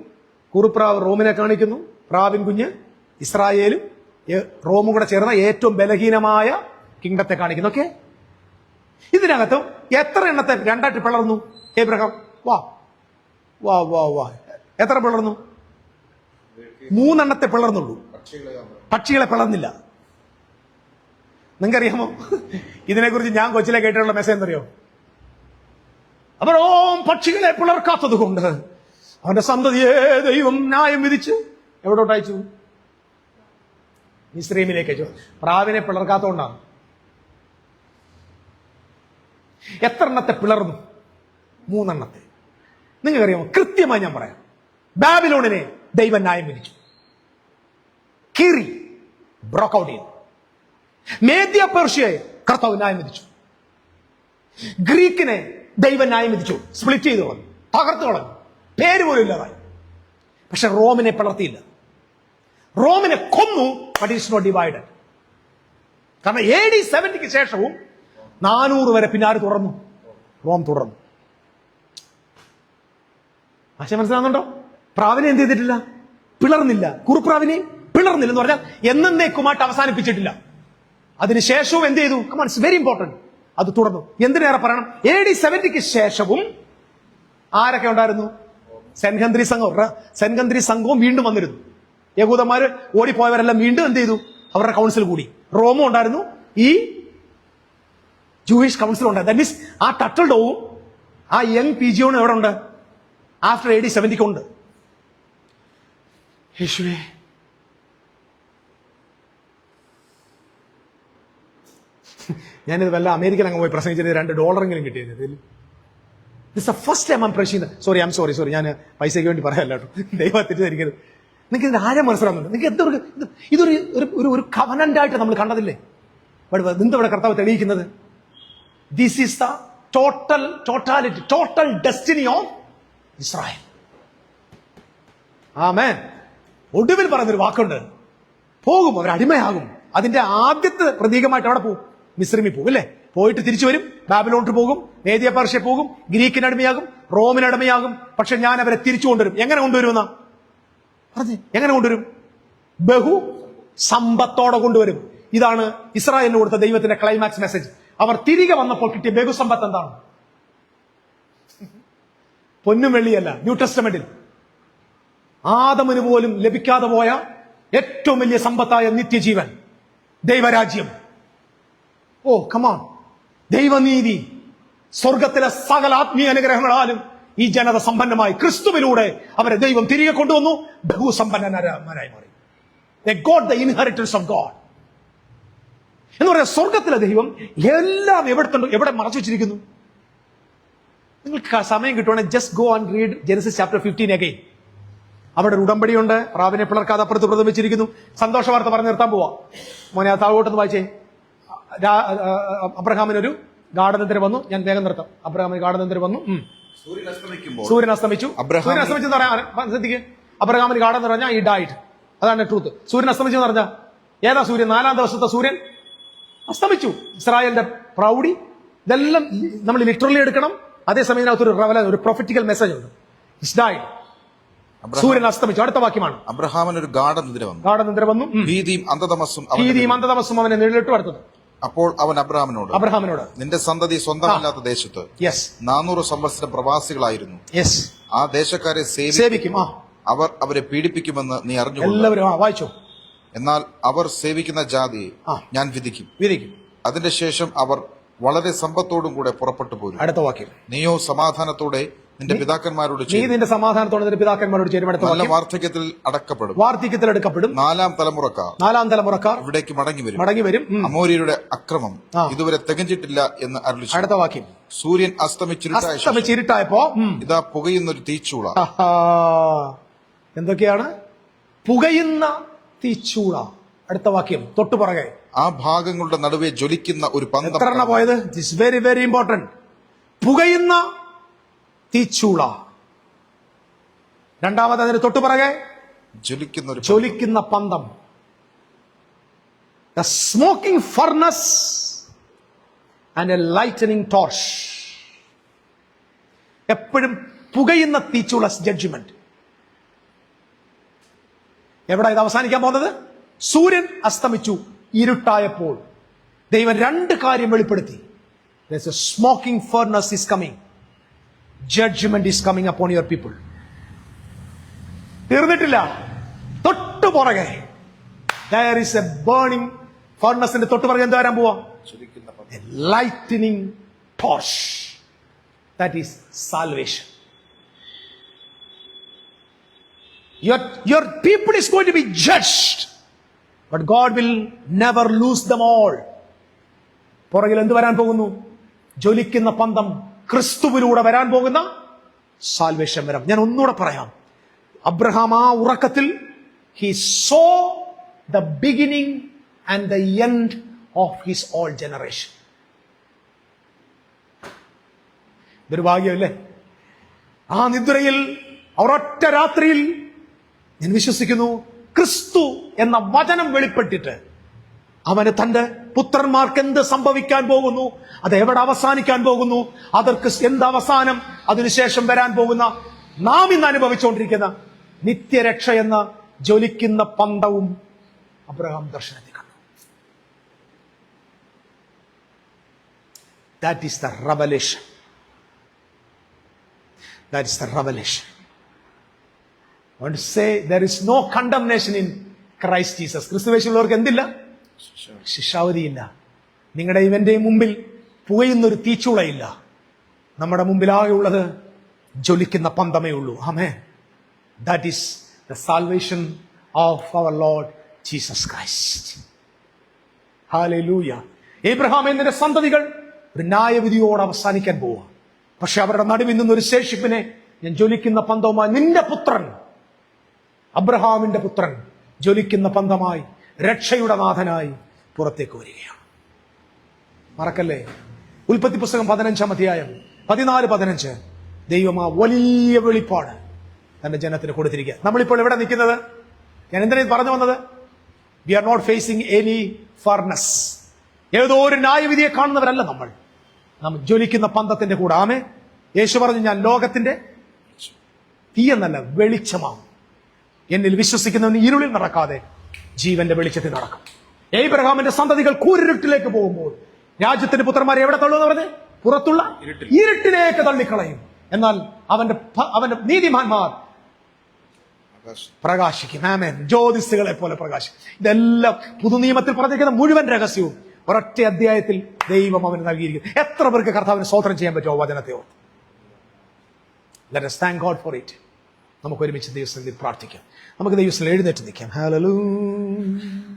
കുറുപ്രാവ് റോമിനെ കാണിക്കുന്നു, പ്രാവിൻ കുഞ്ഞ് ഇസ്രായേലും റോമും കൂടെ ചേർന്ന ഏറ്റവും ബലഹീനമായ കിങ്ഡത്തെ കാണിക്കുന്നു. ഓക്കെ, ഇതിനകത്തും എത്ര എണ്ണത്തെ രണ്ടായിട്ട് പിളർന്നു എബ്രഹാം? വാ വാ വാ വാ എത്ര പിളർന്നു? 3 എണ്ണത്തെ പിളർന്നുള്ളൂ. പക്ഷികളെ പിളർന്നില്ല. നിങ്ങൾക്കറിയാമോ ഇതിനെക്കുറിച്ച് ഞാൻ കൊച്ചിലെ കേട്ടിട്ടുള്ള മെസ്സേജ് എന്തറിയോ? അബ്രഹാം പക്ഷികളെ പിളർക്കാത്തത് കൊണ്ട് അവന്റെ സന്തതിയെ ദൈവം ന്യായം വിധിച്ച് എവിടോട്ട് അയച്ചു? മിസ്രൈമിലേക്ക് അയച്ചു. പ്രാവിനെ പിളർക്കാത്തതുകൊണ്ടാണ്. എത്ര എണ്ണത്തെ പിളർന്നു? 3 എണ്ണത്തെ. നിങ്ങൾക്കറിയാമോ? കൃത്യമായി ഞാൻ പറയാം. ബാബിലോണിനെ ദൈവം ന്യായം വിധിച്ചു, കീറി, ബ്രോക്ക് ഔട്ട് ചെയ്തു. മേദ്യ പേർഷ്യയെ കർത്താവ് ന്യായം വിധിച്ചു. ഗ്രീക്കിനെ ദൈവം ന്യായം വിധിച്ചു. സ്പ്ലിറ്റ് ചെയ്ത് കളഞ്ഞു, തകർത്ത് കളഞ്ഞു, പേര് പോലും ഇല്ലാതായി. പക്ഷെ റോമിനെ പിളർത്തിയില്ല. റോമിനെ കൊന്നു, ബട്ട് ഈസ് നോട്ട് ഡിവൈഡഡ്. കാരണം AD 70 ശേഷവും 400 വരെ പിന്നാലെ തുടർന്നു, റോം തുടർന്നു. ആശയം മനസ്സിലാകുന്നുണ്ടോ? പ്രാവിനെ എന്ത് ചെയ്തിട്ടില്ല? പിളർന്നില്ല. കുറുപ്രാവിനെ പിളർന്നില്ല എന്ന് പറഞ്ഞാൽ എന്നേക്കുമായിട്ട് അവസാനിപ്പിച്ചിട്ടില്ല. അതിനുശേഷവും എന്ത് ചെയ്തു? Come on, it's very important. അത് തുടർന്നു. എന്തിനേറെ പറയണം, AD 70 ശേഷവും ആരൊക്കെ ഉണ്ടായിരുന്നു? സെൻഹദ്രി സംഘവും വീണ്ടും വന്നിരുന്നു. യഹൂദന്മാര് ഓടിപ്പോയവരെല്ലാം വീണ്ടും എന്ത് ചെയ്തു? അവരുടെ കൗൺസിൽ കൂടി. റോമും ഉണ്ടായിരുന്നു, ഈ ജൂയിഷ് കൗൺസിൽ ഉണ്ടായിരുന്നു. ദാറ്റ് മീൻസ് ആ ടട്ടൽ ഡോവും ആ യങ് പിജിയോണും എവിടെ ഉണ്ട്? ആഫ്റ്റർ AD 70 ഉണ്ട്. യേശുവേ, ഞാനിത് വല്ല അമേരിക്കൻ അങ്ങ് പോയി പ്രസംഗിച്ചത് $2 കിട്ടിയത്. This A first time sorry ഞാൻ പൈസയ്ക്ക് വേണ്ടി പറയാല്ല കേട്ടോ, ദൈവം തെറ്റിദ്ധരിക്കരുത്. നിങ്ങൾക്ക് ഇതിന്റെ ആഴം മനസ്സിലാവുന്നുണ്ട്? നിങ്ങൾക്ക് ഇതൊരു ഒരു കവനന്റ് ആയിട്ട് നമ്മൾ കണ്ടതില്ലേ? എന്തിവിടെ കർത്താവ് തെളിയിക്കുന്നത്? This is the total destiny of Israel. Amen. ഒടുവിൽ പറയുന്നൊരു വാക്കുണ്ട്, പോകും, അവർ അടിമയാകും. അതിന്റെ ആദ്യത്തെ പ്രതീകമായിട്ട് അവിടെ പോകും, മിസ്രൈമിൽ പോകും അല്ലേ? പോയിട്ട് തിരിച്ചു വരും, ബാബിലോണിൽ പോകും, മേദ്യ പേർഷ്യ പോകും, ഗ്രീക്കിന് അടിമയാകും, റോമിന് അടിമയാകും. പക്ഷെ ഞാൻ അവരെ തിരിച്ചു കൊണ്ടുവരും. എങ്ങനെ കൊണ്ടുവരുമെന്നാ പറഞ്ഞേ? എങ്ങനെ കൊണ്ടുവരും? ബഹു സമ്പത്തോടെ കൊണ്ടുവരും. ഇതാണ് ഇസ്രായേലിന് കൊടുത്ത ദൈവത്തിന്റെ ക്ലൈമാക്സ് മെസ്സേജ്. അവർ തിരികെ വന്നപ്പോൾ കിട്ടിയ ബഹുസമ്പത്ത് എന്താണ്? പൊന്നും വെള്ളിയല്ല. ന്യൂ ടെസ്റ്റമെന്റിൽ ആദമിന് പോലും ലഭിക്കാതെ പോയ ഏറ്റവും വലിയ സമ്പത്തായ നിത്യജീവൻ, ദൈവരാജ്യം. ഓ കമാൺ, ദൈവനീതി, സ്വർഗത്തിലെ സകല ആത്മീയ അനുഗ്രഹങ്ങളാലും ഈ ജനത സമ്പന്നമായി. ക്രിസ്തുവിലൂടെ അവരെ ദൈവം തിരികെ കൊണ്ടുവന്നു, ബഹുസമ്പന്നരായി മാറി. They got the inheritance of God. എന്ന് പറയാം, സ്വർഗത്തിലെ ദൈവം എല്ലാം എവിടെ മറച്ചു വെച്ചിരിക്കുന്നു? നിങ്ങൾക്ക് സമയം കിട്ടുവാണെങ്കിൽ just go and read Genesis chapter 15 again. അവിടെ ഒരു ഉടമ്പടിയുണ്ട്, പ്രാവിനെ പിളർക്കാതെ അപ്പുറത്ത് വ്രതം വെച്ചിരിക്കുന്നു. സന്തോഷ വാർത്ത പറഞ്ഞ് നിർത്താൻ പോവാ. മോനെ ആ താഴോട്ടൊന്ന് വായിച്ചേ. അബ്രഹാമിനൊരു ഗാഠനിദ്ര വന്നു. ഞാൻ വേഗം നിർത്താം. അബ്രഹാമിന് ഗാഠനിദ്ര വന്നു. സൂര്യൻ അസ്തമിച്ചു. സൂര്യൻ അസ്തമിച്ചു എന്ന് പറയാൻ ശ്രദ്ധിക്കുക. അബ്രഹാമിന് ഗാഠനിദ്ര പറഞ്ഞാൽ ഈ ഡൈറ്റ്, അതാണ് ട്രൂത്ത്. സൂര്യൻ അസ്തമിച്ചു എന്ന് പറഞ്ഞാൽ ഏതാ സൂര്യൻ? 4-ാം ദിവസത്തെ സൂര്യൻ അസ്തമിച്ചു. ഇസ്രായേലിന്റെ പ്രൗഢി, ഇതെല്ലാം നമ്മൾ ലിറ്ററലി എടുക്കണം. അതേസമയം ഇതിനകത്തൊരു ഒരു പ്രൊഫറ്റിക്കൽ മെസ്സേജ് ഉണ്ട്. It's died. സൂര്യൻ അസ്തമിച്ചു. അടുത്ത വാക്യമാണ്, അബ്രഹാമിന് ഒരു ഗാഠനിദ്ര വന്നു, ഭീതിയും അന്ധതമസ്സും അവനെ നിഴലിട്ടു. അടുത്തത്, അപ്പോൾ അവൻ അബ്രഹാമിനോട് നിന്റെ സന്തതി സ്വന്തമല്ലാത്ത ദേശത്ത് 400 സംവത്സരം പ്രവാസികളായിരുന്നു. ആ ദേശക്കാരെ സേവിക്കും, അവർ അവരെ പീഡിപ്പിക്കുമെന്ന് നീ അറിഞ്ഞു. എല്ലാവരും വായിച്ചു. എന്നാൽ അവർ സേവിക്കുന്ന ജാതിയെ ഞാൻ വിധിക്കും. അതിന്റെ ശേഷം അവർ വളരെ സമ്പത്തോടും കൂടെ പുറപ്പെട്ടു പോരും. അടുത്ത വാക്യം, നീയോ സമാധാനത്തോടെ നിന്റെ പിതാക്കന്മാരോട് ചേരും. നല്ല വാർദ്ധക്യത്തിൽ അടക്കപ്പെടും. 4-ാം തലമുറക്കാർ ഇവിടേക്ക് മടങ്ങി വരും. അമോര്യരുടെ അക്രമം ഇതുവരെ തികഞ്ഞിട്ടില്ല എന്ന് അരുളിച്ചു. അടുത്ത വാക്യം, സൂര്യൻ അസ്തമിച്ചിരുട്ടായപ്പോ ഇതാ പുകയുന്നൊരു തീച്ചൂള. എന്തൊക്കെയാണ്? പുകയുന്ന തീച്ചൂള. അടുത്ത വാക്യം തൊട്ടു പുറകെ, ആ ഭാഗങ്ങളുടെ നടുവെ ജ്വലിക്കുന്ന ഒരു പന്തം. എത്ര പോയത്? This very very important. പുകയുന്ന തീച്ചൂള. രണ്ടാമത് അതിന് തൊട്ടു പുറകെ ജ്വലിക്കുന്ന പന്തം. The smoking furnace and a lightning torch. എപ്പോഴും പുകയുന്ന തീച്ചൂള. ജഡ്ജ്മെന്റ് എവിടെ ഇത് അവസാനിക്കാൻ പോകുന്നത്? സൂര്യൻ അസ്തമിച്ചു, ഇരുട്ടായപ്പോൾ ദൈവം 2 കാര്യം വെളിപ്പെടുത്തി. There's a smoking furnace is coming. Judgment is coming upon your people. തീർന്നിട്ടില്ല. തൊട്ടു പുറകെ there is a burning furnace. തൊട്ടു പുറകെ എന്ത് വരാൻ പോവാ? A lightning torch. That is salvation. Your people is going to be judged, but God will never lose them all. പുറകിൽ എന്ത് വരാൻ പോകുന്നു? ജ്വലിക്കുന്ന പന്തം, ക്രിസ്തുവിലൂടെ വരാൻ പോകുന്ന സാൽവേഷൻ വരാം. ഞാൻ ഒന്നുകൂടെ പറയാം. അബ്രഹാം ആ ഉറക്കത്തിൽ he saw the beginning and the end of his all generation. ഇതൊരു ഭാഗ്യമല്ലേ? ആ നിദ്രയിൽ ഒരൊറ്റ രാത്രിയിൽ ഞാൻ വിശ്വസിക്കുന്നു ക്രിസ്തു എന്ന വചനം വെളിപ്പെട്ടിട്ട് അവന് തന്റെ പുത്രന്മാർക്ക് എന്ത് സംഭവിക്കാൻ പോകുന്നു, അത് എവിടെ അവസാനിക്കാൻ പോകുന്നു, അതർക്ക് എന്ത് അവസാനം, അതിനുശേഷം വരാൻ പോകുന്ന നാം ഇന്ന് അനുഭവിച്ചുകൊണ്ടിരിക്കുന്ന നിത്യരക്ഷ എന്ന ജ്വലിക്കുന്ന പന്തവും അബ്രഹാം ദർശനത്തിൽ കണ്ടു. That is the revelation. That is the revelation. I want to say there is no condemnation in Christ Jesus. ക്രിസ്തുവേശുള്ളവർക്ക് എന്തില്ല? ശിക്ഷാവധിയില്ല. നിങ്ങളുടെ ഇവന്റെയും മുമ്പിൽ പുകയുന്നൊരു തീച്ചുളയില്ല. നമ്മുടെ മുമ്പിലാകെയുള്ളത് ജ്വലിക്കുന്ന പന്തമേ ഉള്ളൂ. ആമേൻ. That is the salvation of our Lord Jesus Christ. Hallelujah. Abraham എന്നതിന്റെ സന്തതികൾ ഒരു ന്യായവിധിയോട് അവസാനിക്കാൻ പോവുക. പക്ഷെ അവരുടെ നടുവിൽ നിന്നൊരു ശേഷിപ്പിനെ ഞാൻ ജ്വലിക്കുന്ന പന്തവുമായി, നിന്റെ പുത്രൻ അബ്രഹാമിന്റെ പുത്രൻ ജ്വലിക്കുന്ന പന്തമായി രക്ഷയുടെ നാഥനായി പുറത്തേക്ക് വരികയാണ്. മറക്കല്ലേ, ഉൽപ്പത്തി പുസ്തകം 15-ാം അധ്യായം 14-15 ദൈവം ആ വലിയ വെളിപ്പാട് തന്റെ ജനത്തിന് കൊടുത്തിരിക്കുക. നമ്മളിപ്പോൾ എവിടെ നിൽക്കുന്നത്? ഞാൻ എന്തിനാ പറഞ്ഞു വന്നത്? We are not facing any furnace. ഏതോ ഒരു ന്യായവിധിയെ കാണുന്നവരല്ല നമ്മൾ. നാം ജ്വലിക്കുന്ന പന്തത്തിന്റെ കൂടെ. ആമേ. യേശു പറഞ്ഞു, ഞാൻ ലോകത്തിന്റെ തീയെന്നല്ല വെളിച്ചമാവും. എന്നിൽ വിശ്വസിക്കുന്നവന് ഇരുളിൽ നടക്കാതെ ജീവന്റെ വെളിച്ചത്തിൽ നടക്കും. ഏബ്രഹാമിന്റെ സന്തതികൾ കൂരിരുട്ടിലേക്ക് പോകുമ്പോൾ രാജ്യത്തിന്റെ പുത്രന്മാരെ എവിടെ തള്ളുമെന്ന് പറഞ്ഞ്? പുറത്തുള്ള ഇരുട്ടിലേക്ക് തള്ളിക്കളയും. എന്നാൽ അവന്റെ നീതിമാന്മാർ പ്രകാശിക്കും. ആമേൻ. ജ്യോതിസുകളെ പോലെ പ്രകാശിക്കും. ഇതെല്ലാം പുതുനിയമത്തിൽ പറഞ്ഞിരിക്കുന്ന മുഴുവൻ രഹസ്യവും ഒരൊറ്റ അധ്യായത്തിൽ ദൈവം അവന് നൽകിയിരിക്കുന്നു. എത്ര പേർക്ക് കർത്താവിന് സ്തോത്രം ചെയ്യാൻ പറ്റുമോ വചനത്തെ ഓർത്ത്? Let us thank God for it. നമുക്ക് ഒരുമിച്ച് ദൈവസന്നിധിയിൽ പ്രാർത്ഥിക്കാം. നമുക്ക് ദൈവസന്നിധിയിൽ എഴുന്നേറ്റ് നിൽക്കാം. ഹല്ലേലൂയ.